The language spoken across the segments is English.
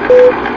Hello.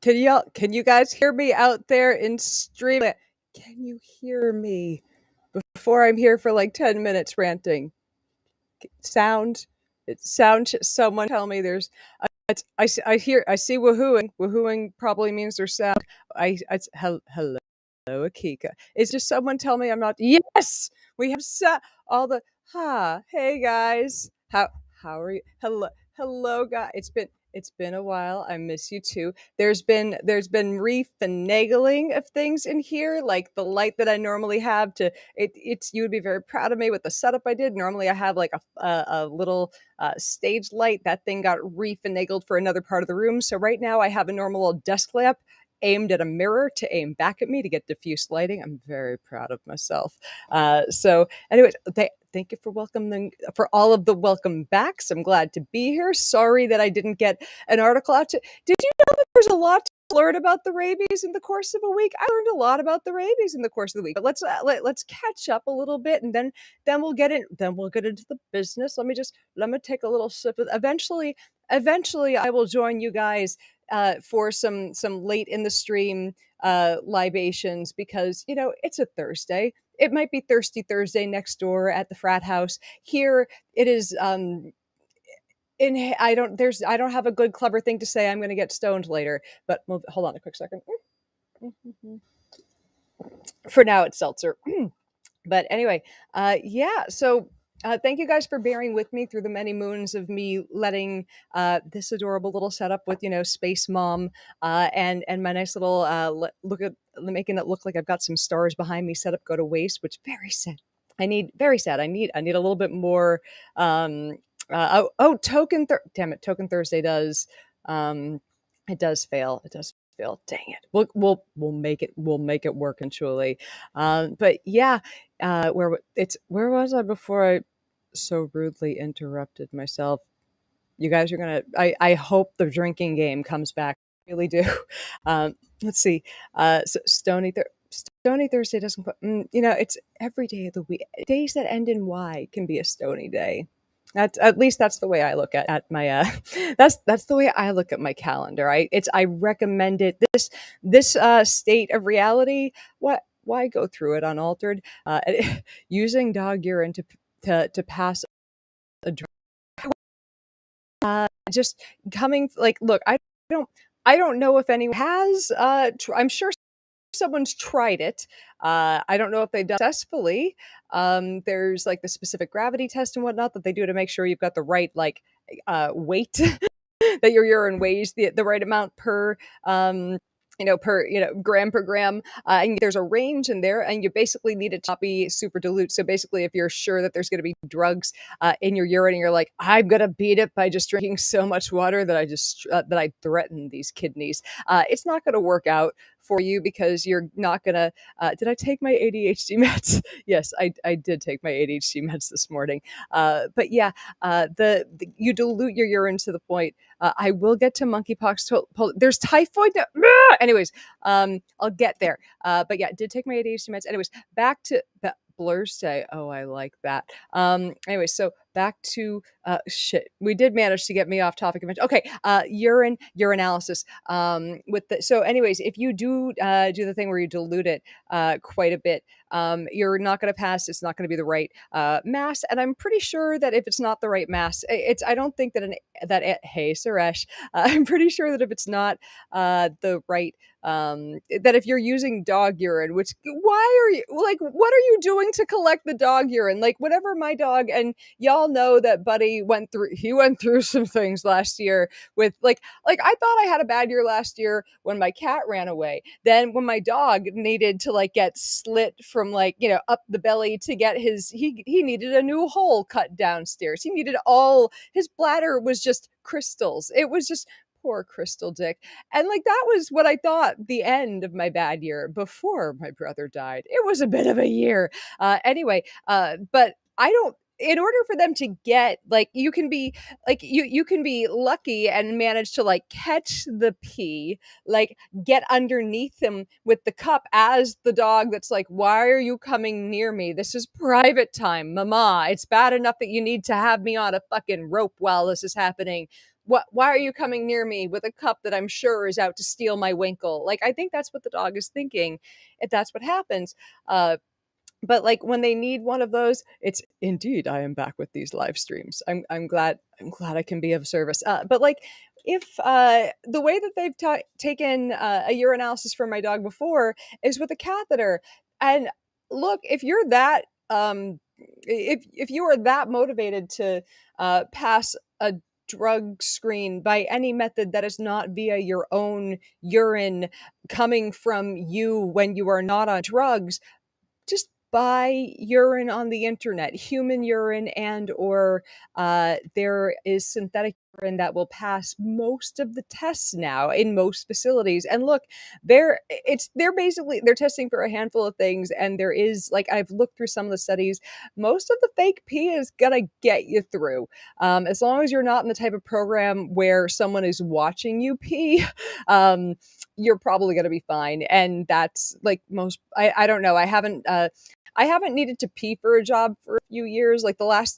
Can you guys hear me out there in stream? Can you hear me before I'm here for like 10 minutes ranting? Sound sound someone tell me there's I hear I see woohooing. Woohooing probably means there's sound. Hello Akika. Is just someone tell me I'm not yes! We have all the hey guys. How are you? Hello guys. It's been a while. I miss you too. There's been re-finagling of things in here, like the light that I normally have to it's you would be very proud of me with the setup I did. Normally I have like a little stage light. That thing got re-finagled for another part of the room. So right now I have a normal old desk lamp aimed at a mirror to aim back at me to get diffuse lighting. I'm very proud of myself. So, anyways, thank you for all of the welcome backs. I'm glad to be here. Sorry that I didn't get an article out. Did you know that there's a lot to learn about the rabies in the course of a week? I learned a lot about the rabies in the course of the week. But let's catch up a little bit, and then we'll get in. Then we'll get into the business. Let me take a little sip of. Eventually, I will join you guys for some late in the stream libations because it's a Thursday. It might be Thirsty Thursday next door at the frat house. Here it is. I don't have a good clever thing to say. I'm going to get stoned later, but hold on a quick second. For now, it's seltzer. But anyway, yeah. So thank you guys for bearing with me through the many moons of me letting this adorable little setup with Space Mom and my nice little look at making it look like I've got some stars behind me setup go to waste, which very sad. Very sad. I need a little bit more. Damn it, Token Thursday does. It does fail. It does fail. Dang it. We'll make it. We'll make it work eventually. But yeah, where was I before I so rudely interrupted myself? You guys are gonna. I hope the drinking game comes back. I really do. Let's see. So Stony Thursday doesn't. It's every day of the week. Days that end in Y can be a stony day. At least that's the way I look at my that's the way I look at my calendar. I recommend it. This state of reality. Why go through it unaltered? Using dog urine to pass a drug. Just coming like look. Don't I don't know if anyone has. I'm sure someone's tried it. I don't know if they've done it successfully. There's like the specific gravity test and whatnot that they do to make sure you've got the right weight that your urine weighs the right amount per per gram per gram, and there's a range in there, and you basically need it to not be super dilute. So basically, if you're sure that there's going to be drugs in your urine, and you're like, I'm gonna beat it by just drinking so much water that I threaten these kidneys, it's not going to work out for you because you're not gonna. Did I take my ADHD meds? Yes, I did take my ADHD meds this morning. But yeah, you dilute your urine to the point. I will get to monkeypox. There's typhoid. Anyways, I'll get there. But yeah, did take my ADHD meds. Anyways, back to Blurs say, oh, I like that. Anyway, so back to shit. We did manage to get me off topic eventually. Okay, urinalysis. So anyways, if you do the thing where you dilute it quite a bit, you're not going to pass. It's not going to be the right mass, and I'm pretty sure that if it's not the right mass, I don't think that hey Suresh, I'm pretty sure that if it's not the right that if you're using dog urine, which why are you what are you doing to collect the dog urine? Like whatever my dog and y'all all know that Buddy went through some things last year with like I thought I had a bad year last year when my cat ran away. Then when my dog needed to like get slit from like, up the belly to get he needed a new hole cut downstairs. He needed all his bladder was just crystals. It was just poor Crystal Dick. And like that was what I thought the end of my bad year before my brother died. It was a bit of a year. Anyway, but I don't in order for them to get like you can be you can be lucky and manage to like catch the pee, like get underneath him with the cup as the dog that's like, why are you coming near me? This is private time, mama. It's bad enough that you need to have me on a fucking rope while this is happening. Why are you coming near me with a cup that I'm sure is out to steal my winkle? Like, I think that's what the dog is thinking if that's what happens. But like when they need one of those, it's indeed I am back with these live streams. I'm glad I can be of service. But like if the way that they've taken a urinalysis from my dog before is with a catheter, and look, if you're that if you are that motivated to pass a drug screen by any method that is not via your own urine coming from you when you are not on drugs, just buy urine on the internet, human urine, and or there is synthetic urine that will pass most of the tests now in most facilities. And look, they're testing for a handful of things, and there is like I've looked through some of the studies, most of the fake pee is gonna get you through, as long as you're not in the type of program where someone is watching you pee. You're probably going to be fine. And that's like I don't know. I haven't needed to pee for a job for a few years. Like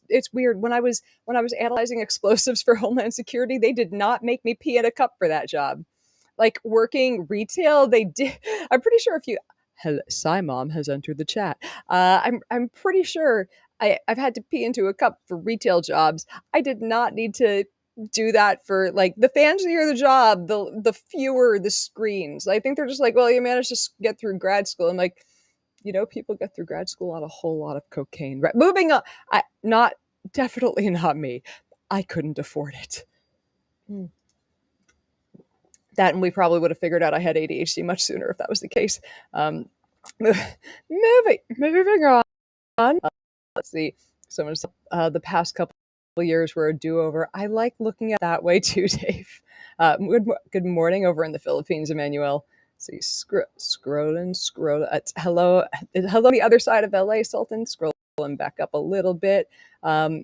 it's weird. When I was analyzing explosives for Homeland Security, they did not make me pee in a cup for that job. Like working retail, they did. I'm pretty sure if you, hello, Mom has entered the chat. I'm pretty sure I've had to pee into a cup for retail jobs. I did not need to do that for like the fancier the job, the fewer the screens. I think they're just like, well, you managed to get through grad school. I'm like, people get through grad school on a whole lot of cocaine. Right? Moving on, definitely not me. I couldn't afford it. That, and we probably would have figured out I had ADHD much sooner if that was the case. Moving on. Let's see. Someone said the past couple years were a do-over. I like looking at it that way too, Dave. Good morning over in the Philippines, Emmanuel. See, scrolling. Hello, the other side of LA, Sultan. Scrolling back up a little bit. I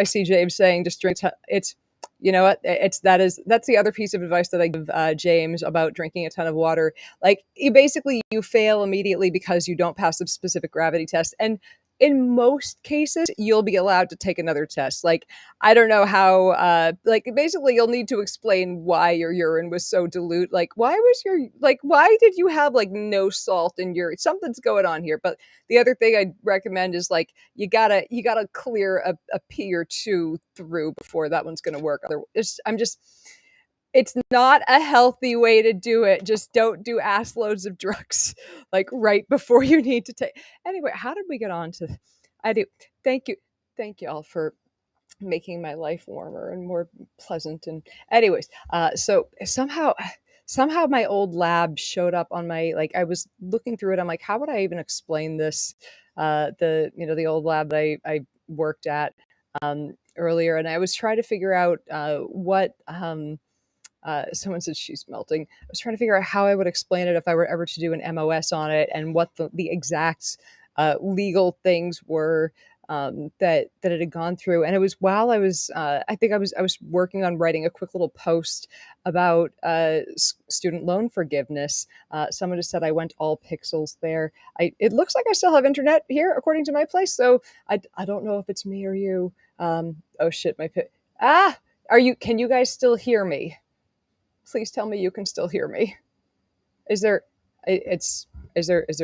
see James saying just drink. It's you know what? That's the other piece of advice that I give James about drinking a ton of water. Like you fail immediately because you don't pass the specific gravity test, and in most cases, you'll be allowed to take another test. Like, I don't know how, basically you'll need to explain why your urine was so dilute. Like, why did you have, like, no salt in your, something's going on here. But the other thing I'd recommend is, like, you gotta clear a pee or two through before that one's gonna work. It's not a healthy way to do it. Just don't do ass loads of drugs, like right before you need to take. Anyway, how did we get on to? I do. Thank you all for making my life warmer and more pleasant. And anyways, so somehow my old lab showed up on my, like, I was looking through it. I'm like, how would I even explain this? The old lab that I worked at earlier, and I was trying to figure out what. Someone said she's melting. I was trying to figure out how I would explain it if I were ever to do an MOS on it, and what the exact legal things were that it had gone through. And it was while I was, I think I was working on writing a quick little post about student loan forgiveness. Someone just said I went all pixels there. It looks like I still have internet here, according to my place. So I don't know if it's me or you. Oh shit, can you guys still hear me? Please tell me you can still hear me. Is there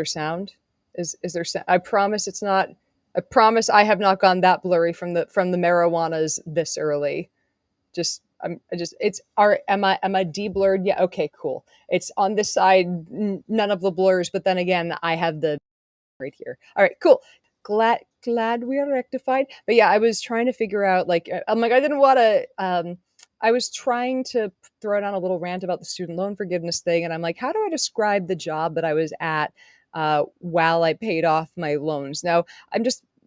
sound? Is there sound? I promise it's not. I promise I have not gone that blurry from the marijuanas this early. Am I de-blurred? Yeah, okay, cool. It's on this side, none of the blurs, but then again, I have the right here. All right, cool. glad we are rectified. But yeah, I was trying to figure out, like, I'm like, I didn't want to, I was trying to throw down a little rant about the student loan forgiveness thing. And I'm like, how do I describe the job that I was at while I paid off my loans? Now,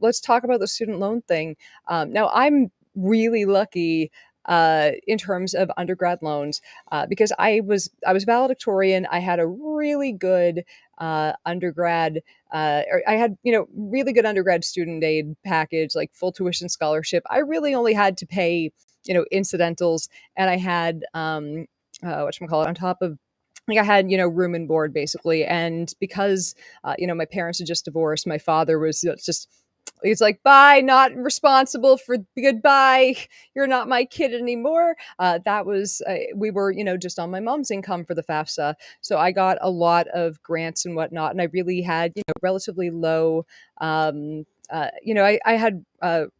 let's talk about the student loan thing. Now, I'm really lucky in terms of undergrad loans because I was valedictorian. I had a really good undergrad or I had, really good undergrad student aid package, like full tuition scholarship. I really only had to pay, incidentals, and I had, whatchamacallit, on top of, like, I had, room and board basically. And because, my parents had just divorced, my father was just, he's like, bye, not responsible for goodbye. You're not my kid anymore. We were, just on my mom's income for the FAFSA. So I got a lot of grants and whatnot. And I really had, relatively low, I had,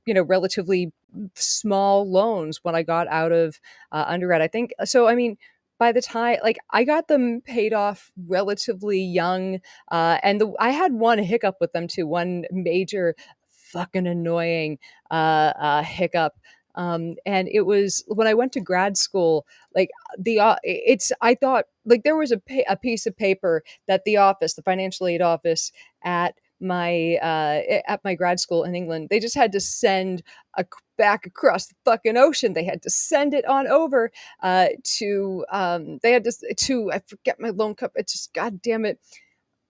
relatively small loans when I got out of undergrad, I think. So, I mean, by the time, like, I got them paid off relatively young, I had one hiccup with them too, one major fucking annoying hiccup. And it was when I went to grad school. Like, I thought, like, there was a piece of paper that the financial aid office at my grad school in England, they just had to send back across the fucking ocean. They had to send it on over they had to I forget my loan cup. It's just, god damn it.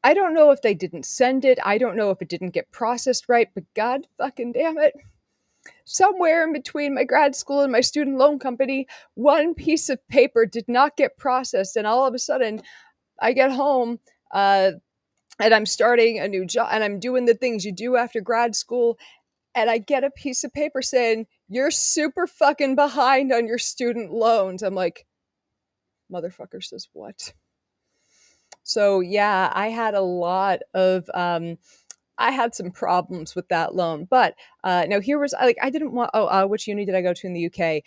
I don't know if they didn't send it. I don't know if it didn't get processed right, but god fucking damn it. Somewhere in between my grad school and my student loan company, one piece of paper did not get processed. And all of a sudden, I get home and I'm starting a new job and I'm doing the things you do after grad school. And I get a piece of paper saying, you're super fucking behind on your student loans. I'm like, motherfucker says what? So yeah, I had some problems with that loan. But no, here was, like, I didn't want, which uni did I go to in the UK?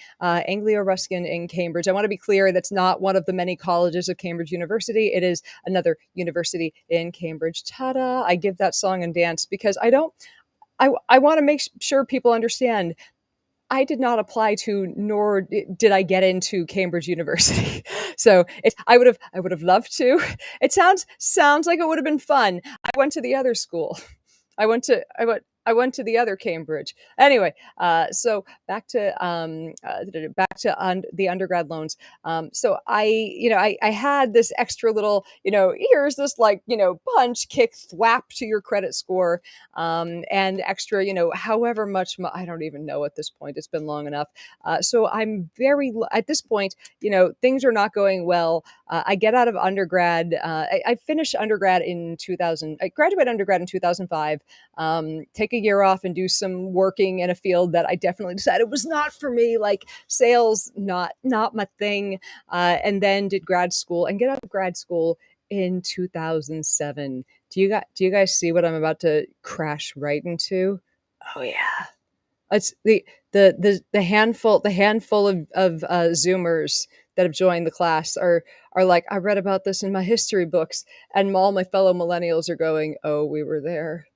Anglia Ruskin in Cambridge. I want to be clear, that's not one of the many colleges of Cambridge University. It is another university in Cambridge. Ta-da! I give that song and dance because I want to make sure people understand I did not apply to, nor did I get into Cambridge University. So I would have loved to. It sounds like it would have been fun. I went to the other school. I went to the other Cambridge. Anyway, so back to the undergrad loans. So I had this extra little, here's this, like, punch, kick, thwap to your credit score, and extra, however much, I don't even know at this point. It's been long enough. So I'm at this point, things are not going well. I get out of undergrad. I finished undergrad in 2000. I graduated undergrad in 2005. Take a year off and do some working in a field that I definitely decided was not for me, like sales, not my thing. And then did grad school and get out of grad school in 2007. Do you guys see what I'm about to crash right into? Oh yeah. It's the handful of Zoomers that have joined the class are like, I read about this in my history books, and all my fellow millennials are going, oh, we were there.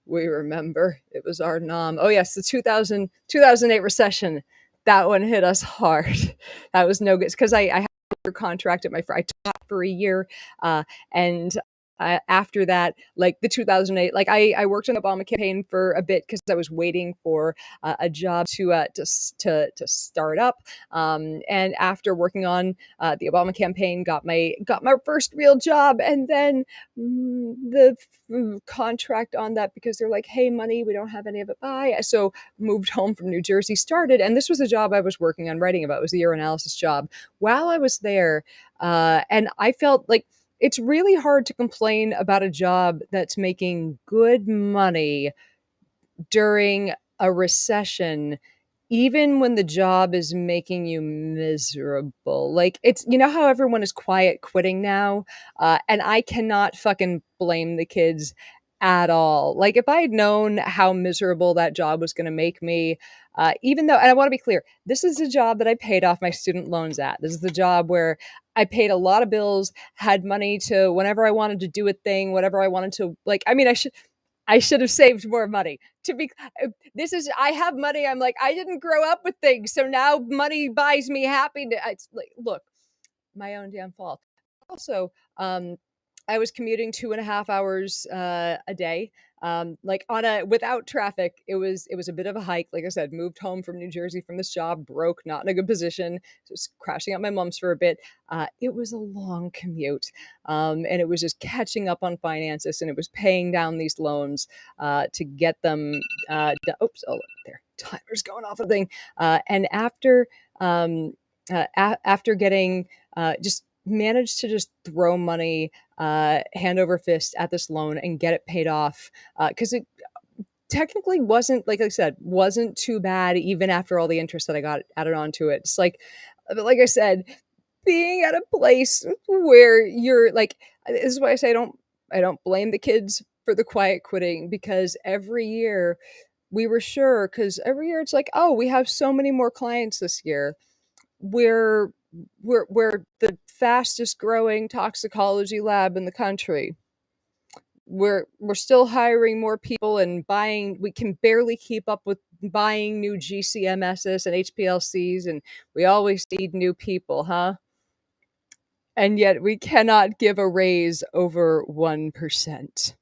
We remember. It was our nom. Oh yes, the 2008 recession. That one hit us hard. That was no good because I had a contract I taught for a year, and after that, like the 2008, like I worked on the Obama campaign for a bit because I was waiting for a job to start up. And after working on the Obama campaign, got my first real job, and then the contract on that, because they're like, hey, money, we don't have any of it. Bye. So moved home from New Jersey, started, and this was a job I was working on writing about. It was the year analysis job. While I was there, and I felt like it's really hard to complain about a job that's making good money during a recession, even when the job is making you miserable. Like, it's, how everyone is quiet quitting now, and I cannot fucking blame the kids at all. Like, if I had known how miserable that job was going to make me, even though, and I want to be clear, this is a job that I paid off my student loans at. This is the job where I paid a lot of bills, had money to whenever I wanted to do a thing, whatever I wanted to, like, I mean, I should have saved more money. To be this is I have money. I'm like, I didn't grow up with things, so now money buys me happiness. It's like, look, my own damn fault. Also, I was commuting 2.5 hours a day. Like on a without traffic, it was a bit of a hike. Like I said, moved home from New Jersey from this job, broke, not in a good position, just crashing at my mom's for a bit. It was a long commute, and it was just catching up on finances, and it was paying down these loans to get them. Oops, oh, there, timer's going off the thing. And after getting just managed to just throw money hand over fist at this loan and get it paid off because it technically wasn't, like I said, wasn't too bad even after all the interest that I got added onto it. It's like I said, being at a place where you're like, this is why I say I don't blame the kids for the quiet quitting, because every year we were sure, because every year it's like, oh, we have so many more clients this year. We're the fastest growing toxicology lab in the country. We're still hiring more people and buying. We can barely keep up with buying new GCMSs and HPLCs, and we always need new people, huh? And yet we cannot give a raise over 1%.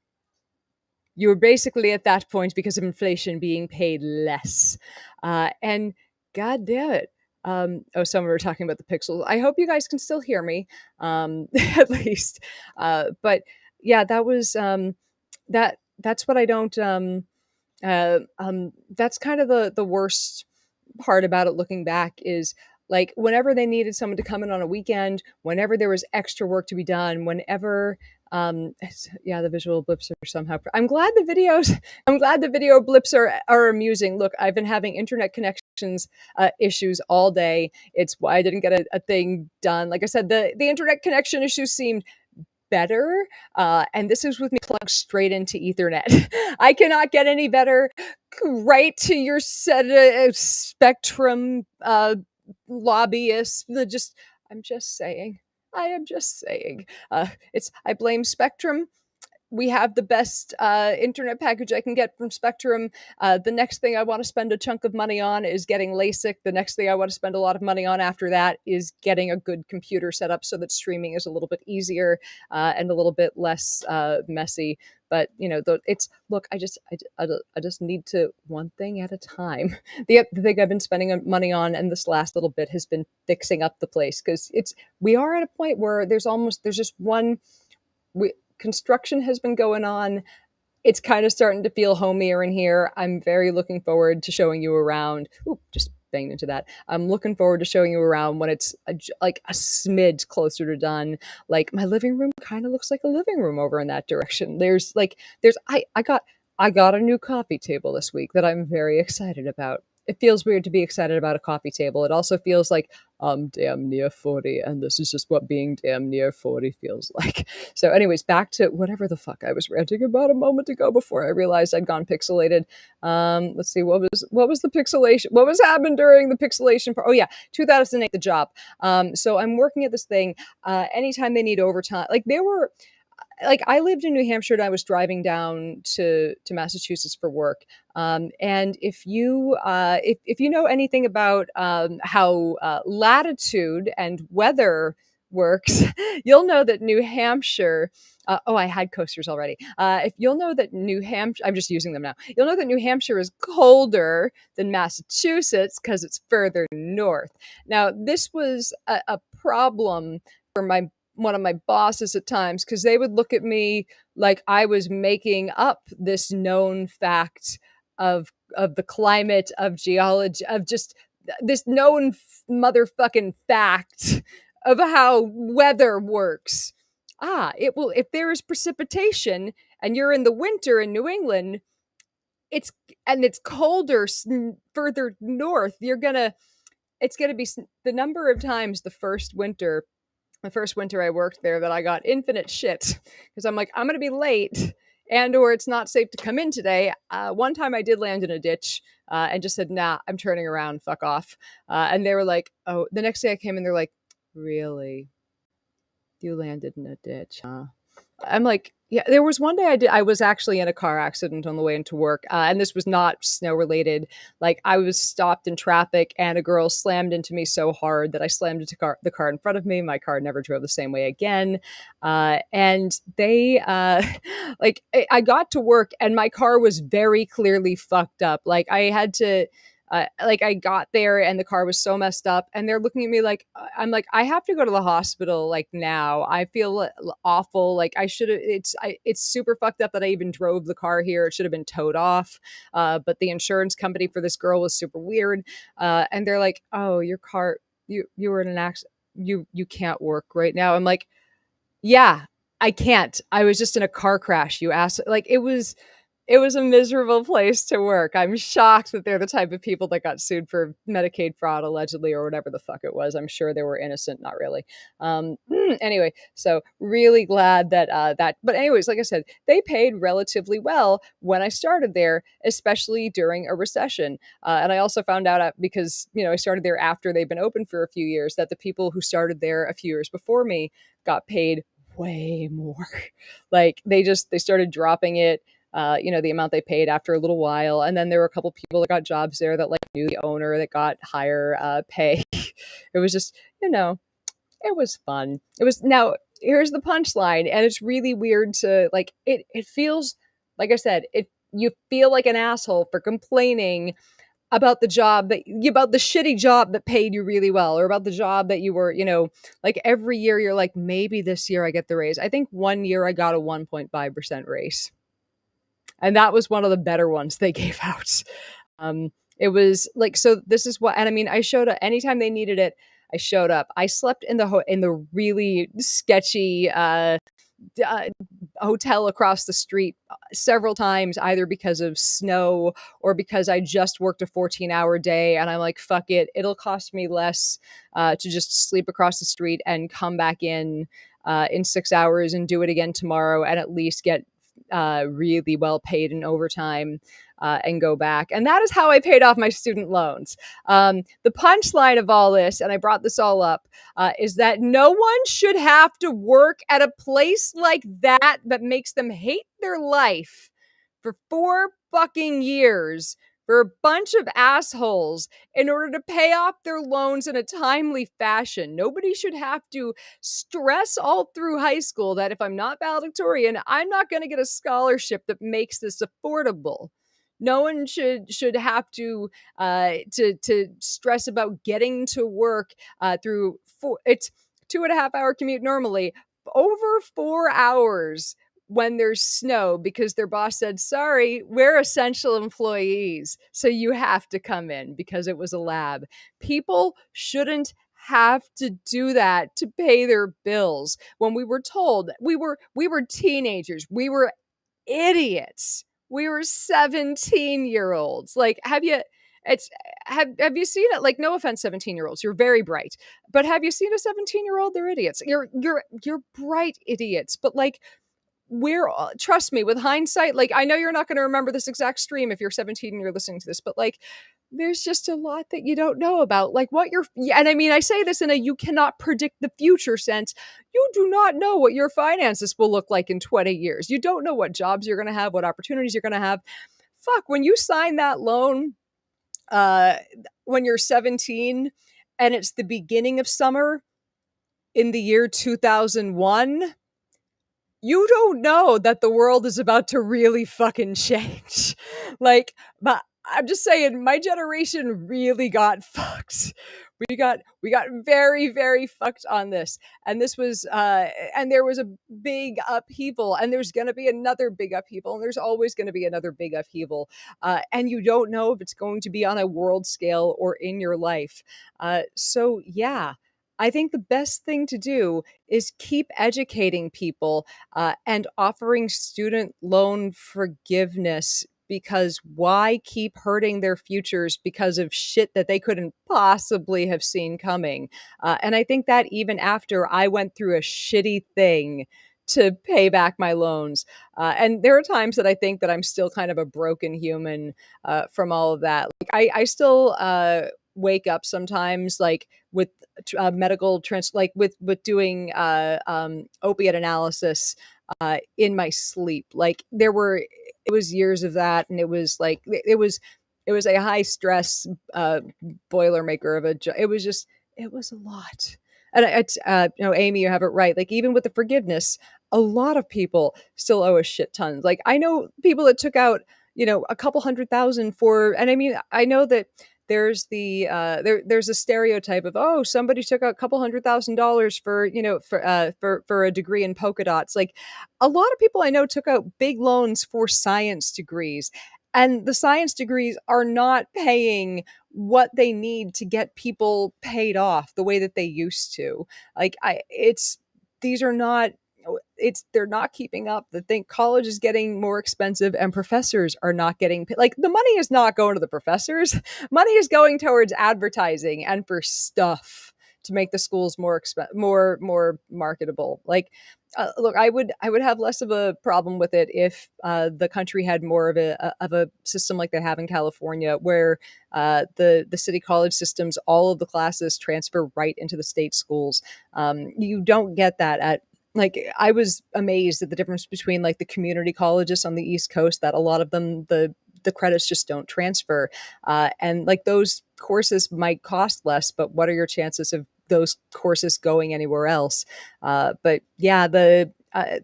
You were basically at that point, because of inflation, being paid less. And god damn it. Oh, some were talking about the pixels. I hope you guys can still hear me, at least. But yeah, that was that's what I don't. That's kind of the worst part about it looking back, is like whenever they needed someone to come in on a weekend, whenever there was extra work to be done, whenever yeah, the visual blips are somehow I'm glad the video blips are amusing. Look, I've been having internet connections issues all day. It's why I didn't get a thing done. Like I said, the internet connection issues seemed better. And this is with me plugged straight into Ethernet. I cannot get any better. Right to your set Spectrum lobbyists. I'm just saying. I am just saying. I blame Spectrum. We have the best internet package I can get from Spectrum. The next thing I want to spend a chunk of money on is getting LASIK. The next thing I want to spend a lot of money on after that is getting a good computer set up so that streaming is a little bit easier and a little bit less messy. But it's look. I just need to one thing at a time. The thing I've been spending money on, and this last little bit has been fixing up the place, because we are at a point where there's just one. Construction has been going on. It's kind of starting to feel homier in here. I'm very looking forward to showing you around. Ooh, just banged into that. I'm looking forward to showing you around when it's like a smidge closer to done. Like my living room kind of looks like a living room over in that direction. I got a new coffee table this week that I'm very excited about. It feels weird to be excited about a coffee table. It also feels like I'm damn near 40, and this is just what being damn near 40 feels like. So anyways, back to whatever the fuck I was ranting about a moment ago before I realized I'd gone pixelated. Let's see, what was the pixelation? What was happened during the pixelation part? Oh yeah, 2008, the job. So I'm working at this thing. Anytime they need overtime, like I lived in New Hampshire and I was driving down to Massachusetts for work. And if you know anything about how latitude and weather works, you'll know that New Hampshire. Oh, I had coasters already. If you'll know that New Hampshire, I'm just using them now. You'll know that New Hampshire is colder than Massachusetts because it's further north. Now, this was a problem for one of my bosses at times, because they would look at me like I was making up this known fact of the climate, of geology, of just this known motherfucking fact of how weather works. It will, if there is precipitation and you're in the winter in New England, it's colder further north. It's gonna be the number of times the first winter I worked there that I got infinite shit, because I'm like, I'm going to be late, and or it's not safe to come in today. One time I did land in a ditch and just said, nah, I'm turning around, fuck off. And they were like, oh, the next day I came in, they're like, really? You landed in a ditch, huh? I'm like, yeah, there was one day I was actually in a car accident on the way into work. And this was not snow related. Like I was stopped in traffic and a girl slammed into me so hard that I slammed into the car in front of me. My car never drove the same way again. And they, like, I got to work and my car was very clearly fucked up. Like I had to, like I got there and the car was so messed up and they're looking at me like I'm like I have to go to the hospital like now. I feel awful. Like I should have. It's super fucked up that I even drove the car here. It should have been towed off. But the insurance company for this girl was super weird. And they're like, oh, your car, you were in an accident. You can't work right now. I'm like, yeah, I can't. I was just in a car crash. You asked, like it was a miserable place to work. I'm shocked that they're the type of people that got sued for Medicaid fraud, allegedly, or whatever the fuck it was. I'm sure they were innocent, not really. Anyway, so really glad that But anyways, like I said, they paid relatively well when I started there, especially during a recession. And I also found out because I started there after they've been open for a few years that the people who started there a few years before me got paid way more. Like they started dropping it, the amount they paid after a little while. And then there were a couple people that got jobs there that like knew the owner that got higher pay. It was just, it was fun. It was now here's the punchline. And it's really weird to like, it feels, like I said, you feel like an asshole for complaining about the shitty job that paid you really well, or about the job that you were, like every year you're like, maybe this year I get the raise. I think one year I got a 1.5% raise. And that was one of the better ones they gave out. It was like, so this is what, and I mean, I showed up anytime they needed it. I showed up. I slept in the really sketchy, hotel across the street several times, either because of snow or because I just worked a 14-hour day. And I'm like, fuck it. It'll cost me less to just sleep across the street and come back in 6 hours and do it again tomorrow and at least get really well paid in overtime and go back. And that is how I paid off my student loans. The punchline of all this, and I brought this all up, is that no one should have to work at a place like that makes them hate their life for 4 fucking years for a bunch of assholes in order to pay off their loans in a timely fashion. Nobody should have to stress all through high school that if I'm not valedictorian, I'm not going to get a scholarship that makes this affordable. No one should have to stress about getting to work through it's 2.5 hour commute normally, over 4 hours when there's snow because their boss said, sorry, we're essential employees, so you have to come in because it was a lab. People shouldn't have to do that to pay their bills. When we were told, we were teenagers, we were idiots. We were 17-year-olds. Like, have you seen it? Like, no offense, 17-year-olds, you're very bright. But have you seen a 17-year-old? They're idiots. You're bright idiots. But like, trust me, with hindsight, like I know you're not going to remember this exact stream if you're 17 and you're listening to this, but like there's just a lot that you don't know about, like and I mean, I say this in a you cannot predict the future sense. You do not know what your finances will look like in 20 years. You don't know what jobs you're going to have, what opportunities you're going to have. Fuck, when you sign that loan when you're 17 and it's the beginning of summer in the year 2001, you don't know that the world is about to really fucking change. Like, but I'm just saying, my generation really got fucked. We got very, very fucked on this. And this was, and there was a big upheaval, and there's going to be another big upheaval, and there's always going to be another big upheaval. And you don't know if it's going to be on a world scale or in your life. So yeah, I think the best thing to do is keep educating people and offering student loan forgiveness, because why keep hurting their futures because of shit that they couldn't possibly have seen coming? And I think that even after I went through a shitty thing to pay back my loans. And there are times that I think that I'm still kind of a broken human from all of that. Like I still wake up sometimes, like with medical like with doing opiate analysis in my sleep. Like it was years of that, and it was like it was a high stress boilermaker of it was just it was a lot. And it's Amy, you have it right. Like even with the forgiveness, a lot of people still owe a shit ton. Like I know people that took out a couple 100,000 for, and I mean I know that there's there's a stereotype of, oh, somebody took out a couple $100,000 for for a degree in polka dots. Like a lot of people I know took out big loans for science degrees, and the science degrees are not paying what they need to get people paid off the way that they used to. Like these are not they're not keeping up. The thing, college is getting more expensive and professors are not getting paid. Like the money is not going to the professors. Money is going towards advertising and for stuff to make the schools more marketable. Like look, I would have less of a problem with it if the country had more of a system like they have in California, where the city college systems, all of the classes transfer right into the state schools. You don't get that at, like, I was amazed at the difference between like the community colleges on the East Coast, that a lot of them, the credits just don't transfer. And like those courses might cost less, but what are your chances of those courses going anywhere else? But yeah,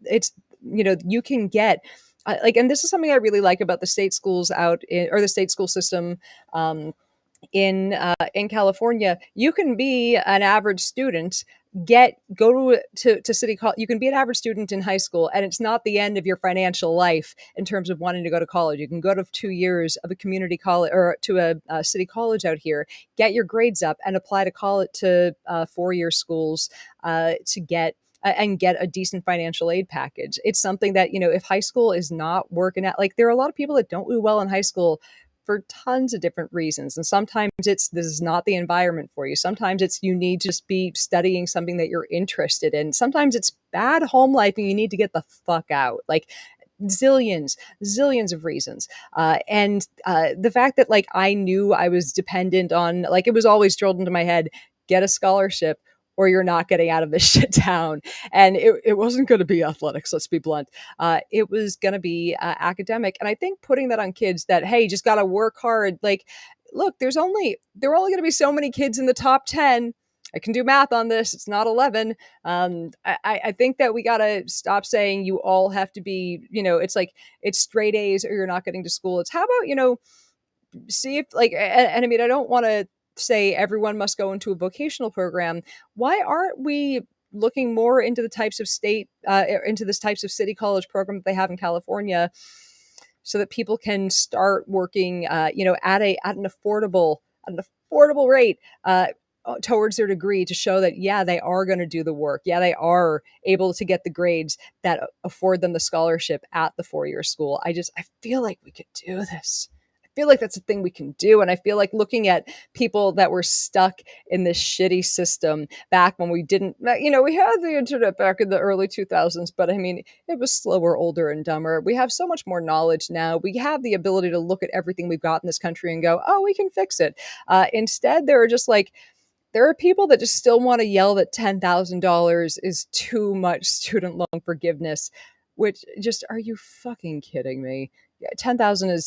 it's, you can get, like, and this is something I really like about the state schools or the state school system, in California. You can be an average student, go to city college. You can be an average student in high school, and it's not the end of your financial life in terms of wanting to go to college. You can go to 2 years of a community college or to a city college out here, get your grades up, and apply to college to 4-year schools to get and get a decent financial aid package. It's something that, if high school is not working out, like there are a lot of people that don't do well in high school for tons of different reasons. And sometimes this is not the environment for you. Sometimes it's you need to just be studying something that you're interested in. Sometimes it's bad home life and you need to get the fuck out. Like zillions of reasons. And the fact that like I knew I was dependent on, like, it was always drilled into my head, get a scholarship or you're not getting out of this shit town. And it wasn't going to be athletics, let's be blunt. It was going to be academic. And I think putting that on kids that, hey, just got to work hard. Like, look, there are only going to be so many kids in the top 10. I can do math on this. It's not 11. I think that we got to stop saying you all have to be, it's like it's straight A's or you're not getting to school. It's how about, see if like, and I mean, I don't want to say everyone must go into a vocational program. Why aren't we looking more into the types of into this types of city college program that they have in California, so that people can start working, at an affordable rate, towards their degree, to show that, yeah, they are going to do the work. Yeah, they are able to get the grades that afford them the scholarship at the 4-year school. I feel like we could do this. I feel like that's a thing we can do. And I feel like looking at people that were stuck in this shitty system back when we didn't, we had the internet back in the early 2000s, but I mean, it was slower, older, and dumber. We have so much more knowledge now. We have the ability to look at everything we've got in this country and go, oh, we can fix it. Instead, there are people that just still want to yell that $10,000 is too much student loan forgiveness, which just, are you fucking kidding me? 10,000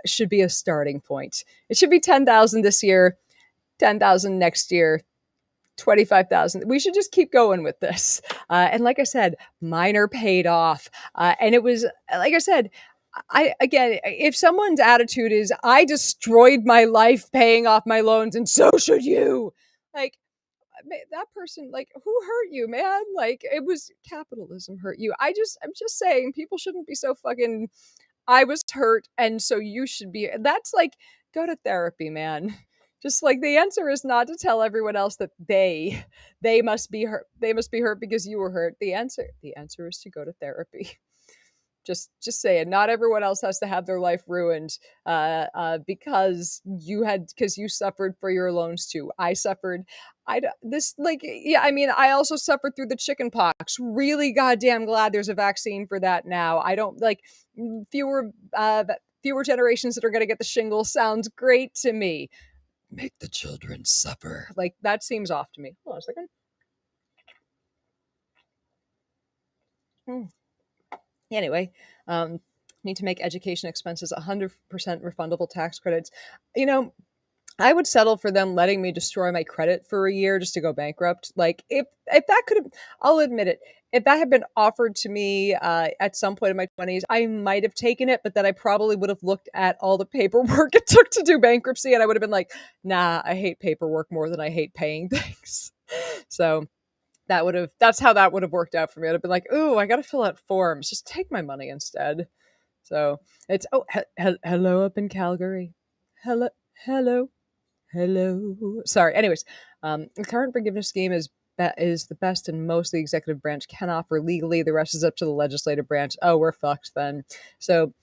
should be a starting point. It should be 10,000 this year, 10,000 next year, 25,000. We should just keep going with this. And like I said, mine are paid off. And it was, like I said, again, if someone's attitude is, I destroyed my life paying off my loans and so should you, like, that person, like, who hurt you, man? Like, it was capitalism hurt you. I'm just saying, people shouldn't be so fucking, I was hurt and so you should be. That's like, go to therapy, man. Just like, the answer is not to tell everyone else that they must be hurt. They must be hurt because you were hurt. The answer is to go to therapy. Just saying, not everyone else has to have their life ruined because you suffered for your loans too. I suffered. I mean, I also suffered through the chicken pox. Really goddamn glad there's a vaccine for that now. I don't like fewer generations that are going to get the shingles. Sounds great to me. make the children suffer. Like, that seems off to me. Hold on a second. Anyway, need to make education expenses 100% refundable tax credits. You know, I would settle for them letting me destroy my credit for a year just to go bankrupt. Like, if that could have, I'll admit it. If that had been offered to me at some point in my 20s, I might have taken it, but then I probably would have looked at all the paperwork it took to do bankruptcy, and I would have been like, nah, I hate paperwork more than I hate paying things. So that's how that would have worked out for me. I'd have been like, ooh, I got to fill out forms. Just take my money instead. So it's, hello up in Calgary. Hello, hello. Hello. Sorry. Anyways, the current forgiveness scheme is the best and most the executive branch can offer legally. The rest is up to the legislative branch. Oh, we're fucked then. So,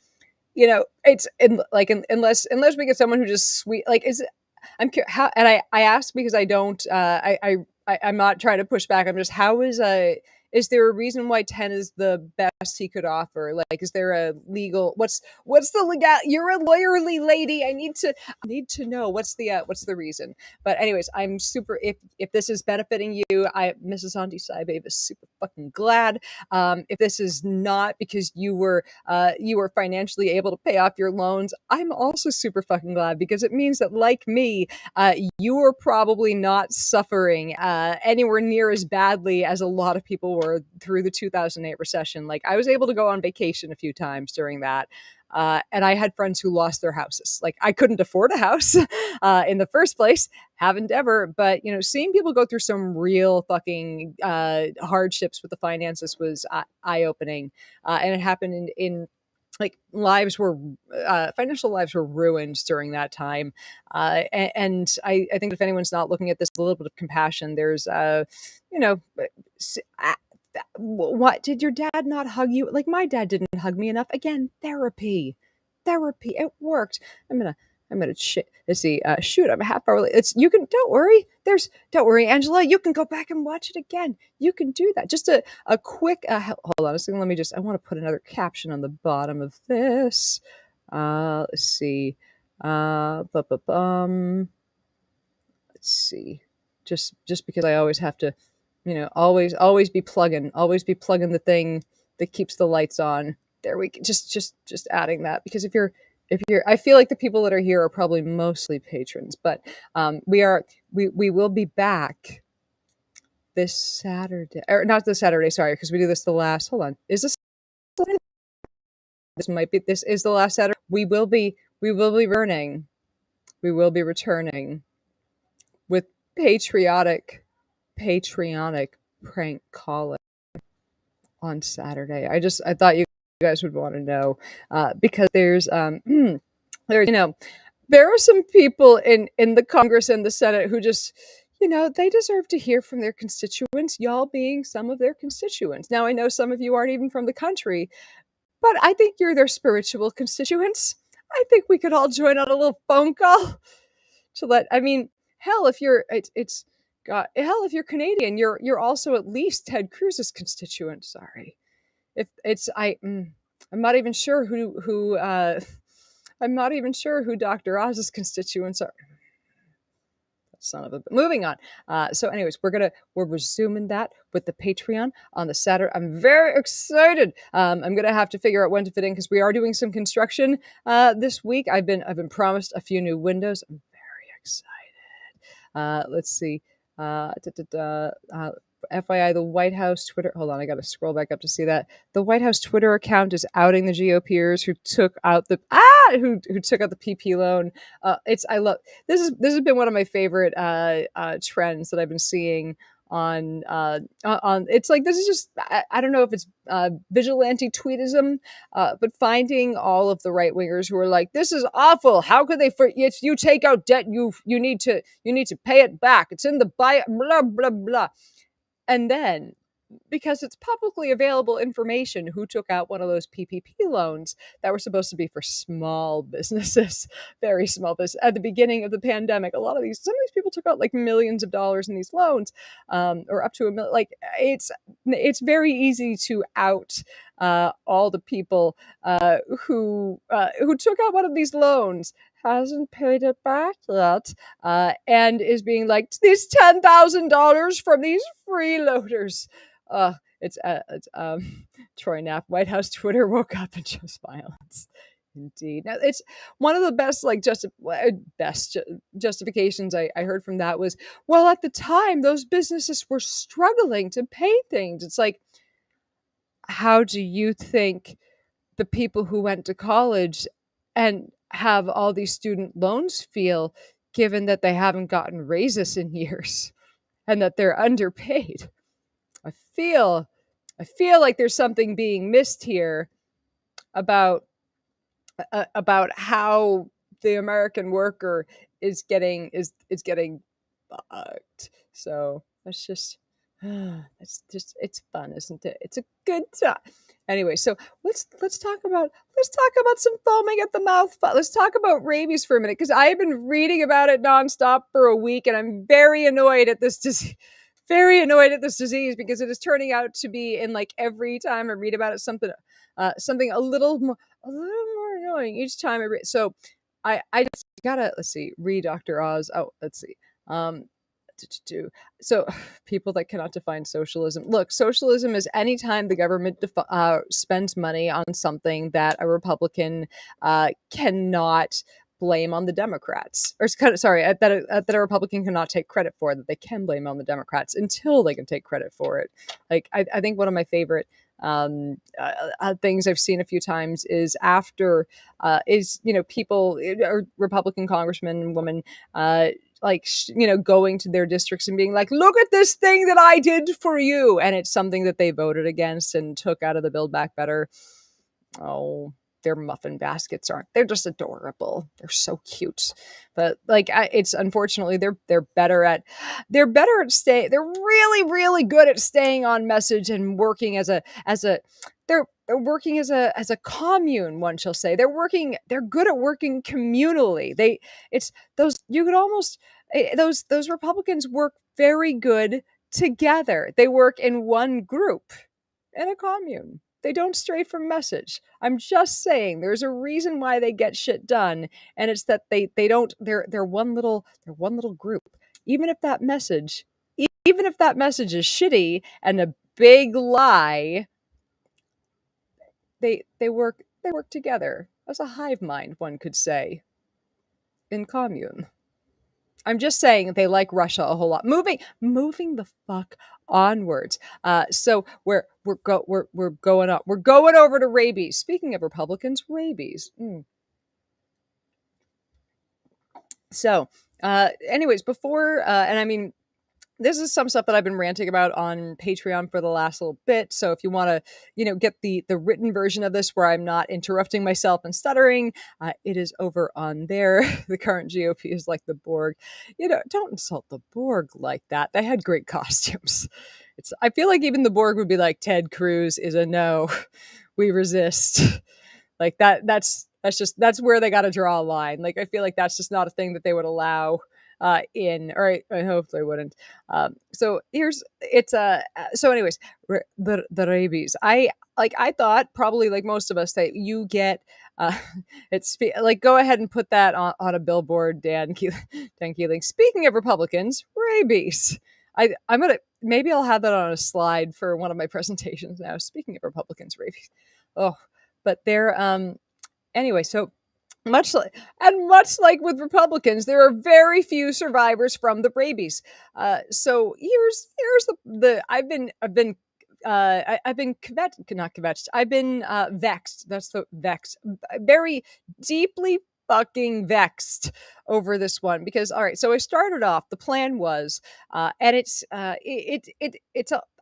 it's unless we get someone who just I'm curious how, and I asked because I don't, I'm not trying to push back. I'm just, is there a reason why 10 is the best he could offer? Like, is there a legal, what's the legal, you're a lawyerly lady. I need to know what's the reason. But anyways, I'm super, if this is benefiting you, Mrs. Auntie Saibabe is super fucking glad. If this is not because you were financially able to pay off your loans, I'm also super fucking glad, because it means that, like me, you are probably not suffering anywhere near as badly as a lot of people were through the 2008 recession. Like, I was able to go on vacation a few times during that. And I had friends who lost their houses. Like, I couldn't afford a house in the first place, haven't ever. But, seeing people go through some real fucking hardships with the finances was eye-opening. And it happened in like, financial lives were ruined during that time. And I think if anyone's not looking at this with a little bit of compassion, there's, what, did your dad not hug you? Like, my dad didn't hug me enough. Again, therapy, it worked. I'm gonna let's see, shoot, I'm a half hour late. Don't worry, Angela, you can go back and watch it again. You can do that. Just a quick, hold on a second. I want to put another caption on the bottom of this. Let's see, let's see, just because I always have to, always be plugging the thing that keeps the lights on. There we go. Just adding that, because if you're, I feel like the people that are here are probably mostly patrons, but we will be back this Saturday, or not this Saturday, sorry, because we do this the last, hold on, is this this is the last Saturday. We will be returning with patriotic prank calling on Saturday. I thought you guys would want to know, because there's there are some people in the Congress and the Senate who just, they deserve to hear from their constituents, y'all being some of their constituents. Now, I know some of you aren't even from the country, but I think you're their spiritual constituents. I think we could all join on a little phone call hell, if you're, hell, if you're Canadian, you're also at least Ted Cruz's constituent. Sorry. I'm not even sure who I'm not even sure who Dr. Oz's constituents are. Son of a. Moving on. So, anyways, we're resuming that with the Patreon on the Saturday. I'm very excited. I'm gonna have to figure out when to fit in, because we are doing some construction this week. I've been promised a few new windows. I'm very excited. Let's see. FYI, the White House Twitter. Hold on, I got to scroll back up to see that the White House Twitter account is outing the GOPers who took out the PP loan. I love this. This has been one of my favorite trends that I've been seeing on. It's like, this is just, I don't know if it's vigilante tweetism, but finding all of the right wingers who are like, this is awful. How could they? You take out debt, you need to pay it back. It's in the buy, blah blah blah. And then, because it's publicly available information, who took out one of those PPP loans that were supposed to be for small businesses, very small business. At the beginning of the pandemic, some of these people took out like millions of dollars in these loans, or up to $1 million. Like, it's very easy to out all the people who took out one of these loans, hasn't paid it back yet, and is being like, these $10,000 from these freeloaders. It's Troy Knapp, White House Twitter woke up and chose violence. Indeed. Now, it's one of the best, justifications I heard from that was, well, at the time, those businesses were struggling to pay things. It's like, how do you think the people who went to college and have all these student loans feel, given that they haven't gotten raises in years and that they're underpaid? I feel like there's something being missed here about how the American worker is getting fucked. So it's fun, isn't it? It's a good time. Anyway, so let's talk about some foaming at the mouth. Let's talk about rabies for a minute, because I have been reading about it nonstop for a week, and I'm very annoyed at this disease. Very annoyed at this disease, because it is turning out to be, in like every time I read about it, something a little more annoying each time I read. So I just gotta, let's see, read Dr. Oz. Oh, let's see. So people that cannot define socialism. Look, socialism is any time the government spends money on something that a Republican cannot blame on the Democrats, or sorry, that a Republican cannot take credit for, that they can blame on the Democrats until they can take credit for it. Like, I think one of my favorite things I've seen a few times is after people, or Republican congressmen and women, going to their districts and being like, look at this thing that I did for you, and it's something that they voted against and took out of the Build Back Better. Oh, their muffin baskets they're just adorable. They're so cute. But it's unfortunately they're better at staying. They're really, really good at staying on message and working they're working as a commune, one shall say. They're good at working communally. Those Republicans work very good together. They work in one group, in a commune. They don't stray from message. I'm just saying, there's a reason why they get shit done, and it's that they're one little group. Even if that message is shitty and a big lie, they work together as a hive mind, one could say, in commune. I'm just saying they like Russia a whole lot. Moving the fuck onwards. So we're going up. We're going over to rabies. Speaking of Republicans, rabies. So, anyways, before and I mean, this is some stuff that I've been ranting about on Patreon for the last little bit. So if you want to, get the written version of this where I'm not interrupting myself and stuttering, it is over on there. The current GOP is like the Borg. Don't insult the Borg like that. They had great costumes. I feel like even the Borg would be like, Ted Cruz is a no. We resist. Like that's where they got to draw a line. Like, I feel like that's just not a thing that they would allow or I hope they wouldn't. So anyways, the rabies. I thought, probably like most of us, that you get go ahead and put that on a billboard, Dan Keeling. Speaking of Republicans, rabies. Maybe I'll have that on a slide for one of my presentations now. Speaking of Republicans, rabies. Oh, but they're anyway, so much like with Republicans, there are very few survivors from the rabies. So here's I've been not kvetched. I've been vexed. That's the vexed. Very deeply fucking vexed over this one, because all right, so I started off, the plan was and it's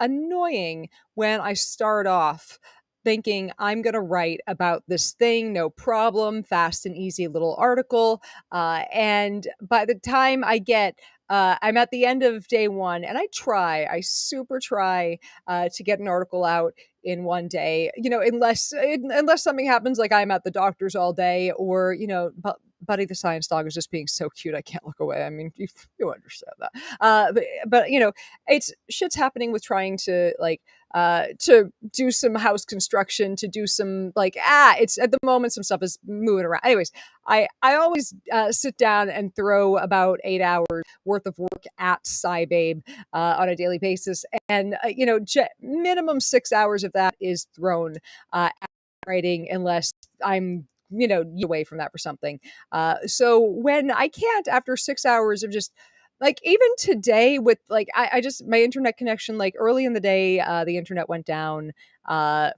annoying when I start off thinking I'm going to write about this thing, no problem, fast and easy little article. And by the time I'm at the end of day one, and I super try to get an article out in one day, unless something happens, like I'm at the doctor's all day, or, Buddy the science dog is just being so cute. I can't look away. I mean, you understand that. But it's shit's happening with trying to do some house construction, to do some it's at the moment some stuff is moving around. Anyways, I always sit down and throw about 8 hours worth of work at SciBabe on a daily basis, and minimum 6 hours of that is thrown at writing, unless I'm away from that for something. So when I can't, after 6 hours of just even today with I just my internet connection, early in the day, the internet went down for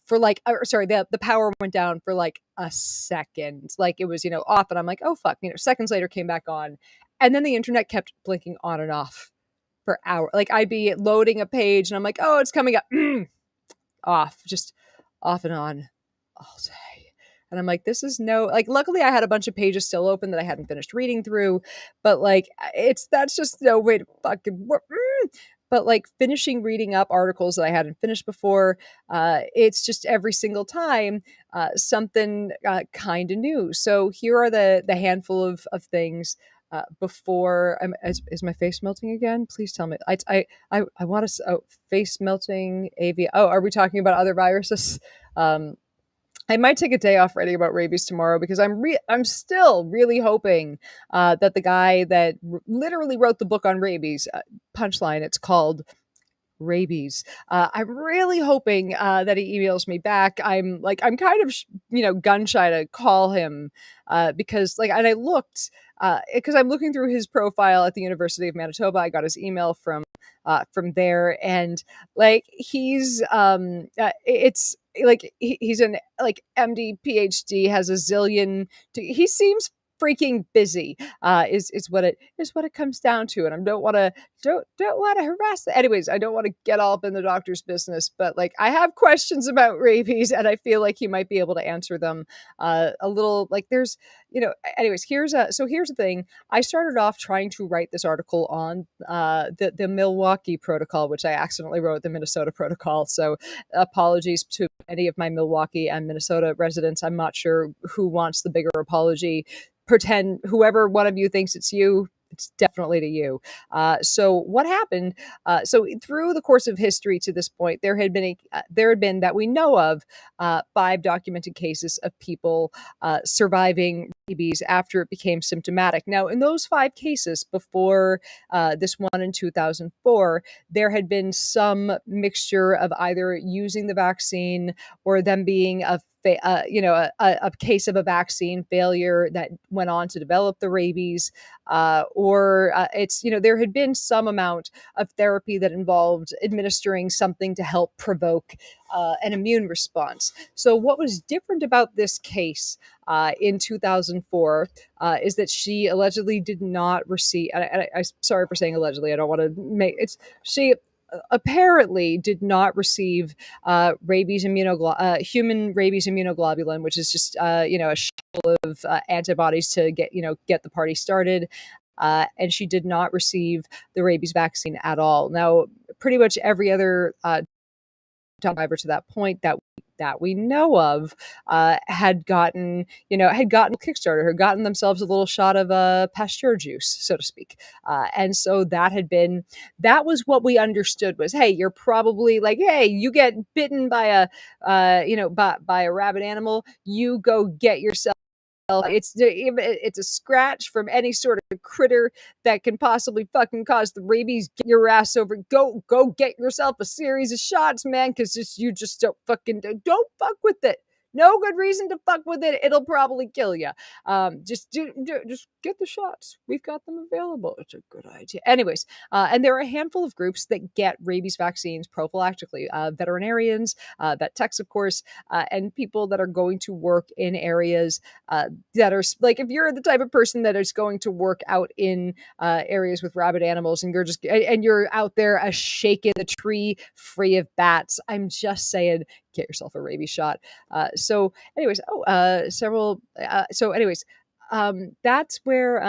sorry, the power went down for a second, it was off, and I'm like, oh fuck, seconds later came back on, and then the internet kept blinking on and off for hours. I'd be loading a page and I'm like, oh, it's coming up. Off, just off and on all day. And I'm like, this is luckily I had a bunch of pages still open that I hadn't finished reading through, but that's just no way to fucking work. But finishing reading up articles that I hadn't finished before, it's just every single time something kind of new. So here are the handful of things before. Is my face melting again? Please tell me. I want to. Face melting. Oh, are we talking about other viruses? I might take a day off writing about rabies tomorrow, because I'm still really hoping that the guy that literally wrote the book on rabies, punchline, it's called Rabies. I'm really hoping that he emails me back. I'm kind of gun shy to call him because and I looked because I'm looking through his profile at the University of Manitoba. I got his email from there, and he's it's he's an MD PhD, has a zillion. He seems freaking busy is what it comes down to, and I don't want to harass that. Anyways, I don't want to get all up in the doctor's business, but I have questions about rabies, and I feel like he might be able to answer them a little. There's anyways, here's the thing. I started off trying to write this article on the Milwaukee protocol, which I accidentally wrote the Minnesota protocol, so apologies to any of my Milwaukee and Minnesota residents. I'm not sure who wants the bigger apology. Pretend whoever one of you thinks it's you, it's definitely to you. So what happened? So through the course of history to this point, there had been that we know of 5 documented cases of people surviving rabies after it became symptomatic. Now, in those 5 cases before this one in 2004, there had been some mixture of either using the vaccine or them being a case of a vaccine failure that went on to develop the rabies, or there had been some amount of therapy that involved administering something to help provoke an immune response. So what was different about this case in 2004 is that she allegedly did not receive, I'm sorry for saying allegedly, I don't want to make it's, she apparently did not receive human rabies immunoglobulin, which is just a shell of antibodies to get the party started. And she did not receive the rabies vaccine at all. Now, pretty much every other survivor to that point that we know of had gotten Kickstarter, had gotten themselves a little shot of Pasteur juice, so to speak. And so that was what we understood was, hey, you're probably hey, you get bitten by a rabid animal, you go get yourself. It's a scratch from any sort of critter that can possibly fucking cause the rabies. Get your ass over. Go get yourself a series of shots, man, because you just don't fuck with it. No good reason to fuck with it. It'll probably kill you. Just get the shots. We've got them available. It's a good idea. Anyways, and there are a handful of groups that get rabies vaccines prophylactically. Veterinarians, vet techs, of course, and people that are going to work in areas that are if you're the type of person that is going to work out in areas with rabid animals, and you're out there shaking the tree free of bats. I'm just saying, get yourself a rabies shot. So anyways, that's where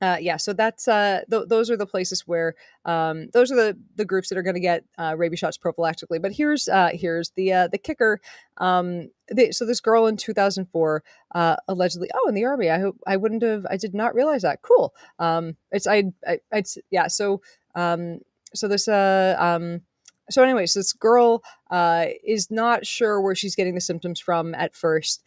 Yeah, so that's those are the places where those are the groups that are going to get rabies shots prophylactically. But here's the kicker. So this girl in 2004 allegedly, oh, in the army. I hope I wouldn't have. I did not realize that. Cool. It's yeah. Um, so this so anyways, this girl is not sure where she's getting the symptoms from at first.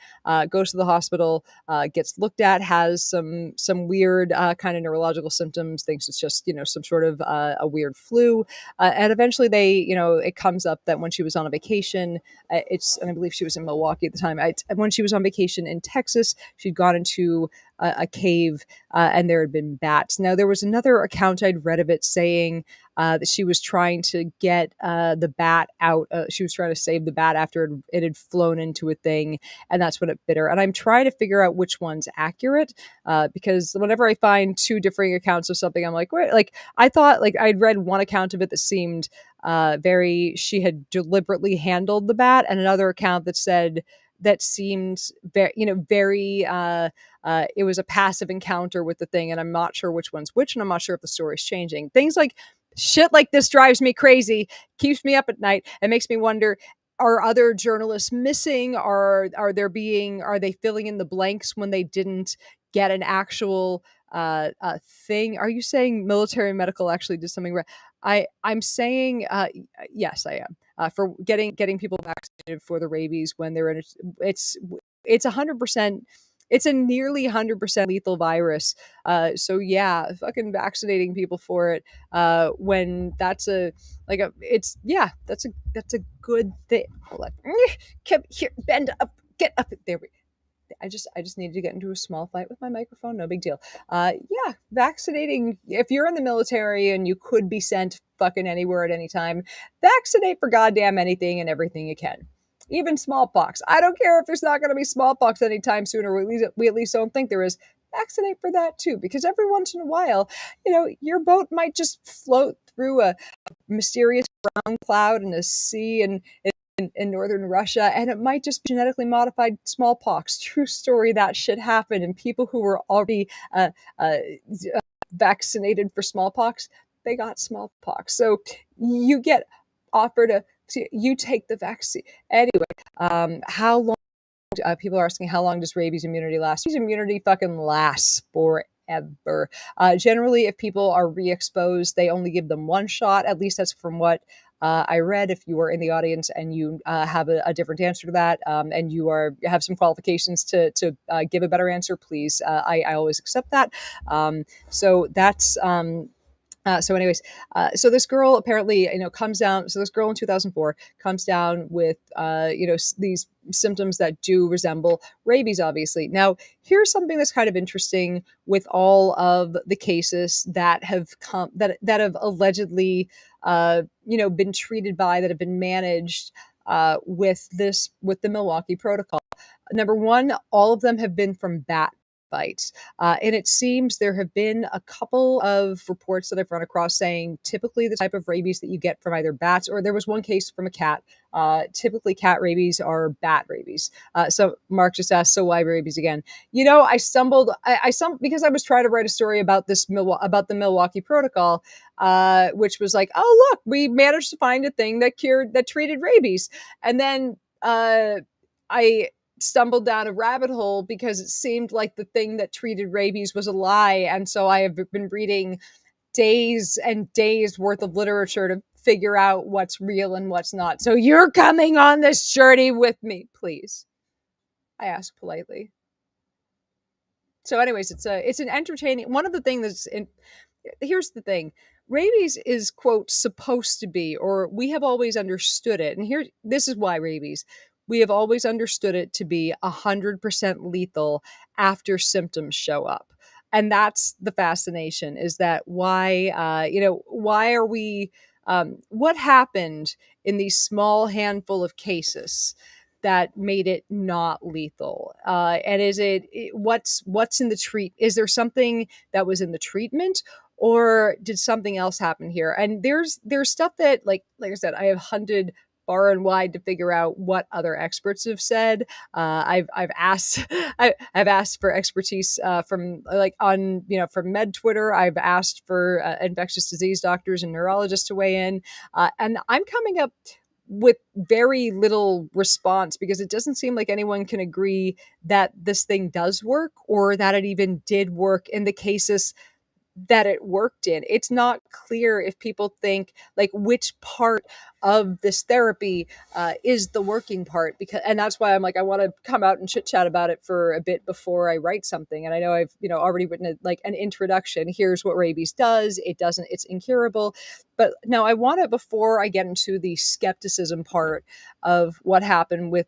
Goes to the hospital, gets looked at, has some weird kind of neurological symptoms, thinks it's just some sort of a weird flu, and eventually it comes up that when she was on a vacation, and I believe she was in Milwaukee at the time. When she was on vacation in Texas, she'd gone into a cave and there had been bats. Now there was another account I'd read of it saying that she was trying to get the bat out. She was trying to save the bat after it had flown into a thing, and that's when it bit her. And I'm trying to figure out which one's accurate because whenever I find two differing accounts of something, I'm like, wait, like I thought, like I'd read one account of it that seemed she had deliberately handled the bat, and another account that seemed very it was a passive encounter with the thing, and I'm not sure which one's which, and I'm not sure if the story's changing. Things like shit like this drives me crazy, keeps me up at night, and makes me wonder, are other journalists missing? Are they filling in the blanks when they didn't get an actual thing? Are you saying military and medical actually did something right? I'm saying yes, I am. For getting people vaccinated for the rabies when they're in it's 100%. It's a nearly 100% lethal virus. So yeah, fucking vaccinating people for it when that's that's a good thing. Hold on. Come here, bend up, get up. There we I just needed to get into a small fight with my microphone. No big deal. Yeah, vaccinating. If you're in the military and you could be sent fucking anywhere at any time, vaccinate for goddamn anything and everything you can. Even smallpox. I don't care if there's not going to be smallpox anytime soon, or we at least don't think there is. Vaccinate for that too, because every once in a while, your boat might just float through a mysterious brown cloud in a sea in northern Russia, and it might just be genetically modified smallpox. True story, that shit happened, and people who were already uh, vaccinated for smallpox, they got smallpox. So you get offered you take the vaccine anyway. How long? People are asking how long does rabies immunity last? Rabies immunity fucking lasts forever. Generally, if people are re-exposed, they only give them one shot. At least that's from what I read. If you are in the audience and you have a different answer to that, and you have some qualifications to give a better answer, please. I always accept that. So that's. So this girl apparently, comes down. So this girl in 2004 comes down with, these symptoms that do resemble rabies, obviously. Now, here's something that's kind of interesting with all of the cases that have come, that have allegedly, been treated that have been managed with the Milwaukee protocol. Number one, all of them have been from bat bites. And it seems there have been a couple of reports that I've run across saying typically the type of rabies that you get from either bats, or there was one case from a cat. Typically cat rabies are bat rabies. So Mark just asked, so why rabies again? I stumbled, because I was trying to write a story about about the Milwaukee protocol, which was like, oh, look, we managed to find a thing that treated rabies. And then I stumbled down a rabbit hole because it seemed like the thing that treated rabies was a lie. And so I have been reading days and days worth of literature to figure out what's real and what's not. So you're coming on this journey with me, please. I ask politely. So anyways, it's an entertaining, one of the things here's the thing. Rabies is, quote, supposed to be, or we have always understood it. And this is why rabies. We have always understood it to be 100% lethal after symptoms show up. And that's the fascination, is that why are we, what happened in these small handful of cases that made it not lethal? And what's in the treat? Is there something that was in the treatment, or did something else happen here? And there's stuff that, like I said, I have hunted far and wide to figure out what other experts have said. I've asked I've asked for expertise from like on from med Twitter. I've asked for infectious disease doctors and neurologists to weigh in, and I'm coming up with very little response because it doesn't seem like anyone can agree that this thing does work or that it even did work in the cases that it worked in. It's not clear if people think like which part of this therapy is the working part, because and that's why I'm like I want to come out and chit chat about it for a bit before I write something. And I know I've already written like an introduction. Here's what rabies does. It doesn't. It's incurable. But now I want it before I get into the skepticism part of what happened with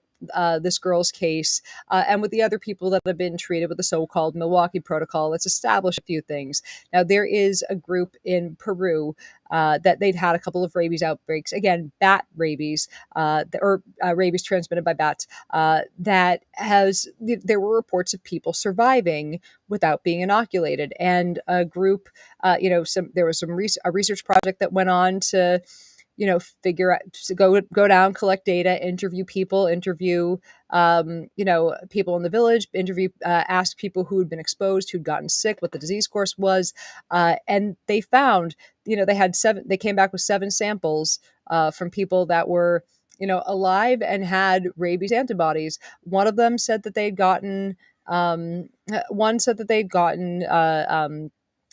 this girl's case and with the other people that have been treated with the so-called Milwaukee Protocol. Let's establish a few things. Now, there is a group in Peru that they'd had a couple of rabies outbreaks, again, bat rabies, or rabies transmitted by bats, there were reports of people surviving without being inoculated. And a group, there was a research project that went on to figure out, to go down, collect data, interview people, people in the village, ask people who had been exposed, who'd gotten sick, what the disease course was. And they found, they came back with 7 samples from people that were, alive and had rabies antibodies. One of them said that they'd gotten,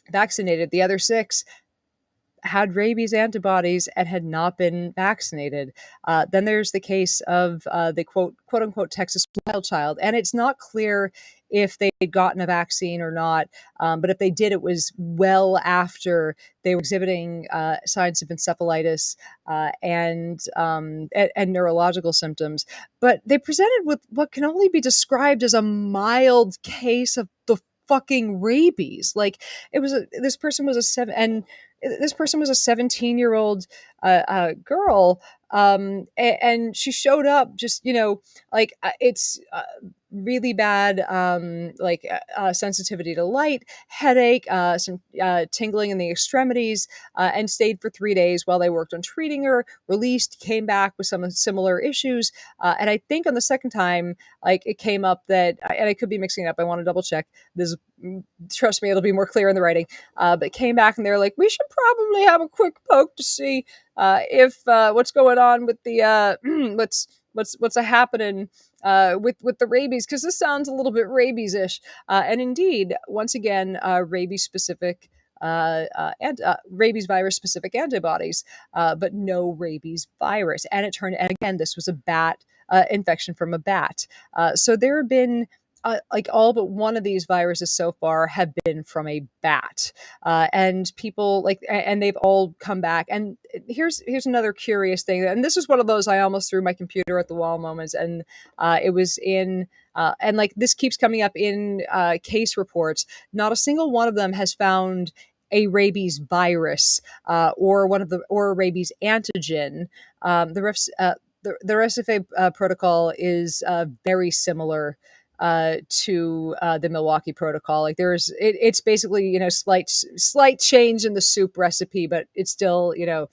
vaccinated. The other 6 had rabies antibodies and had not been vaccinated. Then there's the case of the quote unquote Texas wild child. And it's not clear if they'd gotten a vaccine or not. But if they did, it was well after they were exhibiting signs of encephalitis and neurological symptoms. But they presented with what can only be described as a mild case of the fucking rabies. Like this person was a 17-year-old girl, and she showed up just, it's really bad, sensitivity to light, headache, some tingling in the extremities, and stayed for 3 days while they worked on treating her, released, came back with some similar issues. And I think on the second time, it came up that, and I could be mixing it up, I want to double check this. Trust me, it'll be more clear in the writing. But came back and they're like, we should probably have a quick poke to see if what's going on with the what's happening with the rabies, because this sounds a little bit rabies-ish. And indeed, once again, rabies specific and rabies virus specific antibodies, but no rabies virus. And and again, this was a bat infection from a bat. So there have been all but one of these viruses so far have been from a bat, and people and they've all come back. And here's another curious thing, and this is one of those I almost threw my computer at the wall moments, and it was in. And this keeps coming up in case reports. Not a single one of them has found a rabies virus or a rabies antigen. The Recife protocol is very similar to the Milwaukee Protocol. It's basically slight change in the soup recipe, but it's still the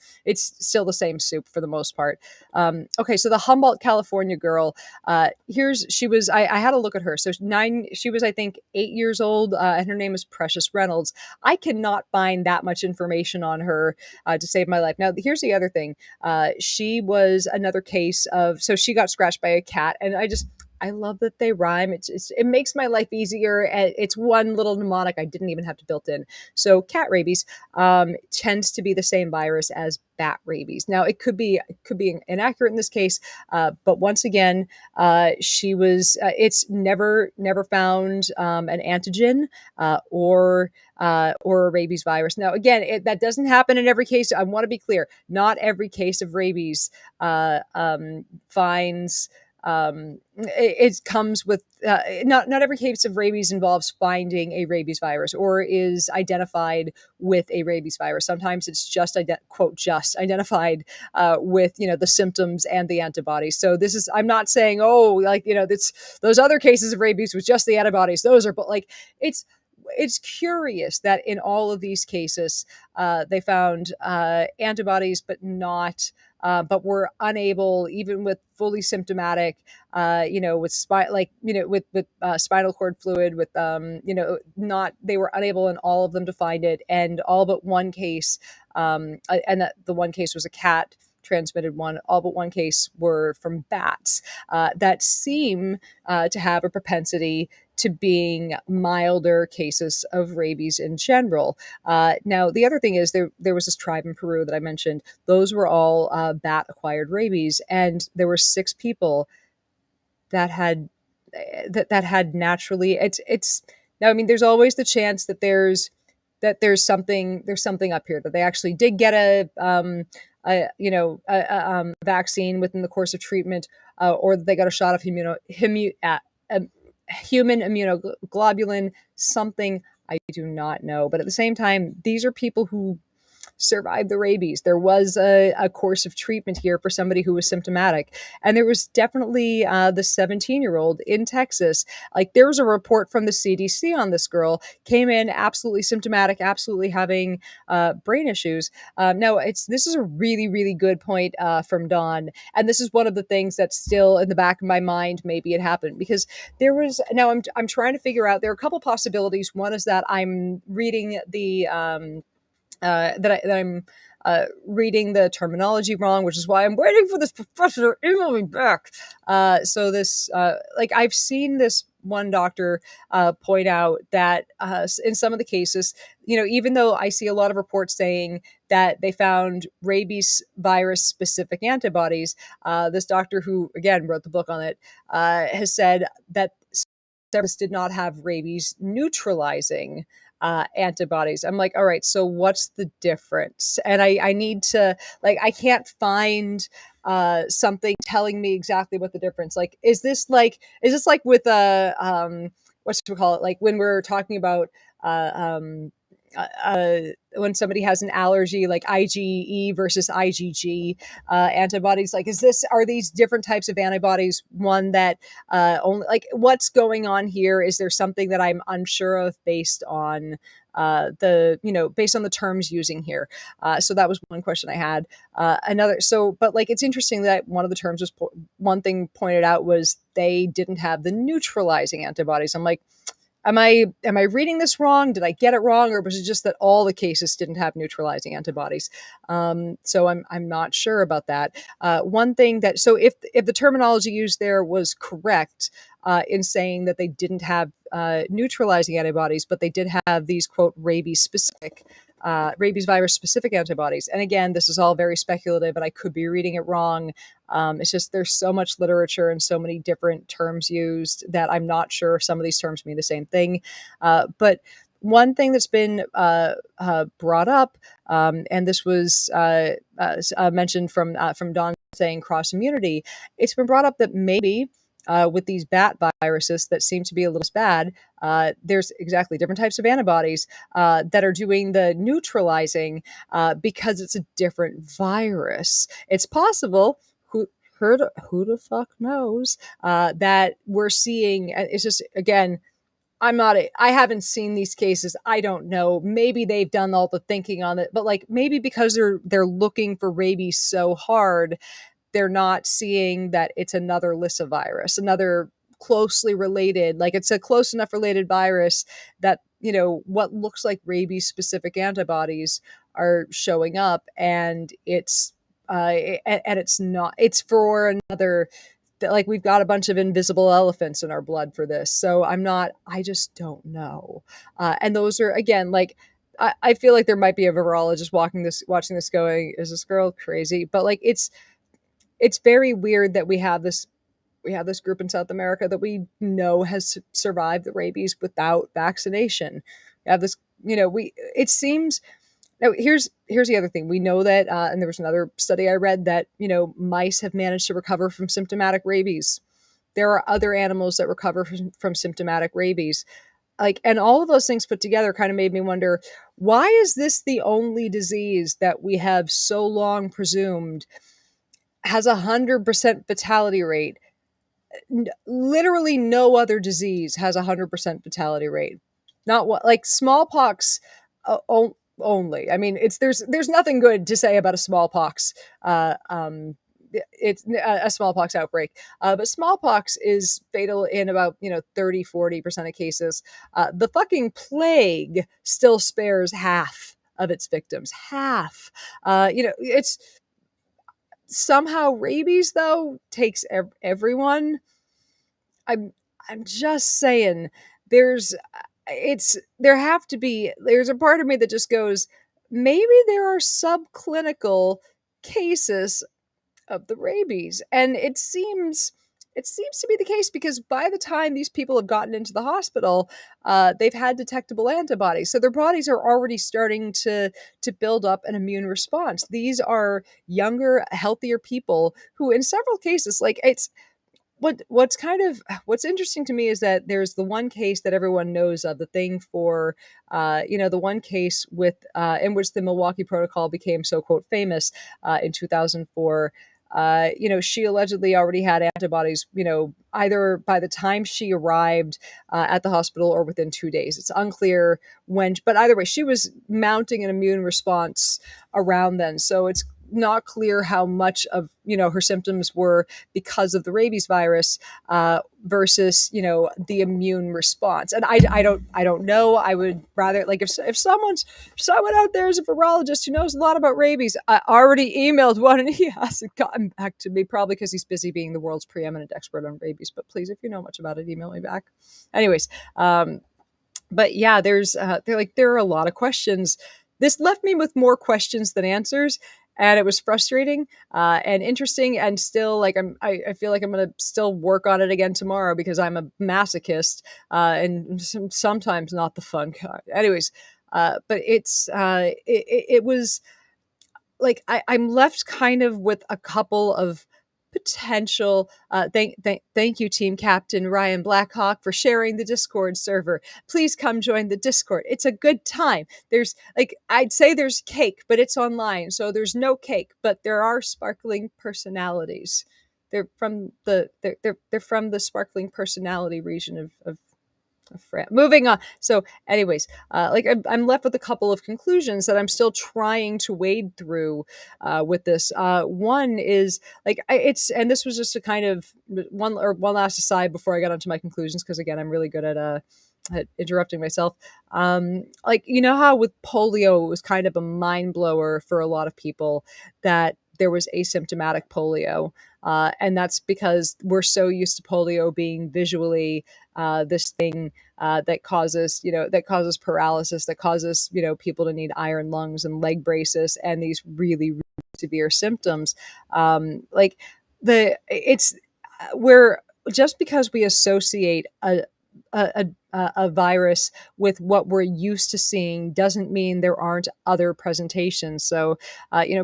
same soup for the most part. Okay, so the Humboldt, California girl. I had a look at her. So she was I think 8 years old, and her name is Precious Reynolds. I cannot find that much information on her to save my life. Now here's the other thing. She was another case of, so she got scratched by a cat, and I love that they rhyme. It makes my life easier. And it's one little mnemonic I didn't even have to build in. So cat rabies tends to be the same virus as bat rabies. Now it could be inaccurate in this case, but once again, she was. It's never found an antigen or a rabies virus. Now again, that doesn't happen in every case. I want to be clear. Not every case of rabies finds. It comes with not every case of rabies involves finding a rabies virus or is identified with a rabies virus. Sometimes it's just identified with the symptoms and the antibodies. So I'm not saying those other cases of rabies was just the antibodies. Those are, but it's it's curious that in all of these cases, they found antibodies, but not. But were unable, even with fully symptomatic, with spinal cord fluid, with not they were unable in all of them to find it, and all but one case, and that the one case was a cat transmitted one. All but one case were from bats that seem to have a propensity to being milder cases of rabies in general. Now, the other thing is there was this tribe in Peru that I mentioned. Those were all bat-acquired rabies, and there were 6 people that had that had naturally. It's now. I mean, there's always the chance that there's something up here, that they actually did get a vaccine within the course of treatment, or that they got a shot of human immunoglobulin, something I do not know. But at the same time, these are people who survived the rabies. There was a course of treatment here for somebody who was symptomatic. And there was definitely the 17-year-old in Texas. Like, there was a report from the CDC on this girl, came in absolutely symptomatic, absolutely having brain issues. Now, this is a really, really good point from Dawn. And this is one of the things that's still in the back of my mind. Maybe it happened because there was, now I'm trying to figure out, there are a couple possibilities. One is that I'm reading the, that I'm reading the terminology wrong, which is why I'm waiting for this professor to email me back. So this, I've seen this one doctor point out that in some of the cases, even though I see a lot of reports saying that they found rabies virus specific antibodies, this doctor, who again wrote the book on it, has said that service did not have rabies neutralizing antibodies. I'm like, all right, so what's the difference? And I need to, I can't find something telling me exactly what the difference. Is this like with what should we call it? Like when we're talking about when somebody has an allergy, like IgE versus IgG antibodies, are these different types of antibodies one that only, what's going on here? Is there something that I'm unsure of based on based on the terms using here? So that was one question I had. But it's interesting that one of the terms was, one thing pointed out was they didn't have the neutralizing antibodies. I'm like, Am I reading this wrong? Did I get it wrong, or was it just that all the cases didn't have neutralizing antibodies? So I'm not sure about that. One thing that, so if the terminology used there was correct in saying that they didn't have neutralizing antibodies, but they did have these, quote, rabies virus specific antibodies. And again, this is all very speculative, and I could be reading it wrong. It's just there's so much literature and so many different terms used that I'm not sure if some of these terms mean the same thing. But one thing that's been brought up, and this was mentioned from Dawn saying cross immunity, it's been brought up that maybe with these bat viruses that seem to be a little less bad, there's exactly different types of antibodies that are doing the neutralizing because it's a different virus. It's possible, who the fuck knows, that we're seeing, it's just, again, I haven't seen these cases. I don't know. Maybe they've done all the thinking on it, but maybe because they're looking for rabies so hard, they're not seeing that it's another Lissa virus, another closely related, it's a close enough related virus that, what looks like rabies specific antibodies are showing up, and it's not, it's for another, we've got a bunch of invisible elephants in our blood for this. So I just don't know. And those are, again, I feel like there might be a virologist watching this going, is this girl crazy? But it's very weird that we have this group in South America that we know has survived the rabies without vaccination. We have this, it seems. Now, here's the other thing. We know that, and there was another study I read that, mice have managed to recover from symptomatic rabies. There are other animals that recover from symptomatic rabies. And all of those things put together kind of made me wonder, why is this the only disease that we have so long presumed has 100% fatality rate? Literally no other disease has 100% fatality rate. not what like smallpox only. I mean, there's nothing good to say about a smallpox. It's a smallpox outbreak, but smallpox is fatal in about 30-40% of cases. The fucking plague still spares half of its victims. Half. It's somehow rabies though takes everyone. I'm just saying there's there's a part of me that just goes, maybe there are subclinical cases of the rabies. And it seems to be the case because by the time these people have gotten into the hospital, they've had detectable antibodies. So their bodies are already starting to build up an immune response. These are younger, healthier people who, in several cases, like it's what's interesting to me is that there's the one case that everyone knows of, the thing for the one case with in which the Milwaukee Protocol became so quote famous in 2004. She allegedly already had antibodies, either by the time she arrived at the hospital or within 2 days. It's unclear when, but either way, she was mounting an immune response around then. So it's not clear how much of her symptoms were because of the rabies virus versus the immune response. And I don't know. I would rather, like, if someone out there is a virologist who knows a lot about rabies, I already emailed one and he hasn't gotten back to me, probably because he's busy being the world's preeminent expert on rabies. But please, if you know much about it, email me back. Anyways, but yeah, there are a lot of questions. This left me with more questions than answers, and it was frustrating and interesting. And still, like, I feel like I'm gonna still work on it again tomorrow because I'm a masochist and sometimes not the fun kind. Anyways, but it was like I'm left kind of with a couple of potential thank you, team captain Ryan Blackhawk, for sharing the Discord server. Please come join the Discord. It's a good time. There's, like, I'd say there's cake, but it's online, so there's no cake, but there are sparkling personalities. They're from the sparkling personality region of moving on. So anyways, I'm left with a couple of conclusions that I'm still trying to wade through with this. One is, like, and this was just a kind of one last aside before I got onto my conclusions, because again, I'm really good at interrupting myself. Like, how with polio, it was kind of a mind blower for a lot of people that there was asymptomatic polio. And that's because we're so used to polio being visually this thing that causes paralysis, that causes, people to need iron lungs and leg braces and these really, really severe symptoms. Like it's where just because we associate a virus with what we're used to seeing doesn't mean there aren't other presentations. So,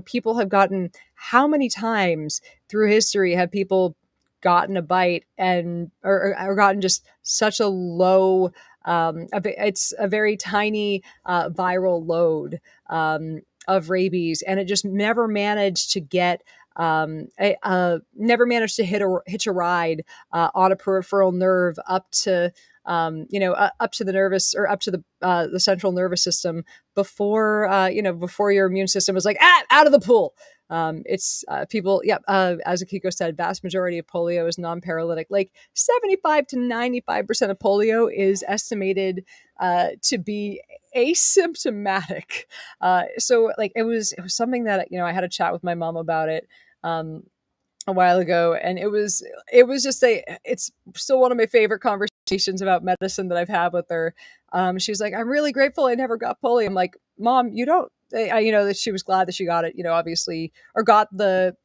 people have gotten, how many times through history have people gotten a bite or gotten just such a low, it's a very tiny viral load of rabies, and it just never managed to get never managed to hitch a ride on a peripheral nerve up to up to the nervous, or up to the central nervous system before before your immune system was like, out of the pool. It's people, yeah. As Akiko said, vast majority of polio is non-paralytic. Like 75 to 95% of polio is estimated to be asymptomatic. So, like, it was something that I had a chat with my mom about it a while ago, and it was just it's still one of my favorite conversations about medicine that I've had with her. She was like, I'm really grateful I never got polio. I'm like, Mom, you don't, that she was glad that she got it, obviously, or got the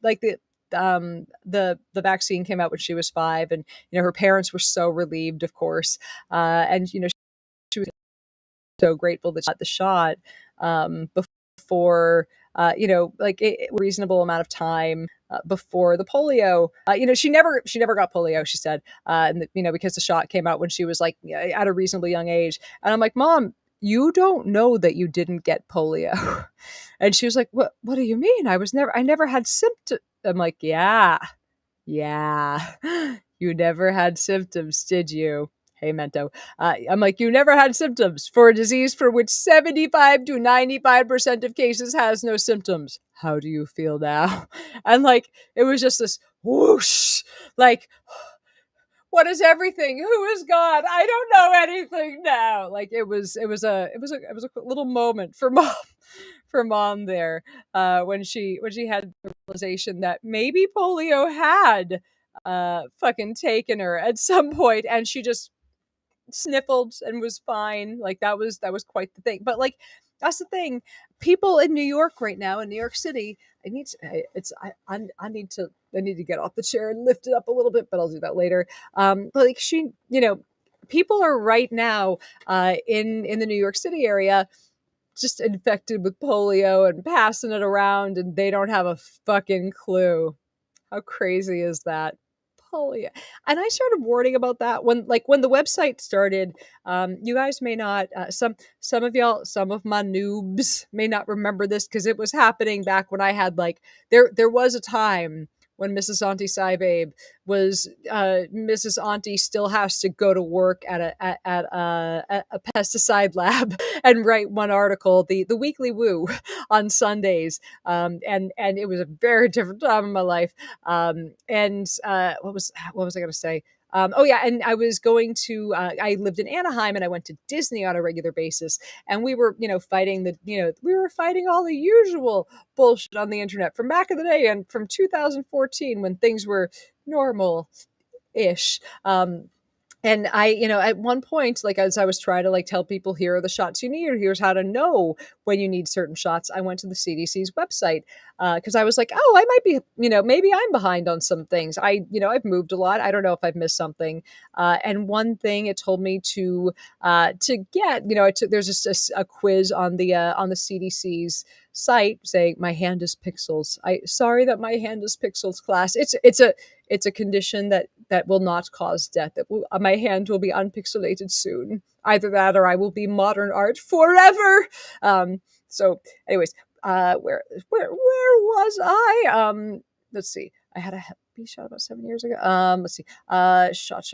vaccine came out when she was 5, and her parents were so relieved, of course, and she was so grateful that she got the shot before like a reasonable amount of time before the polio. She never got polio, she said, and because the shot came out when she was like at a reasonably young age. And I'm like, Mom, you don't know that you didn't get polio. And she was like, what do you mean? I never had symptoms. I'm like, yeah, you never had symptoms, did you? Hey, Mento. I'm like, you never had symptoms for a disease for which 75 to 95% of cases has no symptoms. How do you feel now? And like, it was just this whoosh, like, what is everything? Who is God? I don't know anything now. Like it was a little moment for mom there, when she had the realization that maybe polio had fucking taken her at some point, and she just sniffled and was fine. Like that was quite the thing. But like that's the thing. People in New York right now, in New York City, I need to get off the chair and lift it up a little bit, but I'll do that later. But like people are right now in the New York City area just infected with polio and passing it around, and they don't have a fucking clue. How crazy is that? Polio. And I started warning about that when the website started. You guys may not, some of y'all, some of my noobs may not remember this because it was happening back when I had like there was a time when Mrs. Auntie Cybabe was Mrs. Auntie still has to go to work at a pesticide lab and write one article, the Weekly Woo, on Sundays. And it was a very different time in my life. And what was I going to say? Oh yeah, and I was going to. I lived in Anaheim, and I went to Disney on a regular basis. And we were, fighting we were fighting all the usual bullshit on the internet from back in the day, and from 2014 when things were normal-ish. And I, at one point, like as I was trying to like tell people, here are the shots you need, or here's how to know when you need certain shots, I went to the CDC's website because I was like, oh, I might be, maybe I'm behind on some things. I've moved a lot. I don't know if I've missed something. And one thing it told me to get, there's just a quiz on the CDC's site saying my hand is pixels. Sorry that my hand is pixels, class. It's a condition that will not cause death. My hand will be unpixelated soon. Either that or I will be modern art forever. So anyways, where was I? Let's see. I had a Hep B shot about 7 years ago. Let's see. Shots.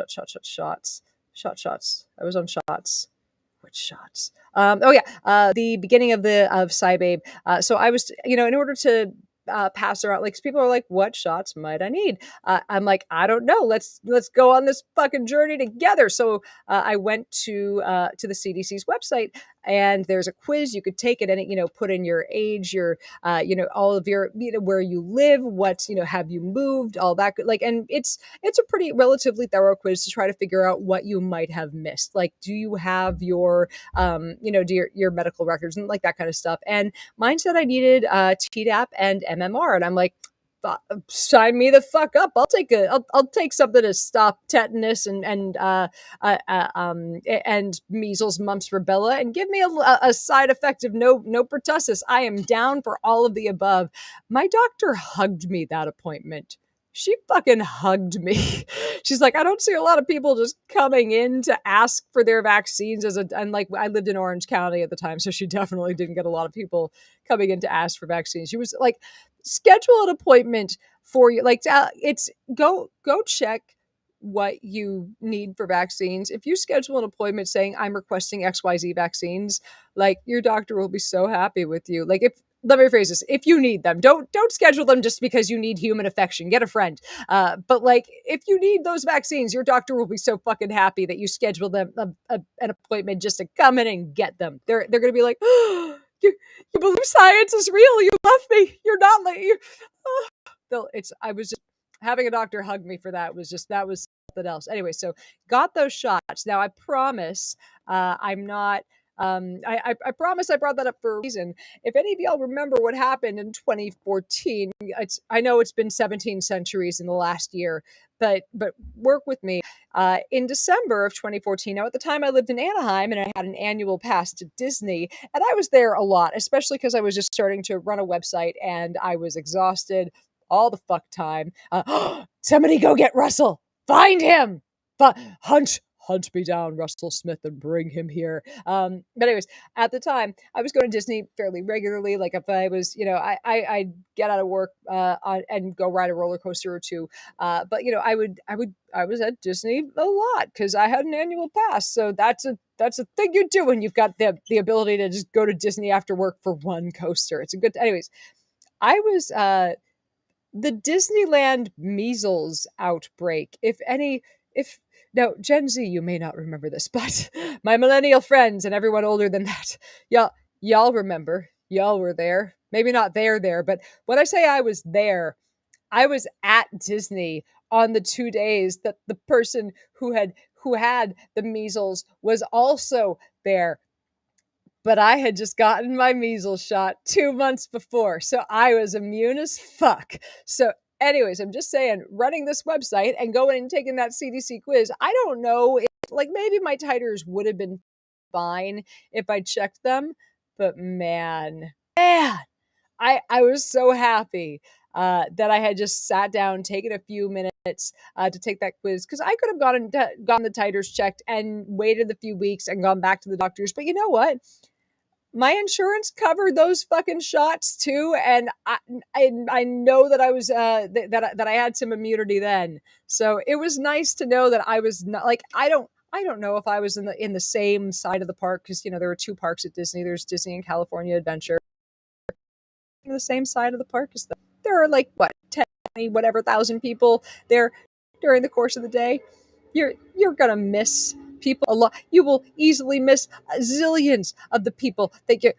I was on shots. Which shots? Oh yeah, the beginning of Cybabe. So I was, in order to pass around, like people are like, what shots might I need? I'm like, I don't know. Let's go on this fucking journey together. So I went to the CDC's website, and there's a quiz you could take it, and it, put in your age, your all of your, where you live, what, have you moved, all that, like, and it's a pretty relatively thorough quiz to try to figure out what you might have missed. Like, do you have your do your medical records and like that kind of stuff. And mine said I needed Tdap and MMR, and I'm like, sign me the fuck up. I'll take something to stop tetanus and measles, mumps, rubella, and give me a side effect of no pertussis. I am down for all of the above. My doctor hugged me that appointment. She fucking hugged me. She's like, I don't see a lot of people just coming in to ask for their vaccines and like, I lived in Orange County at the time, so she definitely didn't get a lot of people coming in to ask for vaccines. She was like, schedule an appointment for you. Like, it's go check what you need for vaccines. If you schedule an appointment saying I'm requesting XYZ vaccines, like, your doctor will be so happy with you. Like, let me rephrase this. If you need them, don't schedule them just because you need human affection. Get a friend. But like, if you need those vaccines, your doctor will be so fucking happy that you schedule them an appointment just to come in and get them. They're going to be like, oh, you believe science is real. You left me. You're not like you. Oh. I was just having a doctor hug me for that was something else. Anyway, so got those shots. Now I promise I'm not. I promise I brought that up for a reason. If any of y'all remember what happened in 2014, I know it's been 17 centuries in the last year, but work with me. In December of 2014, now at the time I lived in Anaheim and I had an annual pass to Disney, and I was there a lot, especially because I was just starting to run a website and I was exhausted all the fuck time. Somebody go get Russell. Find him. Hunt hunt me down Russell Smith and bring him here. But anyways, at the time, I was going to Disney fairly regularly. Like if I was, I'd get out of work and go ride a roller coaster or two. But I was at Disney a lot because I had an annual pass. So that's a thing you do when you've got the ability to just go to Disney after work for one coaster. It's a good. Anyways, I was the Disneyland measles outbreak. If now Gen Z, you may not remember this, but my millennial friends and everyone older than that, y'all remember. Y'all were there. Maybe not there, but when I say I was there, I was at Disney on the 2 days that the person who had the measles was also there. But I had just gotten my measles shot 2 months before, so I was immune as fuck. So anyways, I'm just saying, running this website and going and taking that CDC quiz, I don't know if, like, maybe my titers would have been fine if I checked them, but man, I was so happy that I had just sat down, taken a few minutes to take that quiz, because I could have gotten the titers checked and waited a few weeks and gone back to the doctors. But you know what? My insurance covered those fucking shots too, and I know that I was that I had some immunity then. So it was nice to know that I was not like I don't know if I was in the same side of the park, because there were two parks at Disney. There's Disney and California Adventure. The same side of the park as them. There are like what 10, whatever thousand people there during the course of the day. You're gonna miss people a lot. You will easily miss zillions of the people that you.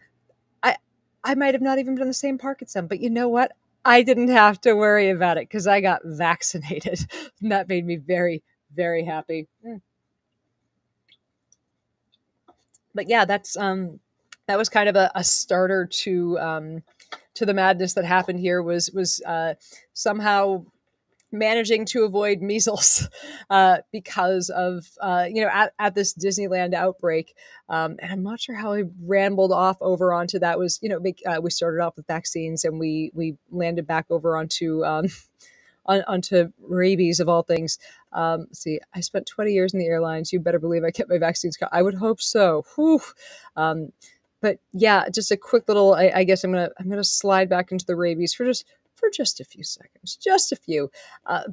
I might have not even been in the same park as them, but you know what? I didn't have to worry about it because I got vaccinated, and that made me very, very happy. But yeah, that was kind of a starter to the madness that happened here. Was somehow managing to avoid measles because of at this Disneyland outbreak, and I'm not sure how I rambled off over onto that. Was we started off with vaccines and we landed back over onto rabies of all things. See, I spent 20 years in the airlines. You better believe I kept my vaccines. I would hope so. Whew. But yeah, just a quick little. I guess I'm gonna slide back into the rabies for just a few seconds, just a few.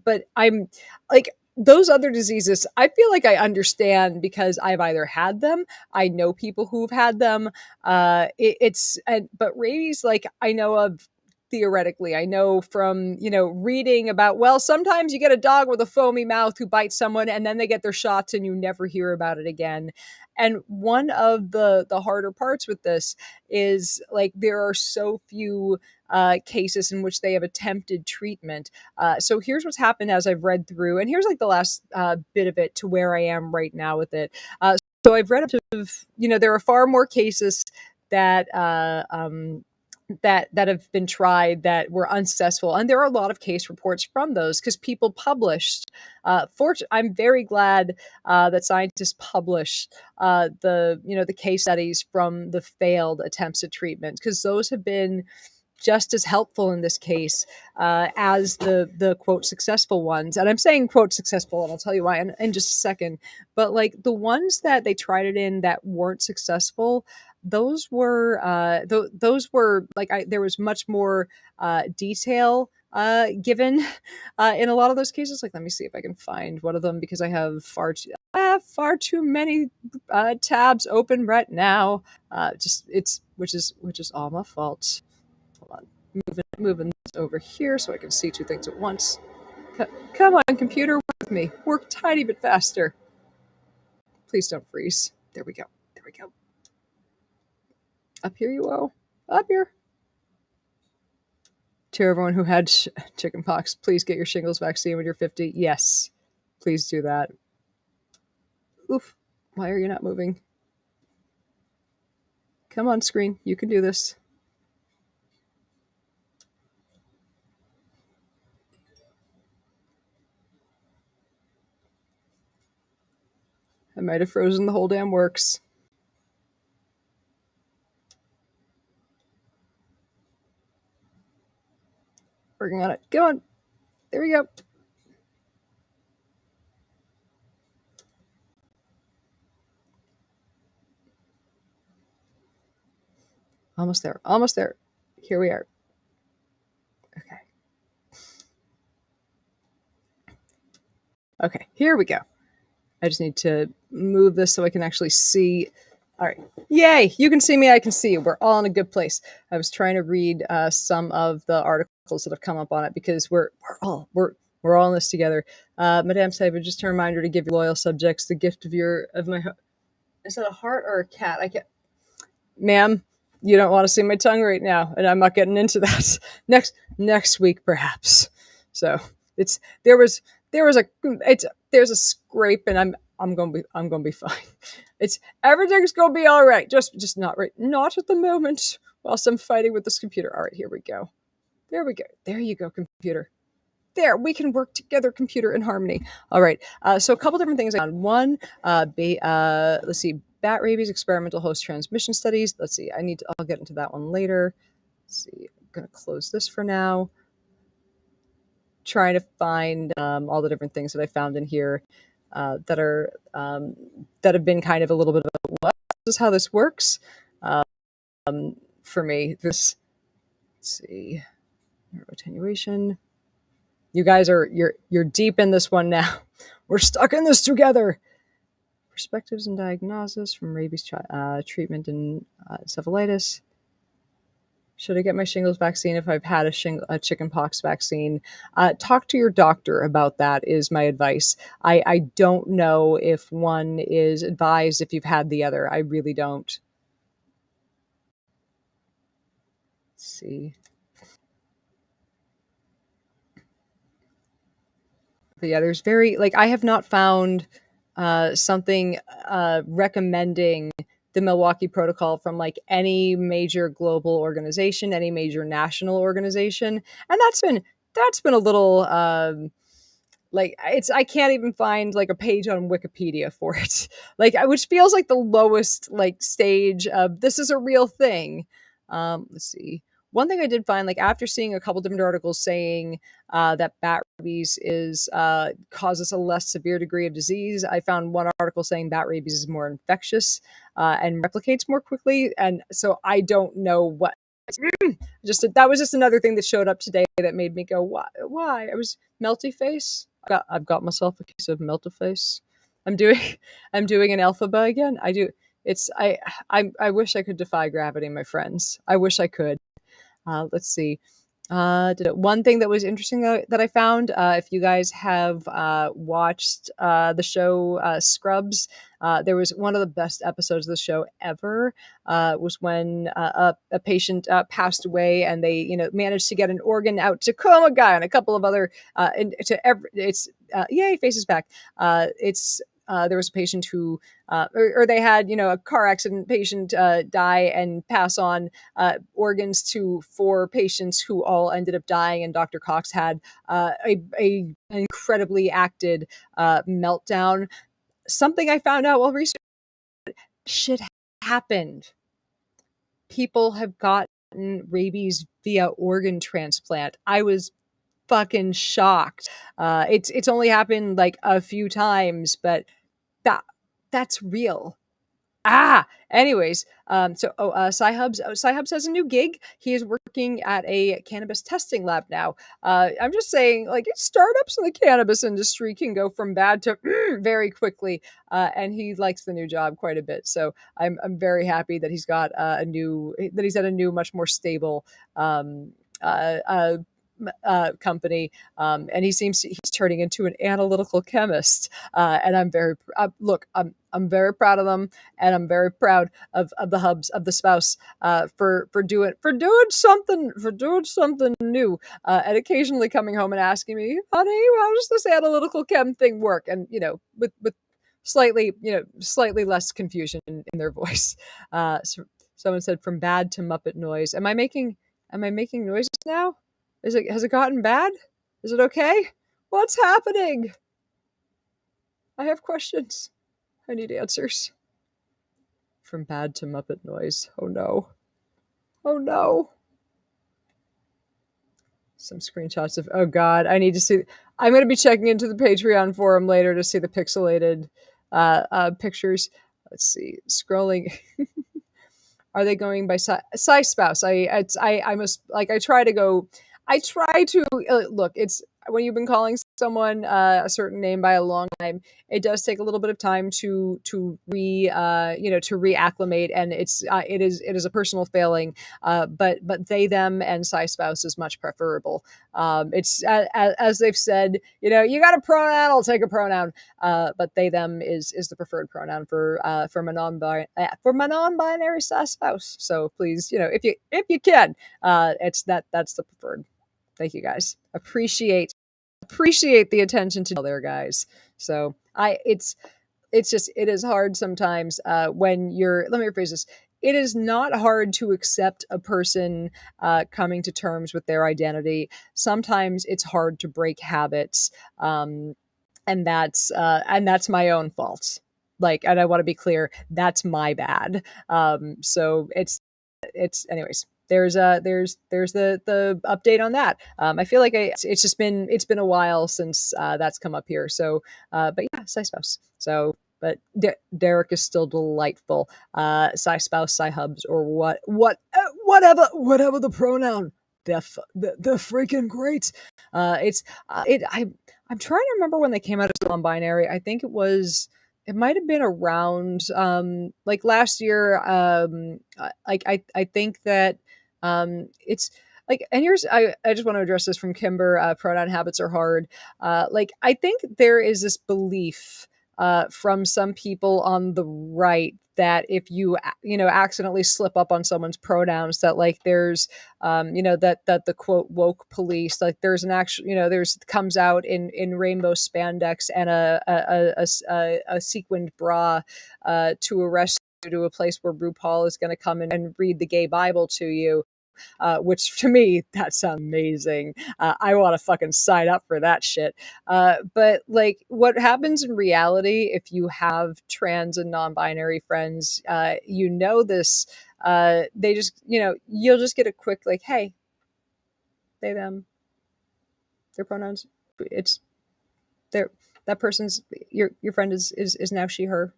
But I'm like those other diseases. I feel like I understand because I've either had them, I know people who've had them. But rabies, like I know of theoretically. I know from, reading about, well, sometimes you get a dog with a foamy mouth who bites someone and then they get their shots and you never hear about it again. And one of the harder parts with this is like there are so few cases in which they have attempted treatment. So here's what's happened as I've read through, and here's like the last bit of it to where I am right now with it. So I've read up to, there are far more cases that that have been tried that were unsuccessful, and there are a lot of case reports from those because people published. I'm very glad that scientists publish the case studies from the failed attempts at treatment, because those have been just as helpful in this case as the quote successful ones. And I'm saying quote successful, and I'll tell you why in just a second. But like the ones that they tried it in that weren't successful, those were like there was much more detail given in a lot of those cases. Like, let me see if I can find one of them, because I have far too many tabs open right now. Which is all my fault. Hold on, moving this over here so I can see two things at once. Come on, computer, work with me. Work a tiny bit faster. Please don't freeze. There we go. There we go. Up here you go. Up here. To everyone who had chickenpox, please get your shingles vaccine when you're 50. Yes, please do that. Oof. Why are you not moving? Come on, screen. You can do this. I might have frozen the whole damn works. Working on it. Go on. There we go. Almost there. Almost there. Here we are. Okay. Okay, here we go. I just need to move this so I can actually see. All right. Yay! You can see me. I can see you. We're all in a good place. I was trying to read some of the articles that have come up on it because we're all in this together. Madame Saber, just a reminder to give your loyal subjects the gift of my. Is that a heart or a cat? I can't. Ma'am, you don't want to see my tongue right now, and I'm not getting into that. Next week, perhaps. So it's there's a scrape, and I'm gonna be fine. It's everything's gonna be all right. Just not at the moment. Whilst I'm fighting with this computer. All right, here we go. There we go. There you go, computer. There, we can work together, computer in harmony. All right. So a couple different things. One, let's see, bat rabies experimental host transmission studies. Let's see. I'll get into that one later. Let's see. I'm gonna close this for now. Trying to find all the different things that I found in here that have been kind of a little bit of a, what? This is how this works for me. Let's see. Attenuation. You guys you're deep in this one now. We're stuck in this together. Perspectives and diagnosis from rabies treatment and encephalitis. Should I get my shingles vaccine if I've had a chickenpox vaccine? Talk to your doctor about that is my advice. I don't know if one is advised if you've had the other. I really don't. Let's see. But yeah, there's I have not found something recommending the Milwaukee Protocol from like any major global organization, any major national organization, and that's been a little I can't even find like a page on Wikipedia for it, which feels like the lowest stage of this is a real thing. Let's see. One thing I did find, after seeing a couple different articles saying that bat rabies causes a less severe degree of disease, I found one article saying bat rabies is more infectious and replicates more quickly, and so I don't know what. That was just another thing that showed up today that made me go, why? I was melty face. I've got myself a case of melty face. I'm doing an alphaba again. I do. I wish I could defy gravity, my friends. I wish I could. Let's see. One thing that was interesting that I found, if you guys have watched the show Scrubs, there was one of the best episodes of the show ever. Was when a patient passed away, and they managed to get an organ out to Coma Guy and a couple of other yay, faces back. There was a patient who, or they had, a car accident patient die and pass on organs to 4 patients who all ended up dying. And Dr. Cox had a incredibly acted meltdown. Something I found out while researching, shit happened. People have gotten rabies via organ transplant. I was fucking shocked. It's only happened a few times, but that's real. Anyways, Sci-Hubs has a new gig. He is working at a cannabis testing lab now. I'm just saying, startups in the cannabis industry can go from bad to very quickly, and he likes the new job quite a bit. So I'm very happy that he's got at a new, much more stable company, and he's turning into an analytical chemist, and I'm very I'm very proud of them, and I'm very proud of the spouse for doing something new, and occasionally coming home and asking me, honey, how does this analytical chem thing work, and with slightly less confusion in their voice. So someone said from bad to Muppet noise. Am I making noises now? Has it gotten bad? Is it okay? What's happening? I have questions. I need answers. From bad to Muppet noise. Oh no. Oh no. Some screenshots of, oh god, I need to see. I'm going to be checking into the Patreon forum later to see the pixelated pictures. Let's see. Scrolling. are they going by spouse? I must like I try to look. It's when you've been calling someone a certain name by a long time, it does take a little bit of time to reacclimate, and it is a personal failing. But they them and spouse is much preferable. It's as they've said, you got a pronoun, I'll take a pronoun. But they them is the preferred pronoun for my non-binary spouse. So please, if you can, that's the preferred. Thank you guys. Appreciate the attention to there, guys. So it's just it is hard sometimes when you're. Let me rephrase this. It is not hard to accept a person coming to terms with their identity. Sometimes it's hard to break habits, and that's my own fault. And I want to be clear, that's my bad. So it's anyways. There's the update on that. I feel like it's been a while since that's come up here. So, but yeah, spouse. So, but Derek is still delightful. Spouse, hubs, or whatever the pronoun. They're freaking great. I'm trying to remember when they came out as non-binary. I think it might have been around like last year. I think that it's like, and I just want to address this from Kimber. Pronoun habits are hard. I think there is this belief from some people on the right that if you accidentally slip up on someone's pronouns, that there's that the quote woke police, there's an actual there's comes out in rainbow spandex and a sequined bra to arrest you to a place where RuPaul is going to come in and read the gay Bible to you. Which to me, that's amazing. I want to fucking sign up for that shit. But what happens in reality, if you have trans and non-binary friends, this, they just, you'll just get a quick, hey, they, them, their pronouns. It's that person's, your friend is now she, her.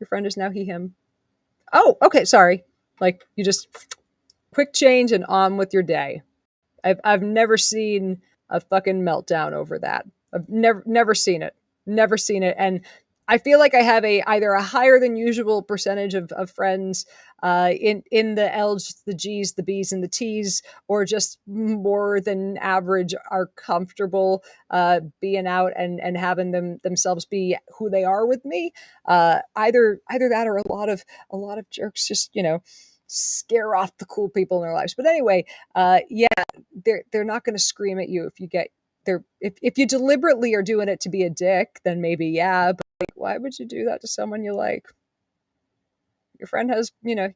Your friend is now he, him. Oh, okay. Sorry. You just quick change and on with your day. I've never seen a fucking meltdown over that. I've never seen it. Never seen it. And I feel like I have either a higher than usual percentage of friends in the L's, the G's, the B's, and the T's, or just more than average are comfortable being out and having themselves be who they are with me. Either that, or a lot of jerks just scare off the cool people in their lives. But anyway, they're not going to scream at you if you get there. If you deliberately are doing it to be a dick, then maybe yeah. But why would you do that to someone you like? Your friend has, you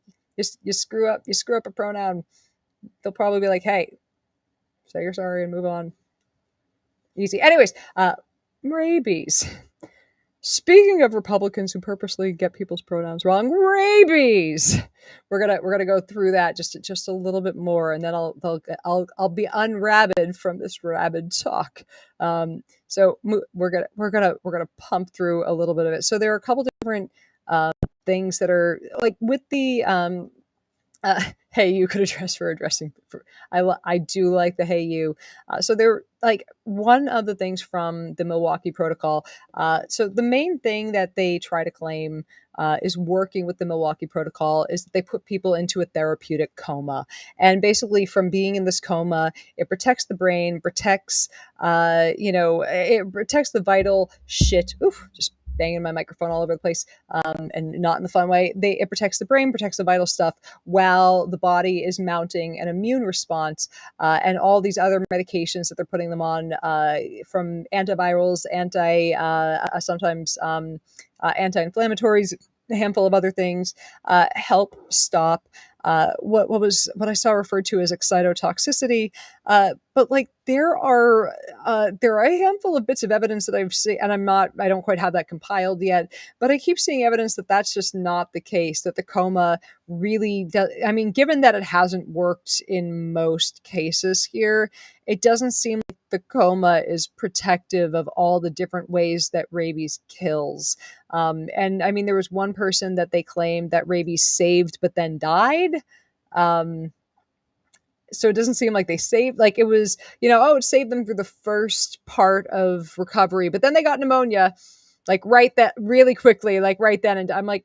screw up a pronoun, they'll probably be like, hey, say you're sorry and move on. Easy. Anyways, rabies. Speaking of Republicans who purposely get people's pronouns wrong, rabies. We're gonna go through that just a little bit more, and then I'll be unrabid from this rabid talk. So we're gonna pump through a little bit of it. So there are a couple different things that are with the hey, you could address for addressing. I do like the hey you. So they're one of the things from the Milwaukee Protocol. So the main thing that they try to claim is working with the Milwaukee Protocol is that they put people into a therapeutic coma, and basically from being in this coma, it protects the brain, protects it protects the vital shit. Oof, just banging my microphone all over the place, and not in the fun way. It protects the brain, protects the vital stuff, while the body is mounting an immune response, and all these other medications that they're putting them on, from antivirals, sometimes anti-inflammatories, a handful of other things, help stop what I saw referred to as excitotoxicity. But there are a handful of bits of evidence that I've seen, and I don't quite have that compiled yet, but I keep seeing evidence that that's just not the case, that the coma really does. Given that it hasn't worked in most cases here, it doesn't seem like the coma is protective of all the different ways that rabies kills. And I mean, there was one person that they claimed that rabies saved but then died. Um, so it doesn't seem like they saved, like it was, it saved them through the first part of recovery, but then they got pneumonia, like right that really quickly, like right then. And I'm like,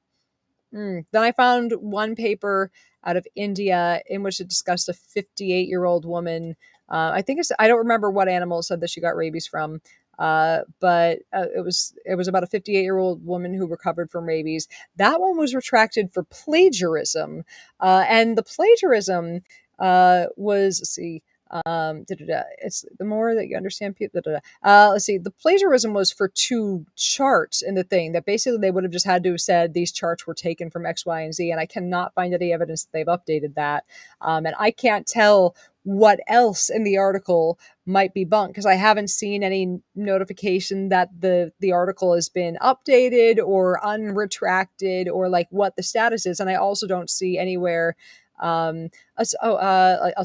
Then I found one paper out of India in which it discussed a 58-year-old woman. I don't remember what animal said that she got rabies from, but it was about a 58-year-old woman who recovered from rabies. That one was retracted for plagiarism, and the plagiarism was, let's see. It's the more that you understand people. Let's see. The plagiarism was for two charts in the thing that basically they would have just had to have said these charts were taken from X, Y, and Z. And I cannot find any evidence that they've updated that. And I can't tell what else in the article might be bunked because I haven't seen any notification that the article has been updated or unretracted or like what the status is. And I also don't see anywhere. I'll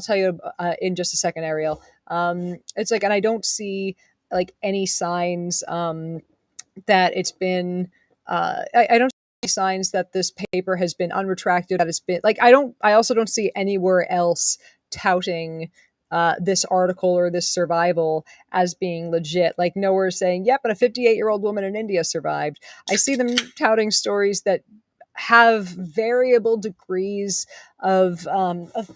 tell you in just a second, Ariel. It's like, and I don't see like any signs that it's been. I don't see signs that this paper has been unretracted. That it's been like I also don't see anywhere else touting this article or this survival as being legit. Like nowhere saying, "Yep, but a 58-year-old woman in India survived." I see them touting stories that have variable degrees of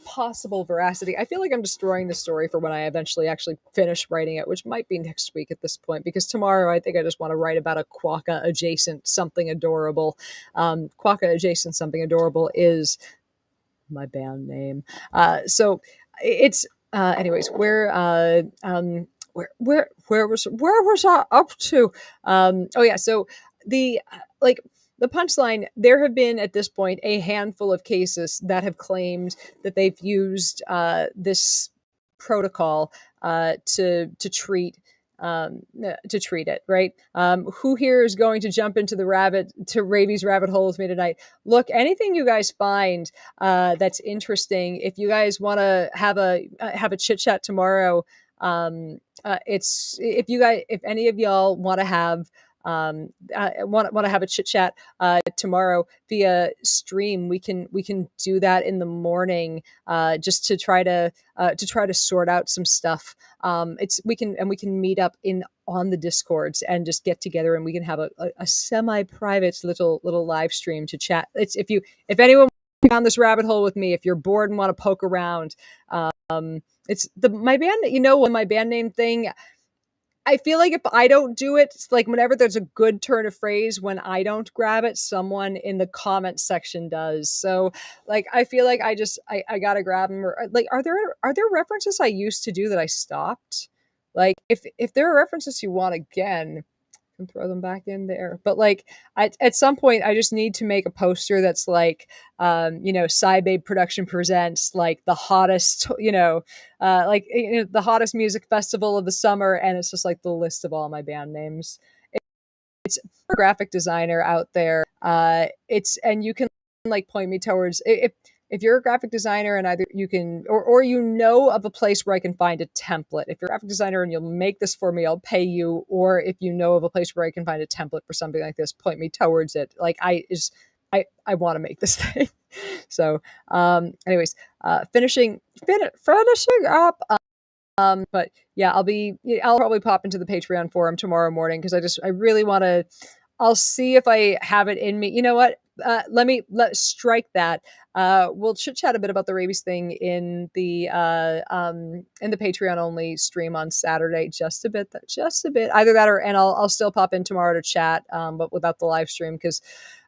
possible veracity. I feel like I'm destroying the story for when I eventually actually finish writing it, which might be next week at this point, because tomorrow I think I just want to write about a quokka adjacent something adorable. Quokka adjacent something adorable is my band name. So it's anyways, where was I up to? Oh yeah, so the like the punchline, there have been at this point a handful of cases that have claimed that they've used this protocol to treat it, right? Who here is going to jump into the rabies rabbit hole with me tonight? Look, anything you guys find that's interesting, if you guys want to have a chit chat tomorrow, if any of y'all want to have want to have a chit chat tomorrow via stream, we can do that in the morning, just to try to sort out some stuff. We can meet up on the discords and just get together, and we can have a semi-private little live stream to chat. If anyone down this rabbit hole with me, if you're bored and want to poke around, it's my band, my band name thing. I feel like if I don't do it, it's like whenever there's a good turn of phrase, when I don't grab it, someone in the comment section does. So like, I feel like I gotta grab them. Or, like, are there references I used to do that I stopped? Like if there are references you want again, and throw them back in there. But like at some point, I just need to make a poster that's like, Cybabe Production presents like the hottest, the hottest music festival of the summer, and it's just like the list of all my band names. It's a graphic designer out there. And you can like point me towards if you're a graphic designer and either you can, or of a place where I can find a template. If you're a graphic designer and you'll make this for me, I'll pay you. Or if you know of a place where I can find a template for something like this, point me towards it. Like I want to make this thing. So, anyways, finishing up. But yeah, I'll probably pop into the Patreon forum tomorrow morning because I really want to. I'll see if I have it in me. You know what? Let's strike that. We'll chit chat a bit about the rabies thing in the Patreon only stream on Saturday. Just a bit. Either that and I'll still pop in tomorrow to chat, but without the live stream because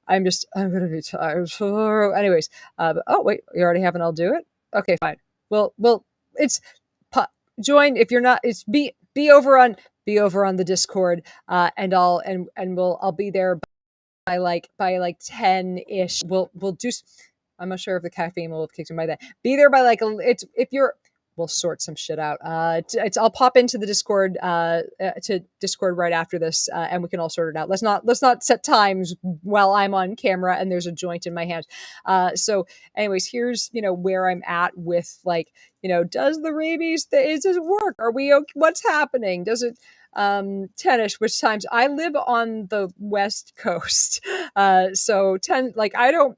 I'm going to be tired. Anyways, oh wait, you already have an I'll do it. Okay, fine. Well, it's join if you're not. It's be over on the Discord, and I'll be there by like 10-ish. We'll do. I'm not sure if the caffeine will have kicked in by then. Be there by like if you're we'll sort some shit out. I'll pop into the Discord to Discord right after this, and we can all sort it out. Let's not set times while I'm on camera and there's a joint in my hand. So, anyways, here's where I'm at with like does the rabies does it work? Are we okay? What's happening? Does it 10ish, which times I live on the West Coast. So 10, like I don't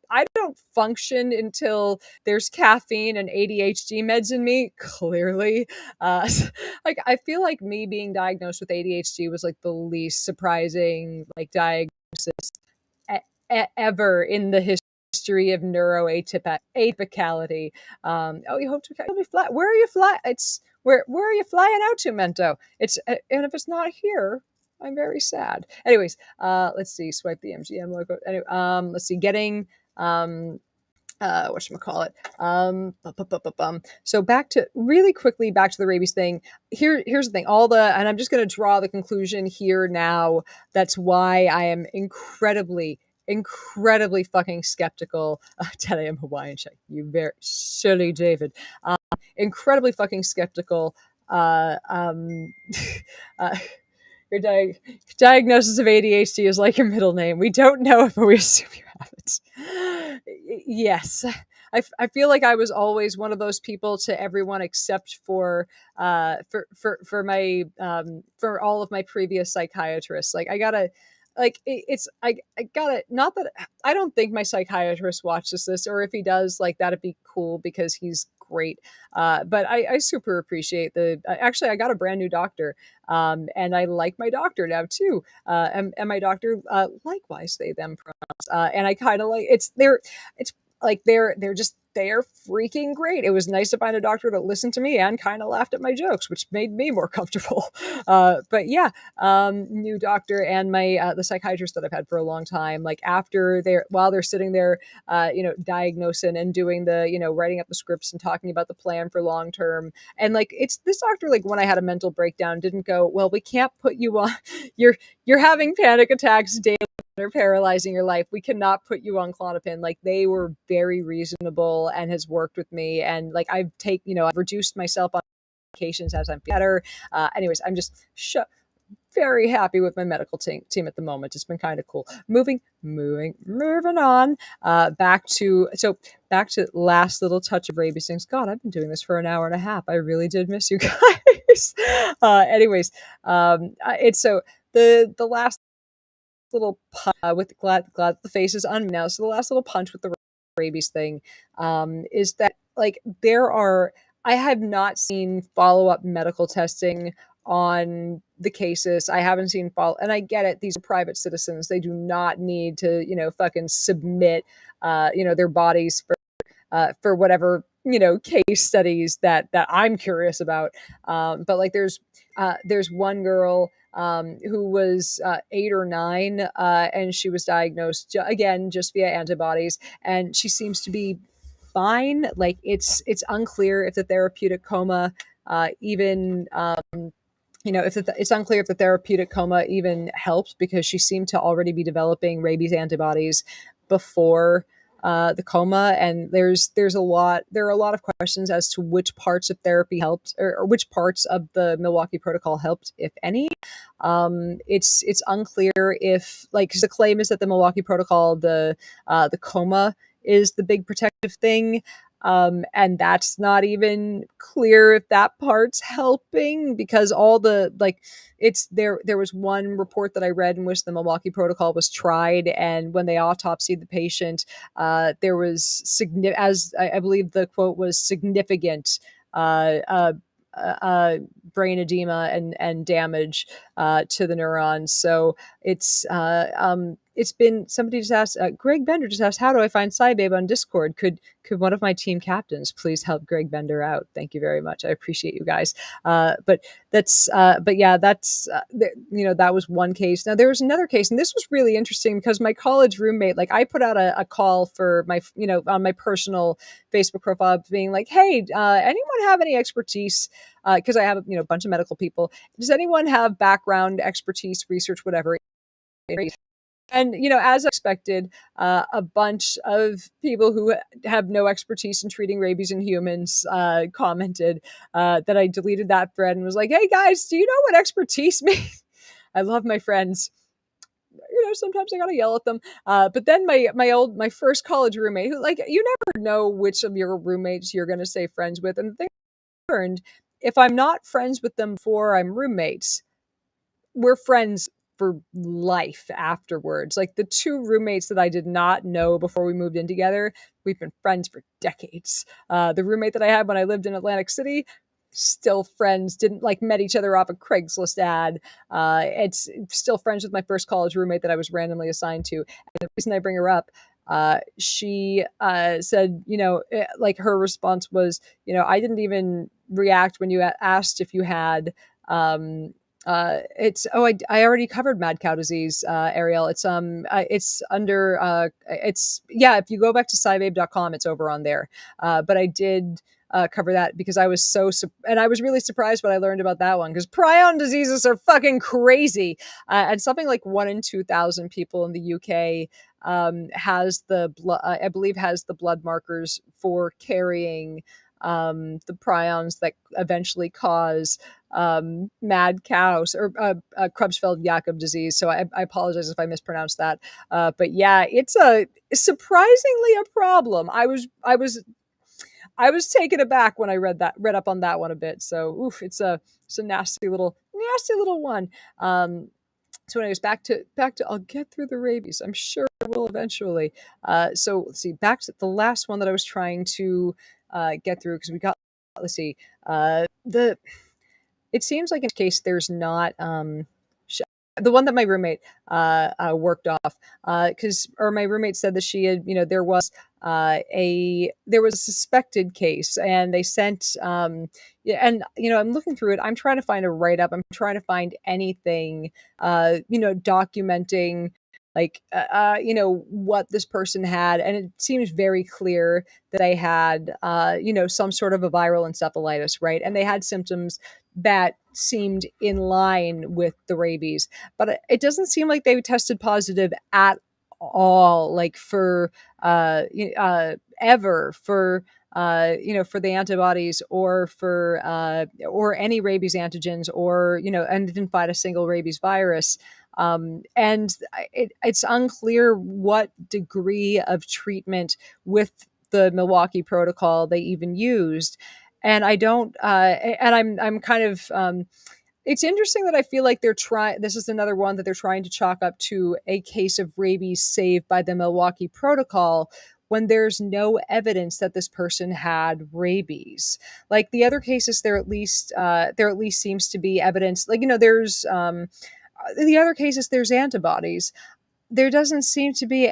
function until there's caffeine and ADHD meds in me, clearly. Like I feel like me being diagnosed with ADHD was like the least surprising like diagnosis ever in the history of neuroatypicality. Oh, you hope to be fly. Where are you flying? Where are you flying out to, Mento? And if it's not here, I'm very sad. Anyways, let's see. Swipe the MGM logo. Anyway, let's see. Getting whatchamacallit. So really quickly back to the rabies thing. Here's the thing. And I'm just going to draw the conclusion here now. That's why I am incredibly fucking skeptical. 10 a.m. Hawaiian check. You very silly David. Incredibly fucking skeptical. Your diagnosis of ADHD is like your middle name. We don't know it, but we assume you have it. Yes. I feel like I was always one of those people to everyone except for my for all of my previous psychiatrists. Like I gotta I gotta, not that I don't think my psychiatrist watches this, or if he does, like that'd be cool because he's great. But I super appreciate actually I got a brand new doctor. And I like my doctor now too. And my doctor, likewise, they, them pronouns. And I kind of like, they're freaking great. It was nice to find a doctor that listened to me and kind of laughed at my jokes, which made me more comfortable. But yeah, new doctor and my, the psychiatrist that I've had for a long time, like while they're sitting there, diagnosing and doing writing up the scripts and talking about the plan for long-term. And like, it's this doctor, like when I had a mental breakdown, didn't go, well, we can't put you on, you're having panic attacks daily, are paralyzing your life. We cannot put you on Klonopin. Like they were very reasonable and has worked with me. And like I've reduced myself on medications as I'm better. Anyways, I'm just very happy with my medical team at the moment. It's been kind of cool. Moving on. Back to last little touch of rabies things. God, I've been doing this for an hour and a half. I really did miss you guys. Anyways, it's so the last little with glad the face is on now. So the last little punch with the rabies thing is that like I have not seen follow-up medical testing on the cases. I haven't seen and I get it, these are private citizens. They do not need to fucking submit their bodies for whatever case studies that I'm curious about. But like there's one girl who was 8 or 9, and she was diagnosed again just via antibodies, and she seems to be fine. Like it's unclear if the therapeutic coma even it's unclear if the therapeutic coma even helped, because she seemed to already be developing rabies antibodies before the coma. And there are a lot of questions as to which parts of therapy helped, or which parts of the Milwaukee protocol helped, if any. It's unclear if, like, the claim is that the Milwaukee protocol, the coma is the big protective thing. And that's not even clear if that part's helping, because all the, like, there was one report that I read in which the Milwaukee protocol was tried, and when they autopsied the patient, there was as I believe the quote was, significant brain edema and damage to the neurons. So it's been, somebody just asked, Greg Bender just asked, how do I find SciBabe on Discord? Could one of my team captains please help Greg Bender out? Thank you very much. I appreciate you guys. But yeah, that's, that was one case. Now there was another case, and this was really interesting because my college roommate, like, I put out a call for my, on my personal Facebook profile, being like, hey, anyone have any expertise? Because I have a bunch of medical people. Does anyone have background, expertise, research, whatever, And, as expected, a bunch of people who have no expertise in treating rabies in humans commented that I deleted that thread and was like, hey guys, do you know what expertise means? I love my friends. Sometimes I gotta yell at them. But then my first college roommate, who, like, you never know which of your roommates you're gonna stay friends with. And the thing I learned, if I'm not friends with them before I'm roommates, we're friends for life afterwards. Like, the two roommates that I did not know before we moved in together, we've been friends for decades. The roommate that I had when I lived in Atlantic City, still friends, didn't like met each other off a Craigslist ad. It's still friends with my first college roommate that I was randomly assigned to. And the reason I bring her up, she said, like, her response was, I didn't even react when you asked if you had I already covered mad cow disease, Ariel. It's under it's yeah, if you go back to scibabe.com, it's over on there. But I did cover that because I was and I was really surprised when I learned about that one, because prion diseases are fucking crazy. And something like 1 in 2,000 people in the UK has the blood, I believe, has the blood markers for carrying the prions that eventually cause mad cows, or Creutzfeldt-Jakob disease. So I apologize if I mispronounced that. But yeah, it's surprisingly a problem. I was taken aback when I read up on that one a bit. So oof, it's a nasty little one. So anyways, back to I'll get through the rabies. I'm sure I will eventually. So let's see, back to the last one that I was trying to get through, because we got, let's see, the it seems like in this case there's not the one that my roommate worked off, because or my roommate said that she had, there was a suspected case, and they sent yeah, and I'm looking through it. I'm trying to find a write up. I'm trying to find anything documenting, like what this person had, and it seems very clear that they had some sort of a viral encephalitis, right? And they had symptoms that seemed in line with the rabies, but it doesn't seem like they tested positive at all, like for ever for for the antibodies, or for or any rabies antigens, or and it didn't find a single rabies virus. And it's unclear what degree of treatment with the Milwaukee protocol they even used. And I don't and I'm kind of it's interesting that I feel like this is another one that they're trying to chalk up to a case of rabies saved by the Milwaukee protocol, when there's no evidence that this person had rabies. Like the other cases, there at least seems to be evidence. Like, there's the other cases, there's antibodies. There doesn't seem to be,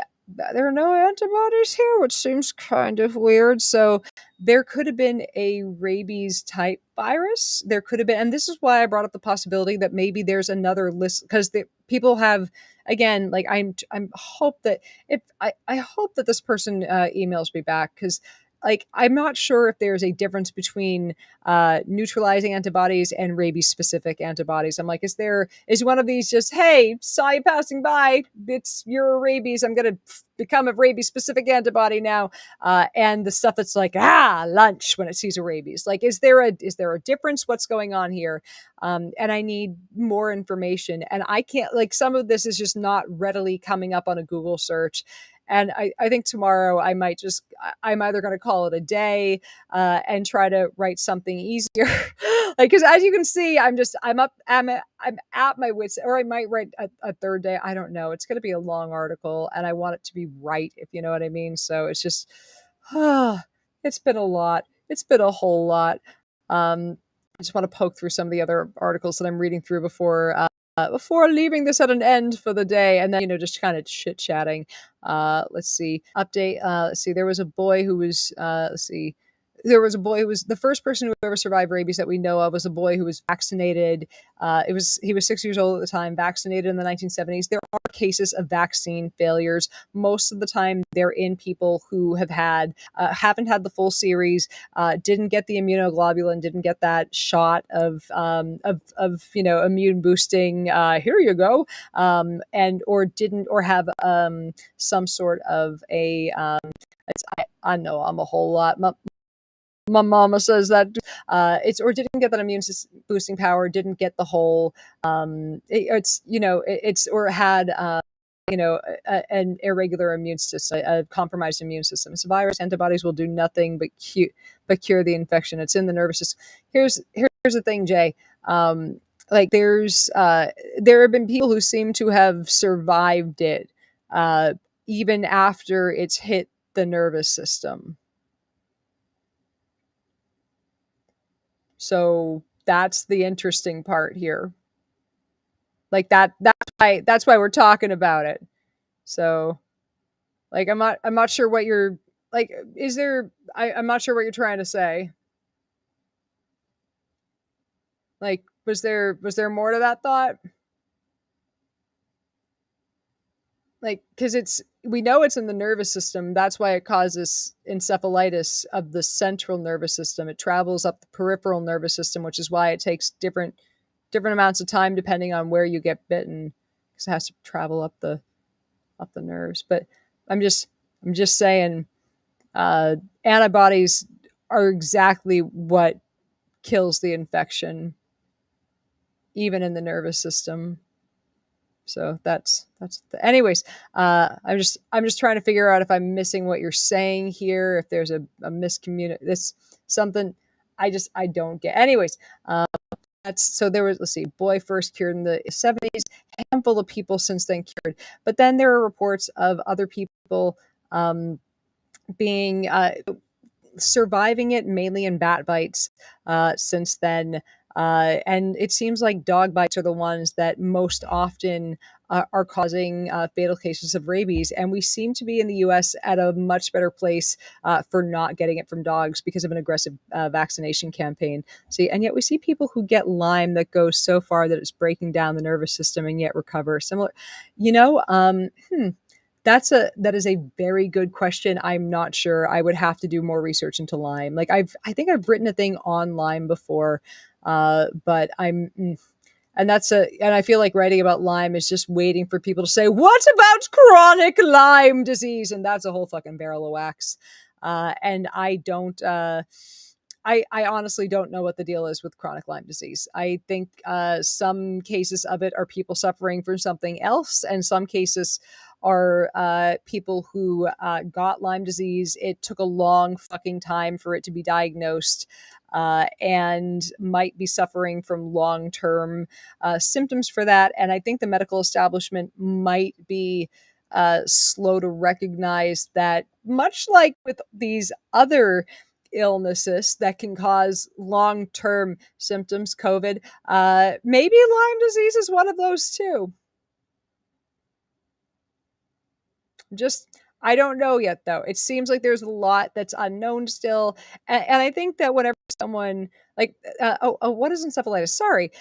there are no antibodies here, which seems kind of weird. So there could have been a rabies type virus. There could have been, and this is why I brought up the possibility that maybe there's another list, because people have, again, like I'm hope that if I hope that this person emails me back, because like I'm not sure if there's a difference between neutralizing antibodies and rabies specific antibodies. I'm like, is one of these just, hey, saw you passing by, it's your rabies, I'm gonna become a rabies specific antibody now, and the stuff that's like lunch when it sees a rabies, like, is there a difference? What's going on here? And I need more information, and I can't, like, some of this is just not readily coming up on a Google search. And I think tomorrow I'm either going to call it a day and try to write something easier. Like, because as you can see, I'm at my wits, or I might write a third day. I don't know. It's going to be a long article, and I want it to be right, if you know what I mean. So it's just, it's been a lot. It's been a whole lot. I just want to poke through some of the other articles that I'm reading through before leaving this at an end for the day, and then just kind of chit chatting. Let's see, update. Let's see, there was a boy who was let's see, there was a boy who was the first person who ever survived rabies that we know of was a boy who was vaccinated. He was 6 years old at the time, vaccinated in the 1970s. There are cases of vaccine failures. Most of the time, they're in people who haven't had the full series, didn't get the immunoglobulin, didn't get that shot of immune boosting. Here you go, and or didn't or have some sort of a I know I'm a whole lot. My mama says that it's or didn't get that immune boosting power, didn't get the whole it's or had an irregular immune system, a compromised immune system. It's a virus. Antibodies will do nothing but cure the infection. It's in the nervous system. Here's the thing, Jay. Like there have been people who seem to have survived it, even after it's hit the nervous system. So that's the interesting part here. Like that's why we're talking about it. So like I'm not sure what you're like is there I'm not sure what you're trying to say. Like was there more to that thought? Like cuz we know it's in the nervous system. That's why it causes encephalitis of the central nervous system. It travels up the peripheral nervous system, which is why it takes different amounts of time depending on where you get bitten, because it has to travel up the nerves. But I'm just saying, antibodies are exactly what kills the infection, even in the nervous system. So anyways, I'm just trying to figure out if I'm missing what you're saying here, if there's a miscommunication. This something I don't get. Anyways, so there was, let's see, boy first cured in the 70s, handful of people since then cured. But then there are reports of other people being surviving it mainly in bat bites since then. And it seems like dog bites are the ones that most often are causing fatal cases of rabies. And we seem to be in the US at a much better place for not getting it from dogs because of an aggressive vaccination campaign. See, and yet we see people who get Lyme that goes so far that it's breaking down the nervous system and yet recover. Similar, that is a very good question. I'm not sure. I would have to do more research into Lyme. Like I think I've written a thing on Lyme before, but and I feel like writing about Lyme is just waiting for people to say, "What about chronic Lyme disease?" And that's a whole fucking barrel of wax. And I don't. I honestly don't know what the deal is with chronic Lyme disease. I think some cases of it are people suffering from something else, and some cases are people who got Lyme disease. It took a long fucking time for it to be diagnosed, and might be suffering from long-term symptoms for that. And I think the medical establishment might be slow to recognize that, much like with these other illnesses that can cause long-term symptoms, COVID, maybe Lyme disease is one of those too. I don't know yet, though. It seems like there's a lot that's unknown still, and I think that whenever someone like what is encephalitis? Sorry,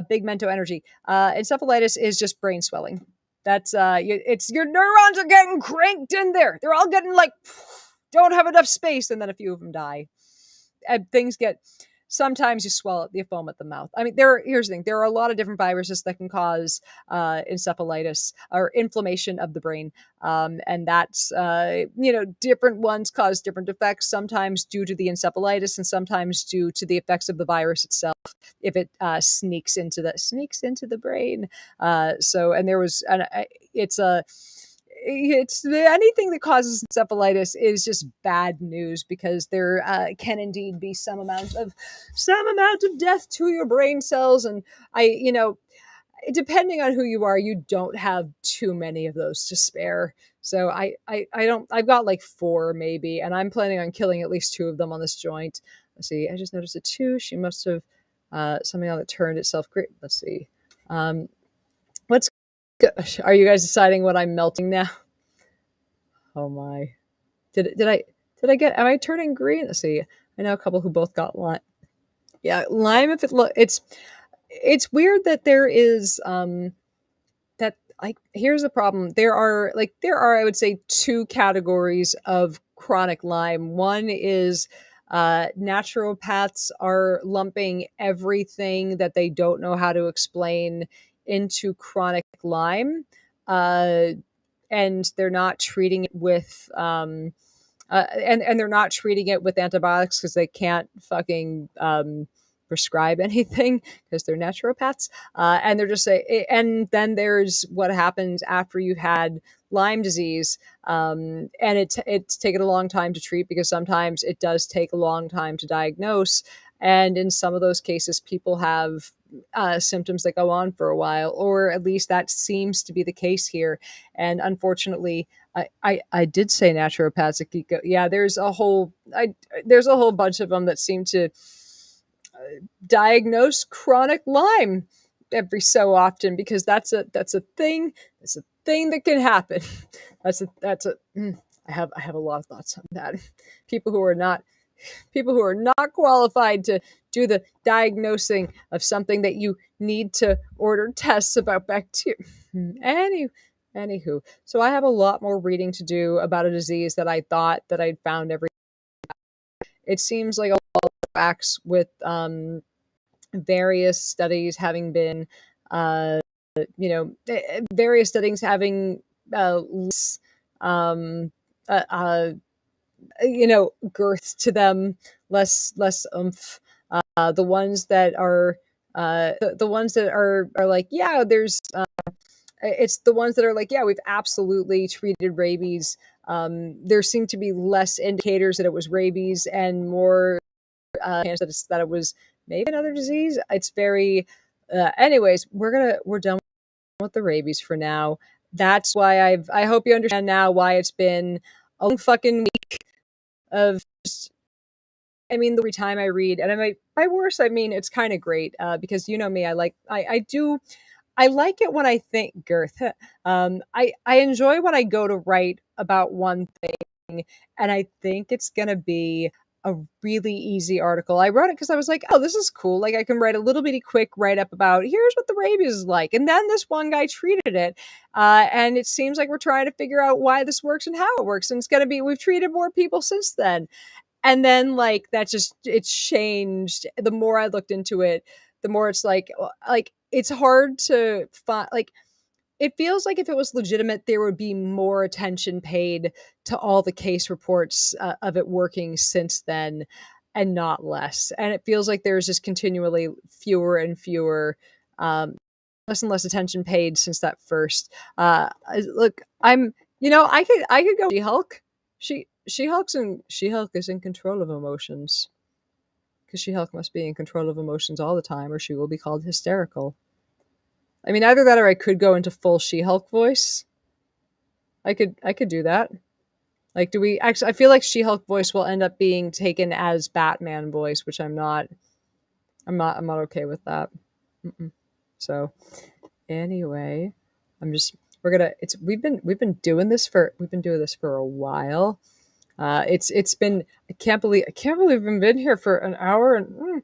big mento energy. Encephalitis is just brain swelling. That's it's your neurons are getting cranked in there. They're all getting like don't have enough space, and then a few of them die. And things get sometimes you swell the foam at the mouth. I mean, here's the thing: there are a lot of different viruses that can cause encephalitis or inflammation of the brain, and that's different ones cause different effects. Sometimes due to the encephalitis, and sometimes due to the effects of the virus itself. If it sneaks into the brain, and there was, and it's anything that causes encephalitis is just bad news, because there can indeed be some amount of death to your brain cells. And depending on who you are, you don't have too many of those to spare. So I've got like 4 maybe, and I'm planning on killing at least 2 of them on this joint. Let's see, I just noticed a 2. She must have something on that turned itself great. Let's see. Let's Are you guys deciding what I'm melting now? Oh my. Did Am I turning green? Let's see. I know a couple who both got Lyme. Yeah, Lyme, if it's weird that there is, that, like, here's the problem. There are, I would say, two categories of chronic Lyme. One is, naturopaths are lumping everything that they don't know how to explain into chronic Lyme, uh, and they're not treating it with, and they're not treating it with antibiotics because they can't fucking prescribe anything because they're naturopaths. And they're just saying, and then there's what happens after you've had Lyme disease, and it's taken a long time to treat because sometimes it does take a long time to diagnose, and in some of those cases, people have symptoms that go on for a while, or at least that seems to be the case here. And unfortunately, I did say naturopathic eco. Yeah, there's a whole bunch of them that seem to diagnose chronic Lyme every so often because that's a thing. It's a thing that can happen. I have a lot of thoughts on that. People who are not qualified to do the diagnosing of something that you need to order tests about bacteria. Anywho, so I have a lot more reading to do about a disease that I thought that I'd found every. It seems like a lot of facts with various studies having been, various studies having less, um, uh, uh, girth to them, less oomph. The ones that are the ones that are like, yeah, there's it's the ones that are like, yeah, we've absolutely treated rabies. There seem to be less indicators that it was rabies and more chance that it was maybe another disease. It's very, anyways, we're done with the rabies for now. That's why I hope you understand now why it's been a long fucking week of just, I mean, every time I read, and by worse, I mean, it's kind of great, because you know me, I like it when I think girth. I enjoy when I go to write about one thing, and I think it's gonna be a really easy article. I wrote it because I was like, oh, this is cool. Like I can write a little bitty quick write up about here's what the rabies is like, and then this one guy treated it, and it seems like we're trying to figure out why this works and how it works, and it's gonna be we've treated more people since then, and then like that just it's changed. The more I looked into it, the more it's like it's hard to find. Like it feels like if it was legitimate, there would be more attention paid to all the case reports of it working since then, and not less. And it feels like there's just continually fewer and fewer, less and less attention paid since that first. Look, I could go She-Hulk. She-Hulk is in control of emotions because She-Hulk must be in control of emotions all the time, or she will be called hysterical. I mean, either that or I could go into full She-Hulk voice. I could do that. Like, do we actually? I feel like She-Hulk voice will end up being taken as Batman voice, which I'm not. I'm not okay with that. Mm-mm. So, anyway, I'm just. We're gonna. It's we've been doing this for a while. It's been. I can't believe we've been here for an hour and.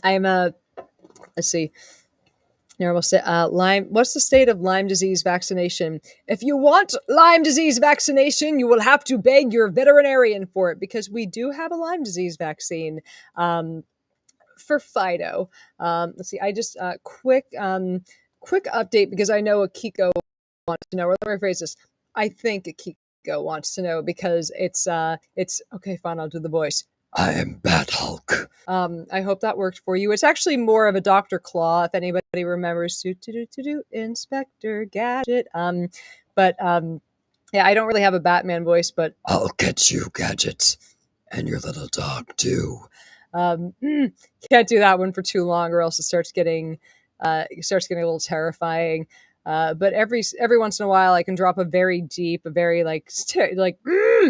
I'm let's see. Lyme. What's the state of Lyme disease vaccination? If you want Lyme disease vaccination, you will have to beg your veterinarian for it because we do have a Lyme disease vaccine for Fido. Let's see. I just quick update because I know Akiko wants to know. Or let me rephrase this. I think Akiko wants to know because it's okay. Fine, I'll do the voice. I am Bat Hulk. I hope that worked for you. It's actually more of a Dr. Claw, if anybody remembers. Inspector Gadget. But yeah, I don't really have a Batman voice, but I'll get you, Gadget, and your little dog too. Can't do that one for too long, or else it starts getting a little terrifying. But every once in a while, I can drop a very deep, a very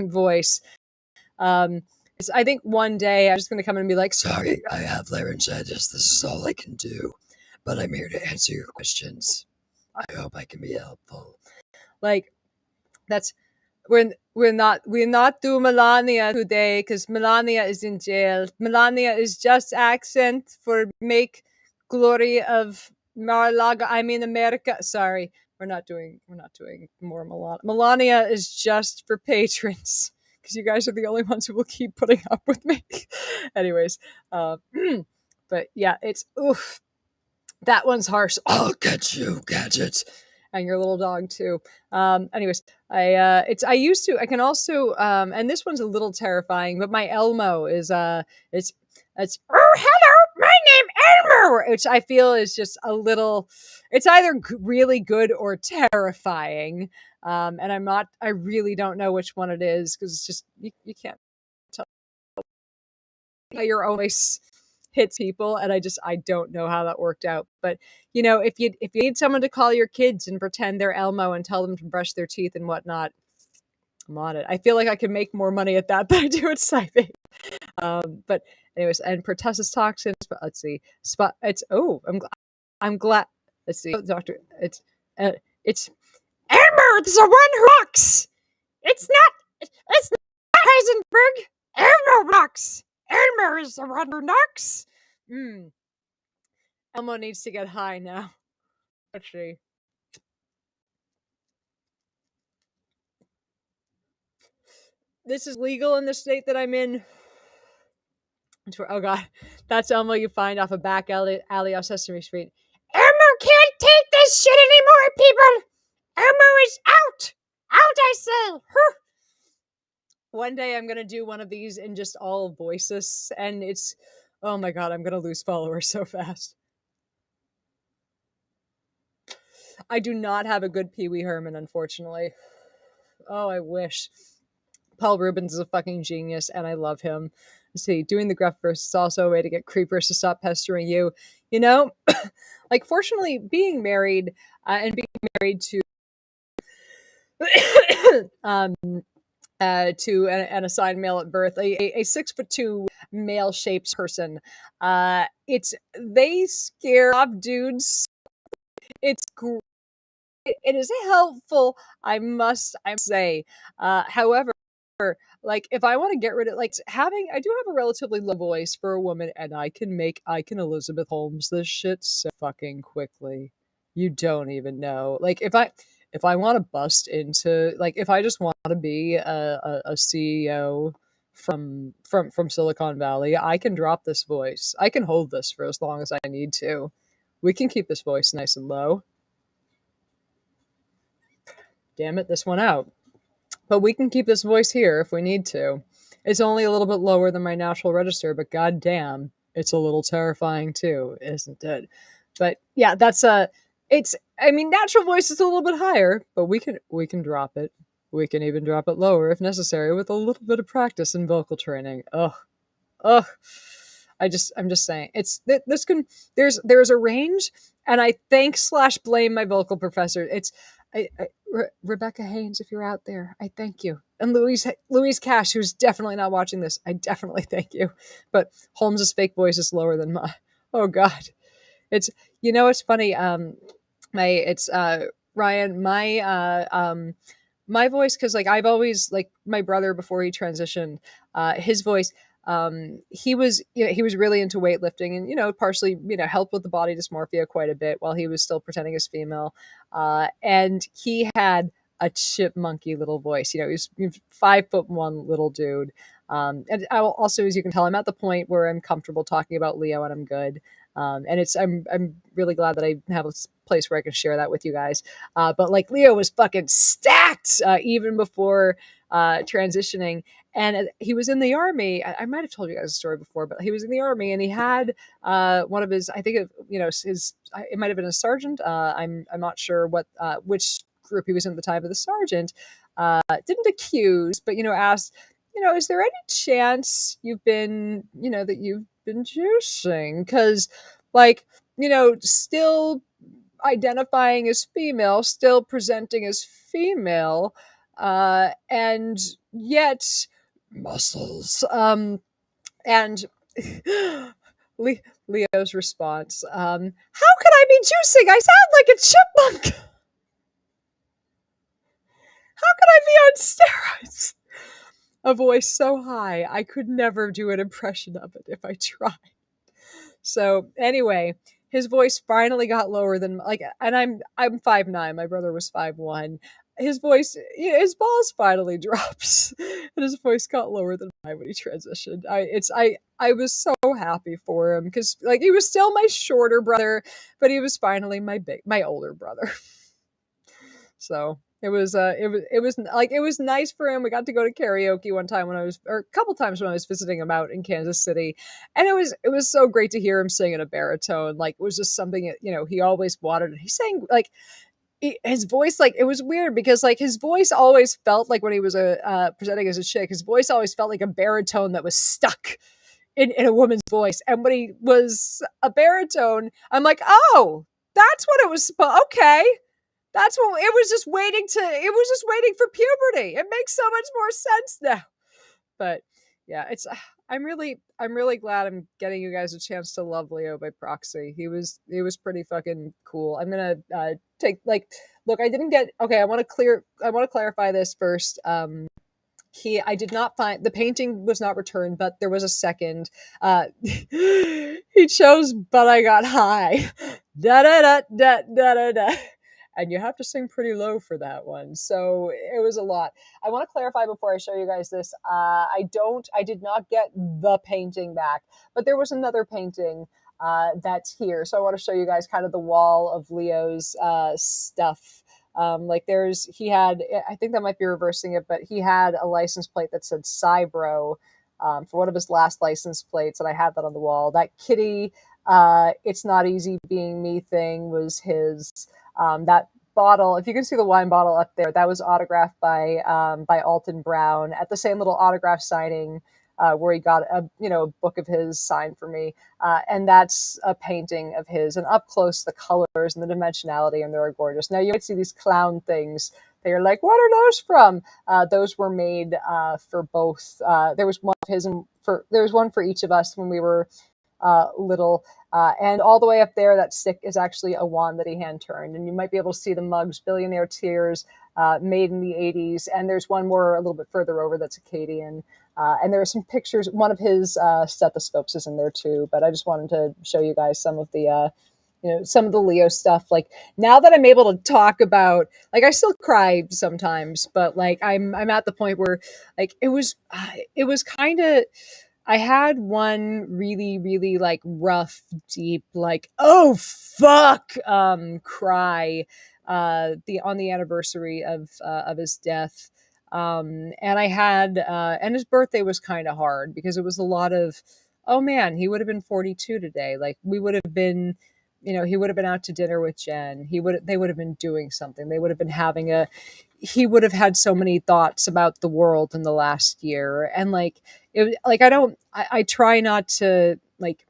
voice. I think one day I'm just going to come in and be like, sorry, I have laryngitis. This is all I can do. But I'm here to answer your questions. I hope I can be helpful. Like, that's we're not do Melania today because Melania is in jail. Melania is just accent for make glory of Mar-a-Lago. I mean America. Sorry, we're not doing more Melania. Melania is just for patrons because you guys are the only ones who will keep putting up with me. Anyways, but yeah, it's oof. That one's harsh. I'll get you, Gadget, and your little dog too. Anyways, I can also and this one's a little terrifying, but my Elmo is it's oh hello, my name Elmo, which I feel is just a little. It's either really good or terrifying, and I really don't know which one it is because it's just you can't tell how your own voice hits people, and I don't know how that worked out. But if you need someone to call your kids and pretend they're Elmo and tell them to brush their teeth and whatnot, I'm on it. I feel like I can make more money at that than I do at Scything. But anyways, and pertussis toxins. But let's see, spot. It's I'm glad. Let's see, doctor. It's Elmer, the one who rocks. It's not Heisenberg. Elmo rocks. Elmer is the one who knocks. Elmo needs to get high now. Let's see. This is legal in the state that I'm in. Oh god, that's Elmo you find off a back alley off Sesame Street. Elmo can't take this shit anymore, people. Elmo is out. Out, I say. One day I'm gonna do one of these in just all voices, and it's oh my god, I'm gonna lose followers so fast. I do not have a good Pee Wee Herman, unfortunately. Oh, I wish. Paul Rubens is a fucking genius, and I love him. Let's see, doing the gruff verse is also a way to get creepers to stop pestering you. You know, like fortunately, being married and being married to to an assigned male at birth, a 6'2" male shaped person. They scare off dudes. It's great. It is helpful, I say. However, like if I want to get rid of I do have a relatively low voice for a woman, and I can Elizabeth Holmes this shit so fucking quickly. You don't even know. Like if I want to bust into if I just want to be a CEO from Silicon Valley, I can drop this voice. I can hold this for as long as I need to. We can keep this voice nice and low. Damn it, this one out. But we can keep this voice here if we need to. It's only a little bit lower than my natural register, but goddamn, it's a little terrifying too, isn't it? But yeah, natural voice is a little bit higher, but we can drop it. We can even drop it lower if necessary with a little bit of practice and vocal training. Ugh. I'm just saying there's a range, and I thank/blame my vocal professor. It's Rebecca Haynes, if you're out there, I thank you. And Louise Cash, who's definitely not watching this, I definitely thank you. But Holmes's fake voice is lower than mine. Oh God, it's it's funny. Ryan, my voice, because I've always my brother before he transitioned, his voice. He was really into weightlifting and partially helped with the body dysmorphia quite a bit while he was still pretending as female, and he had a chipmunky little voice. He was 5'1" little dude, and I will also, as you can tell, I'm at the point where I'm comfortable talking about Leo and I'm good. And I'm really glad that I have a place where I can share that with you guys. But Leo was fucking stacked even before transitioning, and he was in the army. I might have told you guys a story before, but he was in the army, and he had one of his, I think it might have been a sergeant. I'm not sure which group he was in at the time, but the sergeant didn't accuse, but asked, is there any chance you've been juicing? Because still identifying as female, still presenting as female, and yet muscles. And Leo's response, how could I be juicing? I sound like a chipmunk. could I be on steroids? A voice so high, I could never do an impression of it if I tried. So anyway, his voice finally got lower than like, and I'm 5'9". My brother was 5'1". His voice, his balls finally drops, and his voice got lower than mine when he transitioned. I was so happy for him because like he was still my shorter brother, but he was finally my older brother. So it was nice for him. We got to go to karaoke one time or a couple times when I was visiting him out in Kansas City, and it was so great to hear him sing in a baritone. Like it was just something that, he always wanted. He sang like his voice, like it was weird because like his voice always felt like when he was presenting as a chick, his voice always felt like a baritone that was stuck in a woman's voice. And when he was a baritone, I'm like, oh, that's what it was. Okay. That's what it was just waiting for puberty. It makes so much more sense now. But yeah, I'm really glad I'm getting you guys a chance to love Leo by proxy. He was pretty fucking cool. I'm gonna take like look, I didn't get okay, I want to clarify this first. I did not find the painting was not returned, but there was a second. He chose "But I Got High." Da da da da da da da. And you have to sing pretty low for that one. So it was a lot. I want to clarify before I show you guys this. I did not get the painting back, but there was another painting that's here. So I want to show you guys kind of the wall of Leo's stuff. He had, I think that might be reversing it, but he had a license plate that said Cybro for one of his last license plates, and I had that on the wall. That kitty, "It's Not Easy Being Me" thing was his. That bottle, if you can see the wine bottle up there, that was autographed by Alton Brown at the same little autograph signing where he got a book of his signed for me, and that's a painting of his. And up close, the colors and the dimensionality, and they're gorgeous. Now you might see these clown things. They're like, what are those from? Those were made for both. There was one of his, and there was one for each of us when we were little. And all the way up there, that stick is actually a wand that he hand turned. And you might be able to see the mugs, Billionaire Tears, made in the 80s. And there's one more a little bit further over that's Acadian. And there are some pictures. One of his stethoscopes is in there too. But I just wanted to show you guys some of the some of the Leo stuff. Like now that I'm able to talk about, like I still cry sometimes, but like I'm at the point where like it was kind of. I had one really, really like rough, deep, like, oh fuck, cry, on the anniversary of his death. And I had, and his birthday was kind of hard because it was a lot of, oh man, he would have been 42 today. Like we would have been, he would have been out to dinner with Jen. They would have been doing something. They would have been he would have had so many thoughts about the world in the last year. And like, I try not to like,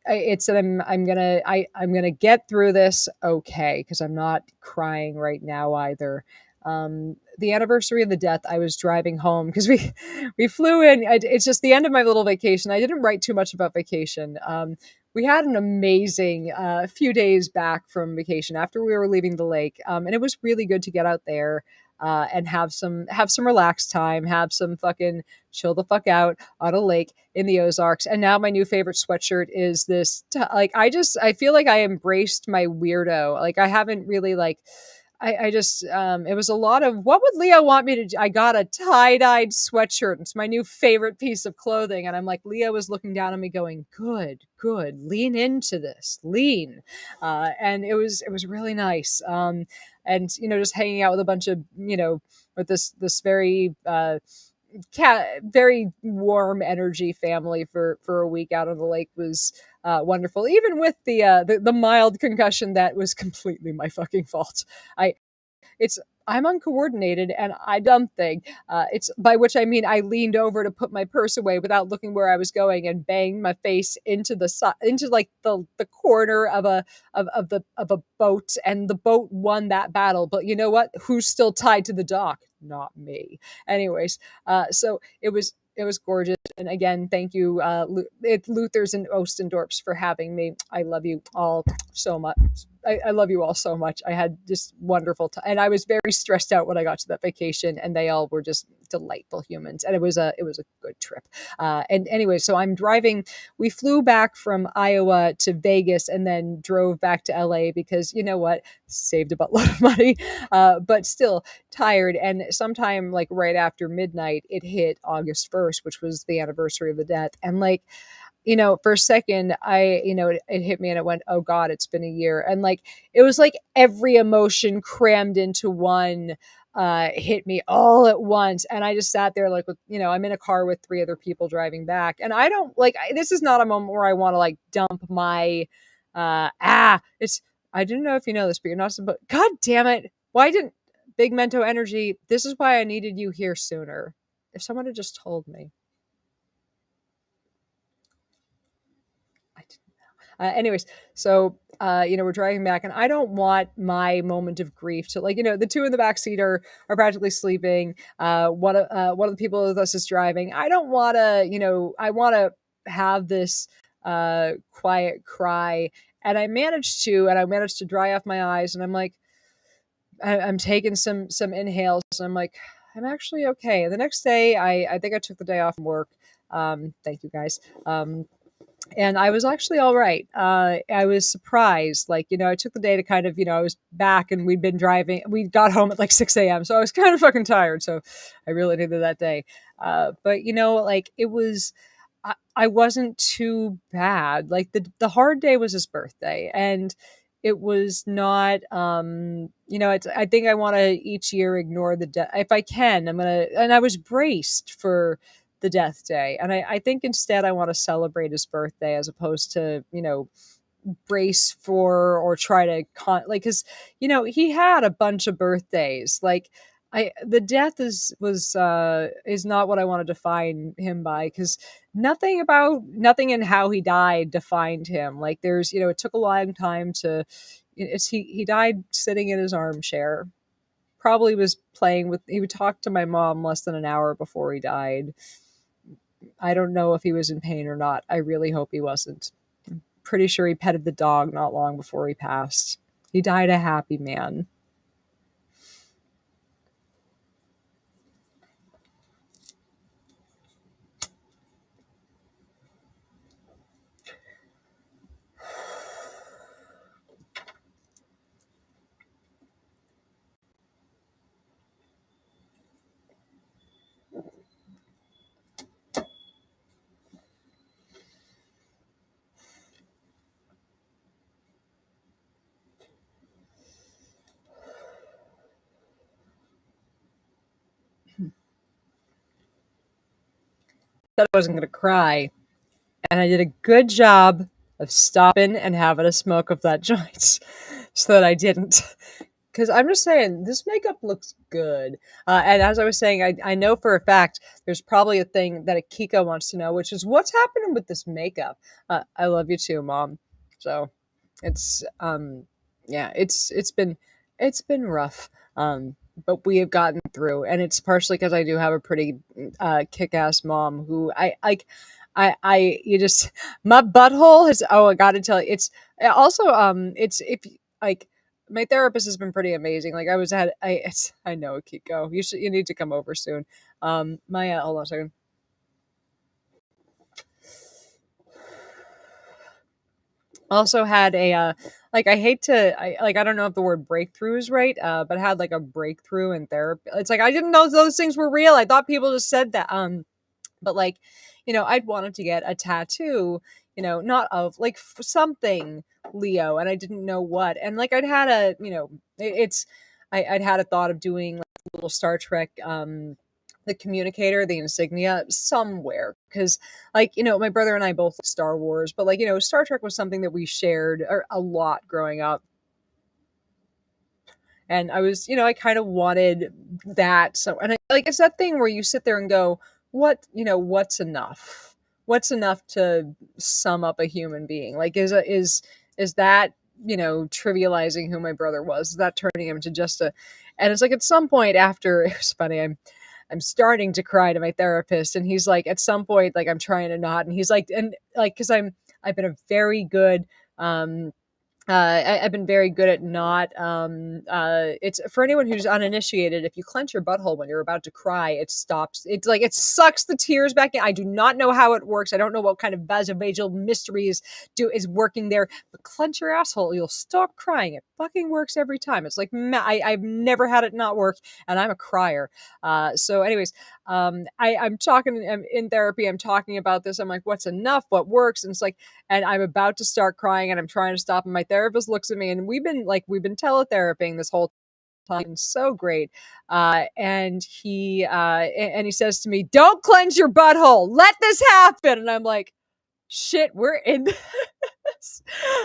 I'm gonna get through this. Okay. Cause I'm not crying right now either. The anniversary of the death, I was driving home because we flew in. It's just the end of my little vacation. I didn't write too much about vacation. We had an amazing few days back from vacation after we were leaving the lake, and it was really good to get out there and have some relaxed time, have some fucking chill the fuck out on a lake in the Ozarks. And now my new favorite sweatshirt is this. I feel like I embraced my weirdo. Like I haven't really like. I just, it was a lot of, what would Leo want me to do? I got a tie-dyed sweatshirt. It's my new favorite piece of clothing. And I'm like, Leo was looking down at me going, good, lean into this, lean. And it was really nice. And, just hanging out with a bunch of, with this very, very warm energy family for a week out on the lake was wonderful, even with the mild concussion that was completely my fucking fault. I'm uncoordinated and I dumb thing. It's by which I mean I leaned over to put my purse away without looking where I was going and banged my face into like the corner of a boat, and the boat won that battle. But you know what? Who's still tied to the dock? Not me. Anyways, so it was it was gorgeous. And again, thank you, Luthers and Ostendorps, for having me. I love you all so much. I love you all so much. I had just wonderful time, and I was very stressed out when I got to that vacation, and they all were just delightful humans, and it was a good trip. And anyway, so I'm driving. We flew back from Iowa to Vegas, and then drove back to LA because you know what, saved a buttload of money, but still tired. And sometime like right after midnight, it hit August 1st, which was the anniversary of the death, and like, for a second, it hit me and it went, oh God, it's been a year. And like, it was like every emotion crammed into one, hit me all at once. And I just sat there like, I'm in a car with three other people driving back. And I don't like, this is not a moment where I want to like dump my, I didn't know if you know this, but you're not supposed, God damn it. Why didn't Big Mento Energy? This is why I needed you here sooner. If someone had just told me. Anyways, so we're driving back, and I don't want my moment of grief to the two in the back seat are practically sleeping. One of the people with us is driving. I don't want to, I want to have this quiet cry, and I managed to dry off my eyes, and I'm like, I'm taking some inhales, and I'm like, I'm actually okay. The next day, I think I took the day off from work. Thank you guys. And I was actually all right. I was surprised. I took the day to kind of, I was back and we'd been driving. We got home at like 6 a.m. So I was kind of fucking tired. So I really needed that day. But, it was, I wasn't too bad. Like the hard day was his birthday. And it was not, I think I want to each year ignore the death. If I can, and I was braced for the death day. And I think instead I want to celebrate his birthday as opposed to, brace for or try to because, he had a bunch of birthdays. The death is not what I want to define him by, because nothing in how he died defined him. Like there's, it took a long time he died sitting in his armchair. Probably was he would talk to my mom less than an hour before he died. I don't know if he was in pain or not. I really hope he wasn't. I'm pretty sure he petted the dog not long before he passed. He died a happy man. I wasn't going to cry. And I did a good job of stopping and having a smoke of that joint so that I didn't. Because I'm just saying, this makeup looks good. And as I was saying, I know for a fact there's probably a thing that Akiko wants to know, which is what's happening with this makeup. I love you too, Mom. So it's it's been rough. But we have gotten through, and it's partially because I do have a pretty kick-ass mom who you just, my butthole has, I gotta tell you, it's also, it's, if like, my therapist has been pretty amazing. Like I know, Kiko, you need to come over soon. Hold on a second. Also had I don't know if the word breakthrough is right, but had like a breakthrough in therapy. It's like, I didn't know those things were real. I thought people just said that. But I'd wanted to get a tattoo, not of like something Leo, and I didn't know what. And like I'd had I'd had a thought of doing like a little Star Trek, the communicator, the insignia somewhere, because my brother and I both like Star Wars, but Star Trek was something that we shared a lot growing up. And I was, I kind of wanted that. So, and it's that thing where you sit there and go, what's enough? What's enough to sum up a human being? Like, is that, trivializing who my brother was? Is that turning him to just and it's like at some point after, it was funny, I'm starting to cry to my therapist, and he's like, at some point, like I'm trying to not, and he's like, and like, because I've been a very good I've been very good at not. It's for anyone who's uninitiated. If you clench your butthole when you're about to cry, it stops. It's like it sucks the tears back in. I do not know how it works. I don't know what kind of vasovagal mystery is working there. But clench your asshole, you'll stop crying. It fucking works every time. It's like I've never had it not work, and I'm a crier. So, anyways, I'm talking. I'm in therapy. I'm talking about this. I'm like, what's enough? What works? And it's like, and I'm about to start crying, and I'm trying to stop, and my therapist looks at me, and we've been teletherapying this whole time, so great. And he says to me, "Don't clench your butthole. Let this happen." And I'm like, "Shit, we're in this."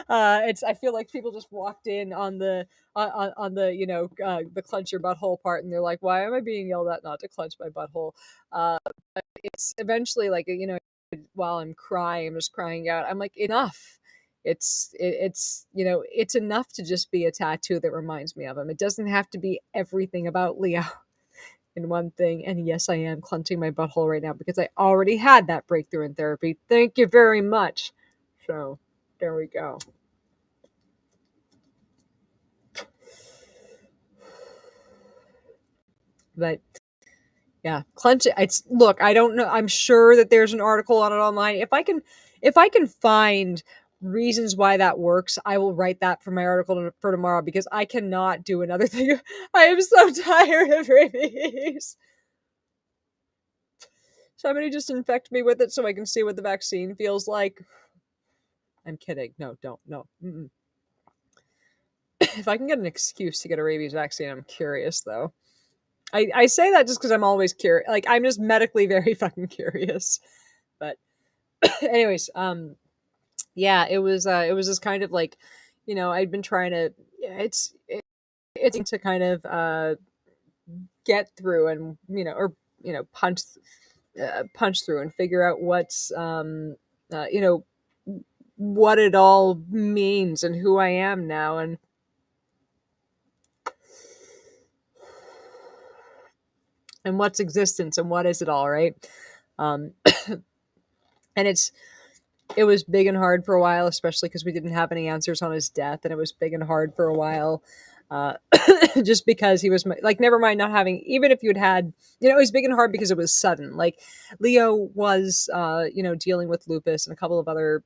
I feel like people just walked in on the the clench your butthole part, and they're like, "Why am I being yelled at not to clench my butthole?" But it's eventually like while I'm crying, I'm just crying out. I'm like, enough. It's enough to just be a tattoo that reminds me of him. It doesn't have to be everything about Leo in one thing. And yes, I am clenching my butthole right now because I already had that breakthrough in therapy. Thank you very much. So there we go. But yeah, clench it. Look, I don't know. I'm sure that there's an article on it online. If I can find reasons why that works, I will write that for my article for tomorrow because I cannot do another thing. I am so tired of rabies. Somebody just infect me with it so I can see what the vaccine feels like. I'm kidding. No, don't. No. Mm-mm. If I can get an excuse to get a rabies vaccine, I'm curious though. I say that just because I'm always curious. Like I'm just medically very fucking curious. But anyways, yeah, it was just kind of like, I'd been trying to, it's to kind of get through and punch through and figure out what's what it all means and who I am now, and what's existence and what is it all, right? And it was big and hard for a while, especially because we didn't have any answers on his death, and it was big and hard for a while, just because he was like, never mind not having, even if you'd had, it was big and hard because it was sudden. Like Leo was, dealing with lupus and a couple of other,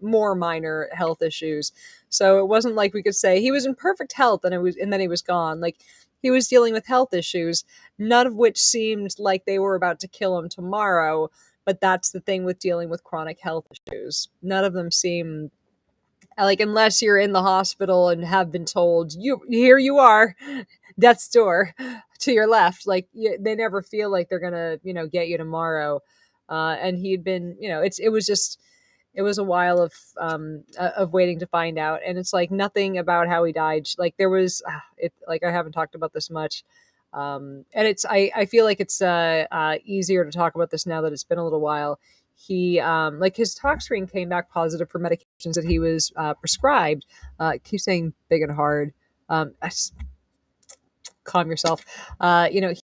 more minor health issues. So it wasn't like we could say he was in perfect health and then he was gone. Like he was dealing with health issues, none of which seemed like they were about to kill him tomorrow. But that's the thing with dealing with chronic health issues. None of them seem like, unless you're in the hospital and have been told, here you are, death's door to your left. Like they never feel like they're gonna, get you tomorrow. And he'd been, it was a while of waiting to find out. And it's like nothing about how he died. Like there was, like I haven't talked about this much. And I feel like it's easier to talk about this now that it's been a little while. He like his tox screen came back positive for medications that he was prescribed. Keep saying big and hard. Calm yourself.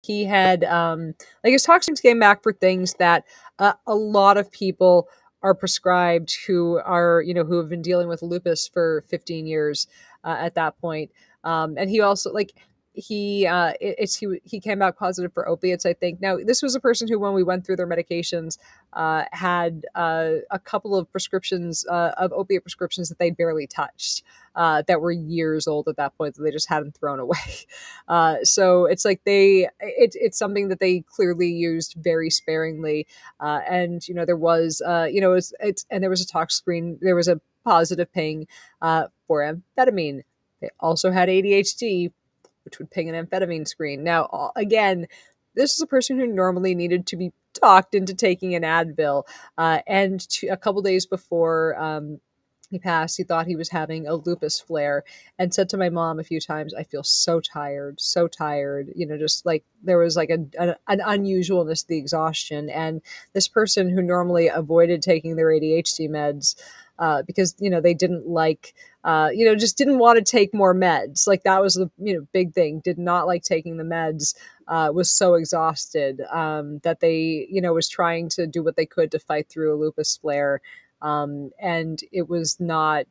He had like his tox screens came back for things that a lot of people are prescribed who are who have been dealing with lupus for 15 years at that point. And he also like he came back positive for opiates, I think. Now this was a person who, when we went through their medications, had a couple of prescriptions of opiate prescriptions that they barely touched, that were years old at that point, that they just hadn't thrown away. So it's like it's something that they clearly used very sparingly. And there was and there was a tox screen, there was a positive ping for amphetamine. They also had ADHD, which would ping an amphetamine screen. Now, again, this is a person who normally needed to be talked into taking an Advil. And a couple days before he passed, he thought he was having a lupus flare and said to my mom a few times, "I feel so tired, so tired." Just like there was like an unusualness to the exhaustion. And this person who normally avoided taking their ADHD meds because they didn't like just didn't want to take more meds. Like that was the big thing. Did not like taking the meds. Was so exhausted that they was trying to do what they could to fight through a lupus flare, and it was not.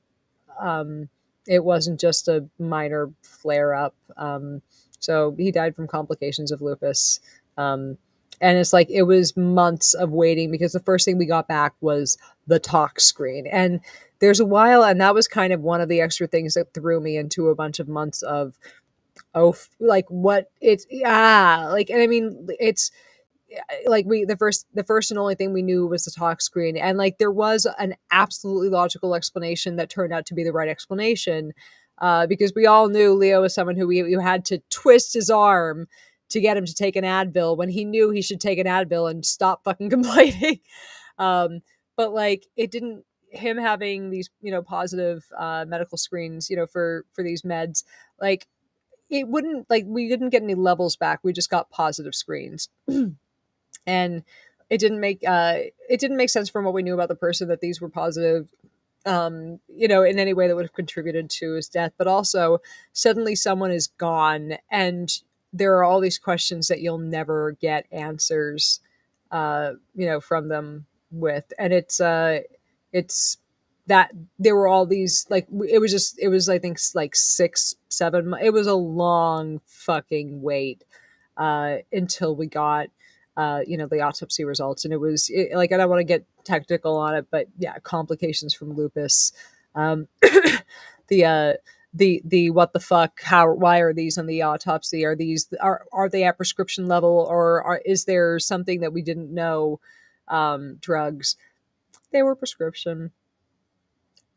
It wasn't just a minor flare up. So he died from complications of lupus. And it's like it was months of waiting because the first thing we got back was the tox screen. And there's a while, and that was kind of one of the extra things that threw me into a bunch of months of, like what it's, like, and I mean, it's, like the first and only thing we knew was the talk screen, and like there was an absolutely logical explanation that turned out to be the right explanation, because we all knew Leo was someone who we had to twist his arm to get him to take an Advil when he knew he should take an Advil and stop fucking complaining. um, but like it didn't, him having these positive medical screens for these meds, like it wouldn't, like we didn't get any levels back, we just got positive screens. And it didn't make sense from what we knew about the person that these were positive, in any way that would have contributed to his death. But also, suddenly someone is gone, and there are all these questions that you'll never get answers, from them with, and it's that there were all these, like, it was I think like 6 7 it was a long fucking wait until we got the autopsy results. And like, I don't want to get technical on it, but yeah, complications from lupus. The what the fuck, why are these on the autopsy? Are they at prescription level, or is there something that we didn't know? Drugs, they were prescription.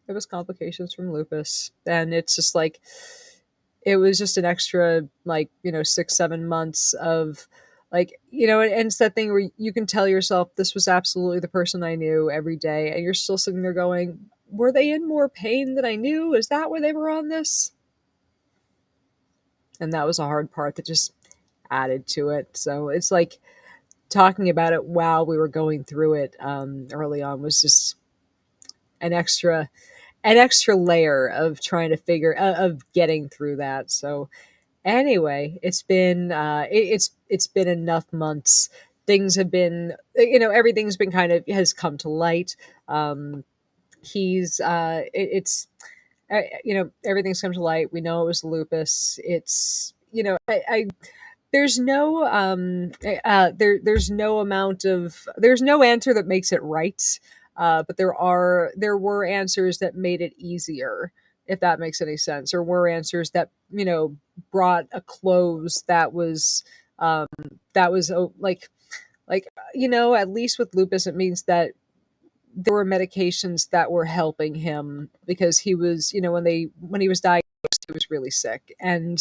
It was complications from lupus, and it's just like, it was just an extra, like 6 7 months of, like, and it's that thing where you can tell yourself this was absolutely the person I knew every day, and you're still sitting there going, were they in more pain than I knew? Is that why they were on this? And that was a hard part that just added to it. So it's like, talking about it while we were going through it early on was just an extra layer of trying to figure of getting through that. So anyway, it's been it's been enough months. Things have been, everything's been kind of, has come to light. He's it's everything's come to light. We know it was lupus. It's, I there's no there's no answer that makes it right, but there were answers that made it easier, if that makes any sense, or were answers that brought a close that was, like, at least with lupus it means that there were medications that were helping him, because he was, when he was diagnosed, he was really sick. And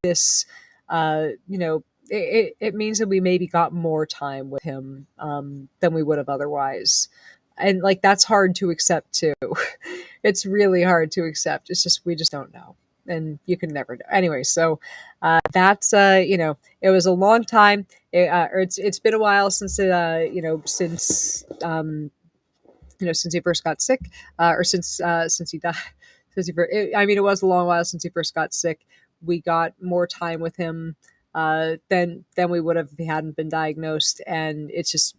this, it means that we maybe got more time with him than we would have otherwise. And like, that's hard to accept too. It's really hard to accept. It's just, we just don't know. And you can never know. Anyway, so that's, it was a long time. Or it's been a while since since he first got sick, or since he died. I mean, it was a long while since he first got sick. We got more time with him than we would have if he hadn't been diagnosed, and it's just,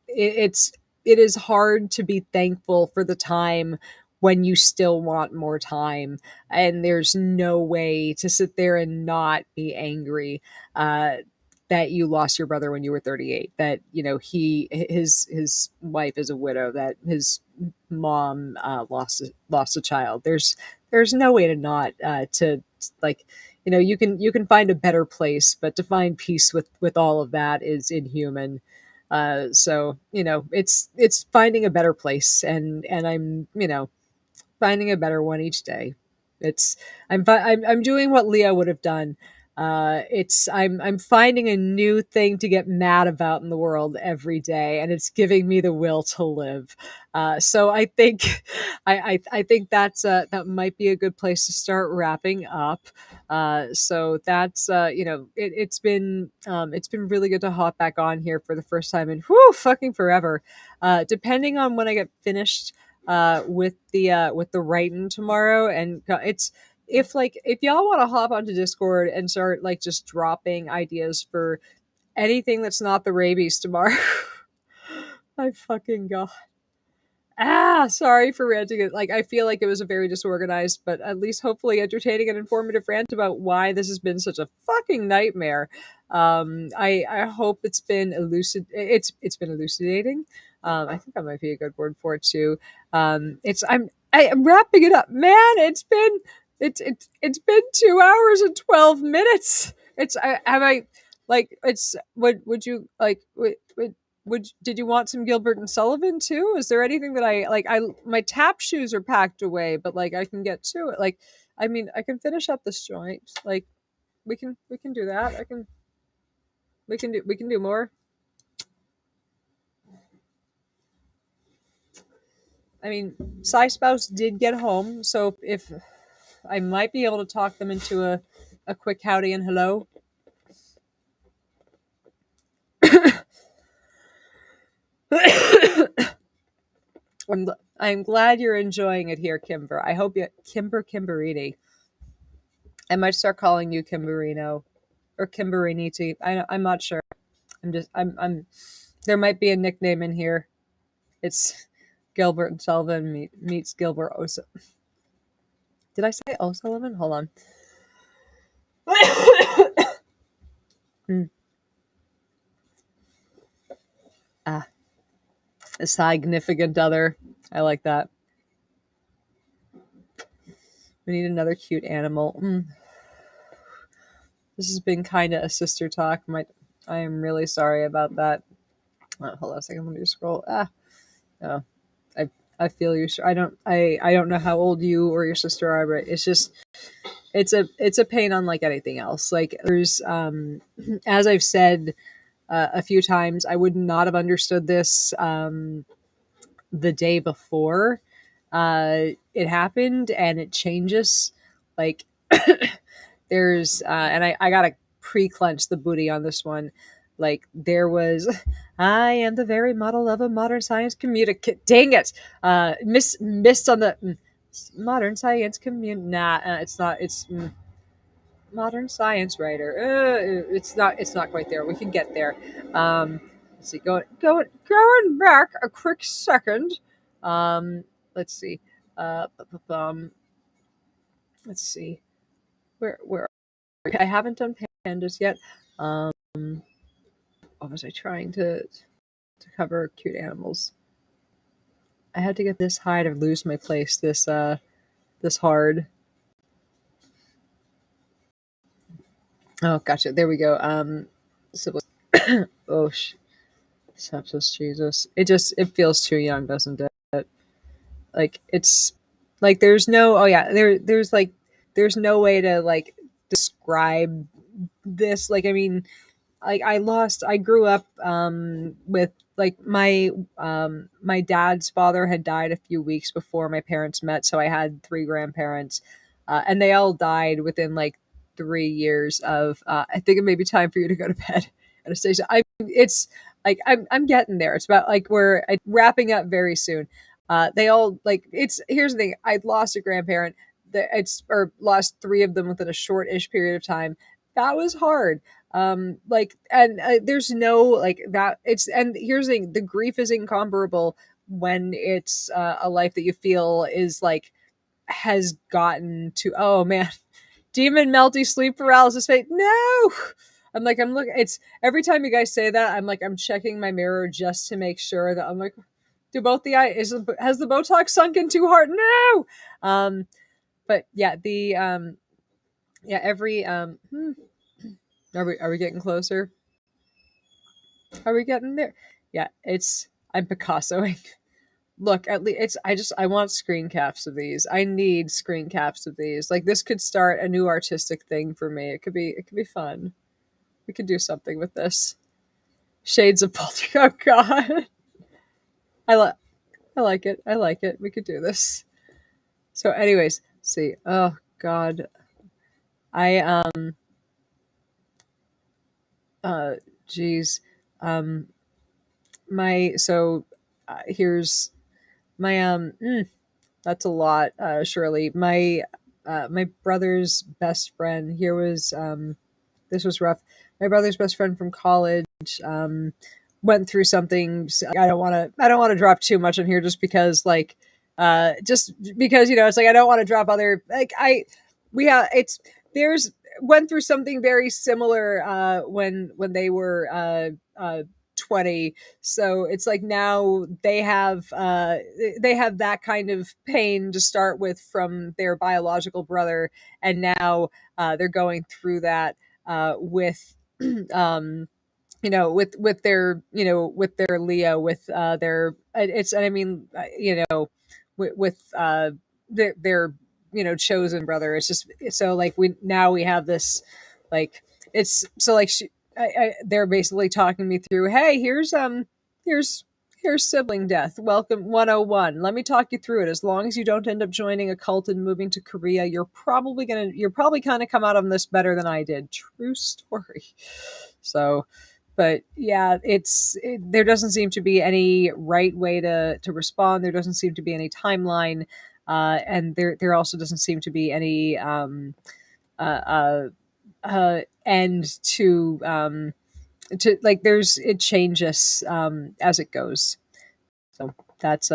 it is hard to be thankful for the time when you still want more time, and there's no way to sit there and not be angry that you lost your brother when you were 38, that his wife is a widow, that his mom lost a child. There's no way to not to, like, you can find a better place, but to find peace with all of that is inhuman. So it's finding a better place, and I'm finding a better one each day. It's I'm doing what Leah would have done. It's I'm finding a new thing to get mad about in the world every day, and it's giving me the will to live. So I think I think that might be a good place to start wrapping up. So that's it's been really good to hop back on here for the first time in, whoo, fucking forever. Depending on when I get finished with the writing tomorrow, and it's if y'all want to hop onto Discord and start like just dropping ideas for anything that's not the rabies tomorrow. I fucking god. Sorry for ranting it. Like, I feel like it was a very disorganized, but at least hopefully entertaining and informative rant about why this has been such a fucking nightmare. I hope it's been it's been elucidating. I think that might be a good word for it too. I'm wrapping it up, man. It's been 2 hours and 12 minutes. It's I have I like it's would you like did you want some Gilbert and Sullivan too? Is there anything that I my tap shoes are packed away, but like I can get to it. Like, I mean, I can finish up this joint. Like, we can do that. We can do more. I mean, Psy Spouse did get home, so if I might be able to talk them into a quick howdy and hello. I'm glad you're enjoying it here, Kimber. I hope you Kimberini. I might start calling you Kimberino or Kimberini too. I'm not sure. I'm there might be a nickname in here. It's Gilbert and Sullivan meets Gilbert O'Sullivan. Did I say O'Sullivan? Hold on. A significant other. I like that. We need another cute animal. This has been kind of a sister talk. I am really sorry about that. Hold on a second. Let me scroll. No. I feel you. I don't know how old you or your sister are, but it's just it's a pain unlike anything else. Like, there's as I've said a few times, I would not have understood this the day before it happened, and it changes. Like, there's and I gotta pre-clench the booty on this one. Like, there was, I am the very model of a modern science communicate. Dang it, missed on the modern science Nah, it's not. It's modern science writer. It's not. It's not quite there. We can get there. Let's see. Going back a quick second. Let's see. Let's see. Where I haven't done pandas yet. What was I trying to cover? Cute animals. I had to get this high to lose my place this hard. Oh, gotcha. There we go. So, oh, sepsis, Jesus. It feels too young, doesn't it? Like, it's like there's no. Oh yeah, there's no way to like describe this. Like, I mean, like, I grew up with like my dad's father had died a few weeks before my parents met, so I had three grandparents, and they all died within like 3 years of I think it may be time for you to go to bed. Anastasia, it's like I'm getting there. It's about like we're wrapping up very soon. They all like it's here's the thing. I'd lost a grandparent. Or lost three of them within a short-ish period of time. That was hard. Like, and there's no like that. It's and here's the thing: the grief is incomparable when it's a life that you feel is like has gotten to. Oh man, demon melty sleep paralysis fate. No. I'm looking. It's every time you guys say that, I'm checking my mirror just to make sure that I'm like, do both the eye has the Botox sunk in too hard? No. But yeah, the yeah, every are we getting closer? Are we getting there? Yeah, I'm Picassoing. Look, at least I want screen caps of these. I need screen caps of these. Like, this could start a new artistic thing for me. It could be fun. We could do something with this. Shades of Poltergeist. Oh god. I like it. I like it. We could do this. So anyways, see. Oh god. I geez. My so here's My that's a lot, Shirley. My brother's best friend here was this was rough. My brother's best friend from college um, went through something. I don't want to drop too much on here just because it's like I don't want to drop other like I we have it's there's went through something very similar when they were 20. So it's like now they have that kind of pain to start with from their biological brother, and now they're going through that with with their Leo, with their it's and I mean with their chosen brother. It's just so like we have this like it's so like they're basically talking me through, hey, here's sibling death, welcome 101, let me talk you through it. As long as you don't end up joining a cult and moving to Korea, you're probably kind of come out on this better than I did. True story. So but yeah, there doesn't seem to be any right way to respond. There doesn't seem to be any timeline, and there also doesn't seem to be any uh, end to like it changes as it goes. So that's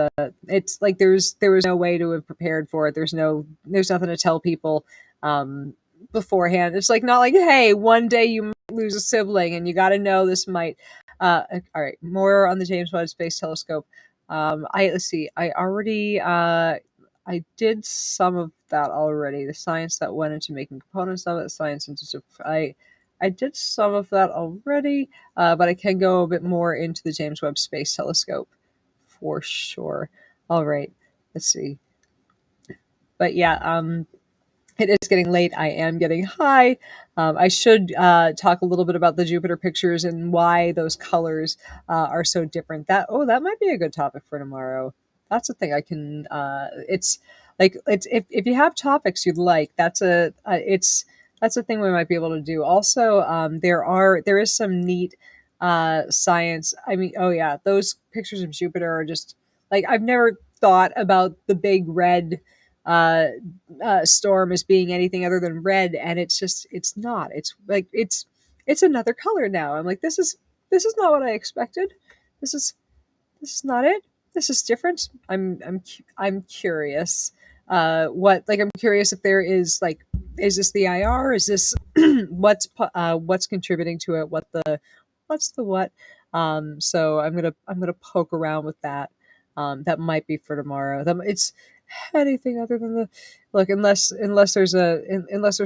it's like there was no way to have prepared for it. There's nothing to tell people beforehand. It's like not like, hey, one day you might lose a sibling and you got to know this might. All right, more on the James Webb Space Telescope. Let's see. I did some of that already. The science that went into making components of it, science into I did some of that already, but I can go a bit more into the James Webb Space Telescope for sure. All right, let's see. But yeah, it is getting late. I am getting high. I should talk a little bit about the Jupiter pictures and why those colors are so different. That might be a good topic for tomorrow. That's a thing I can. It's like it's if you have topics you'd like, that's a thing we might be able to do. Also, there is some neat science. I mean, oh yeah, those pictures of Jupiter are just like I've never thought about the big red uh, storm as being anything other than red, and it's not. It's like it's another color now. I'm like, this is not what I expected. This is this is not it. This is different. I'm curious. I'm curious if there is like, is this the IR? Is this what's contributing to it? What's the what? So I'm gonna poke around with that. That might be for tomorrow. It's anything other than the look, unless there's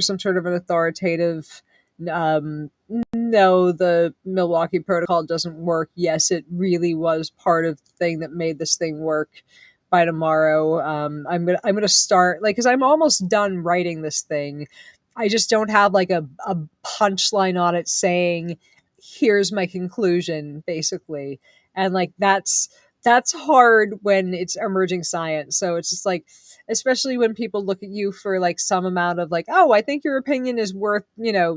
some sort of an authoritative um, no, the Milwaukee protocol doesn't work. Yes, it really was part of the thing that made this thing work. By tomorrow, I'm gonna start like because I'm almost done writing this thing. I just don't have like a punchline on it saying, "Here's my conclusion," basically, and like that's hard when it's emerging science. So it's just like, especially when people look at you for like some amount of like, oh, I think your opinion is worth,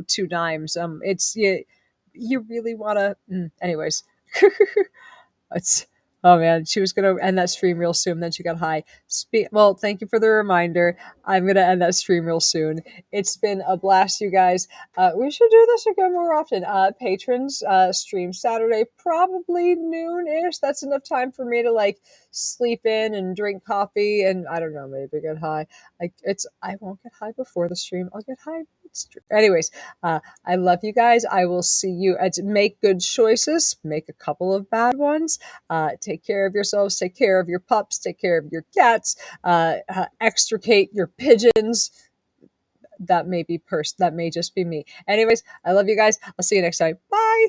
two dimes. It's you really want to, anyways. It's oh man, she was gonna end that stream real soon. Then she got high. Well, thank you for the reminder. I'm gonna end that stream real soon. It's been a blast, you guys. We should do this again more often. Patrons stream Saturday, probably noon-ish. That's enough time for me to like sleep in and drink coffee and I don't know, maybe get high. I won't get high before the stream. I'll get high. Anyways, I love you guys. I will see you. Make good choices. Make a couple of bad ones. Take care of yourselves. Take care of your pups. Take care of your cats. Extricate your pigeons. That may just be me. Anyways, I love you guys. I'll see you next time. Bye.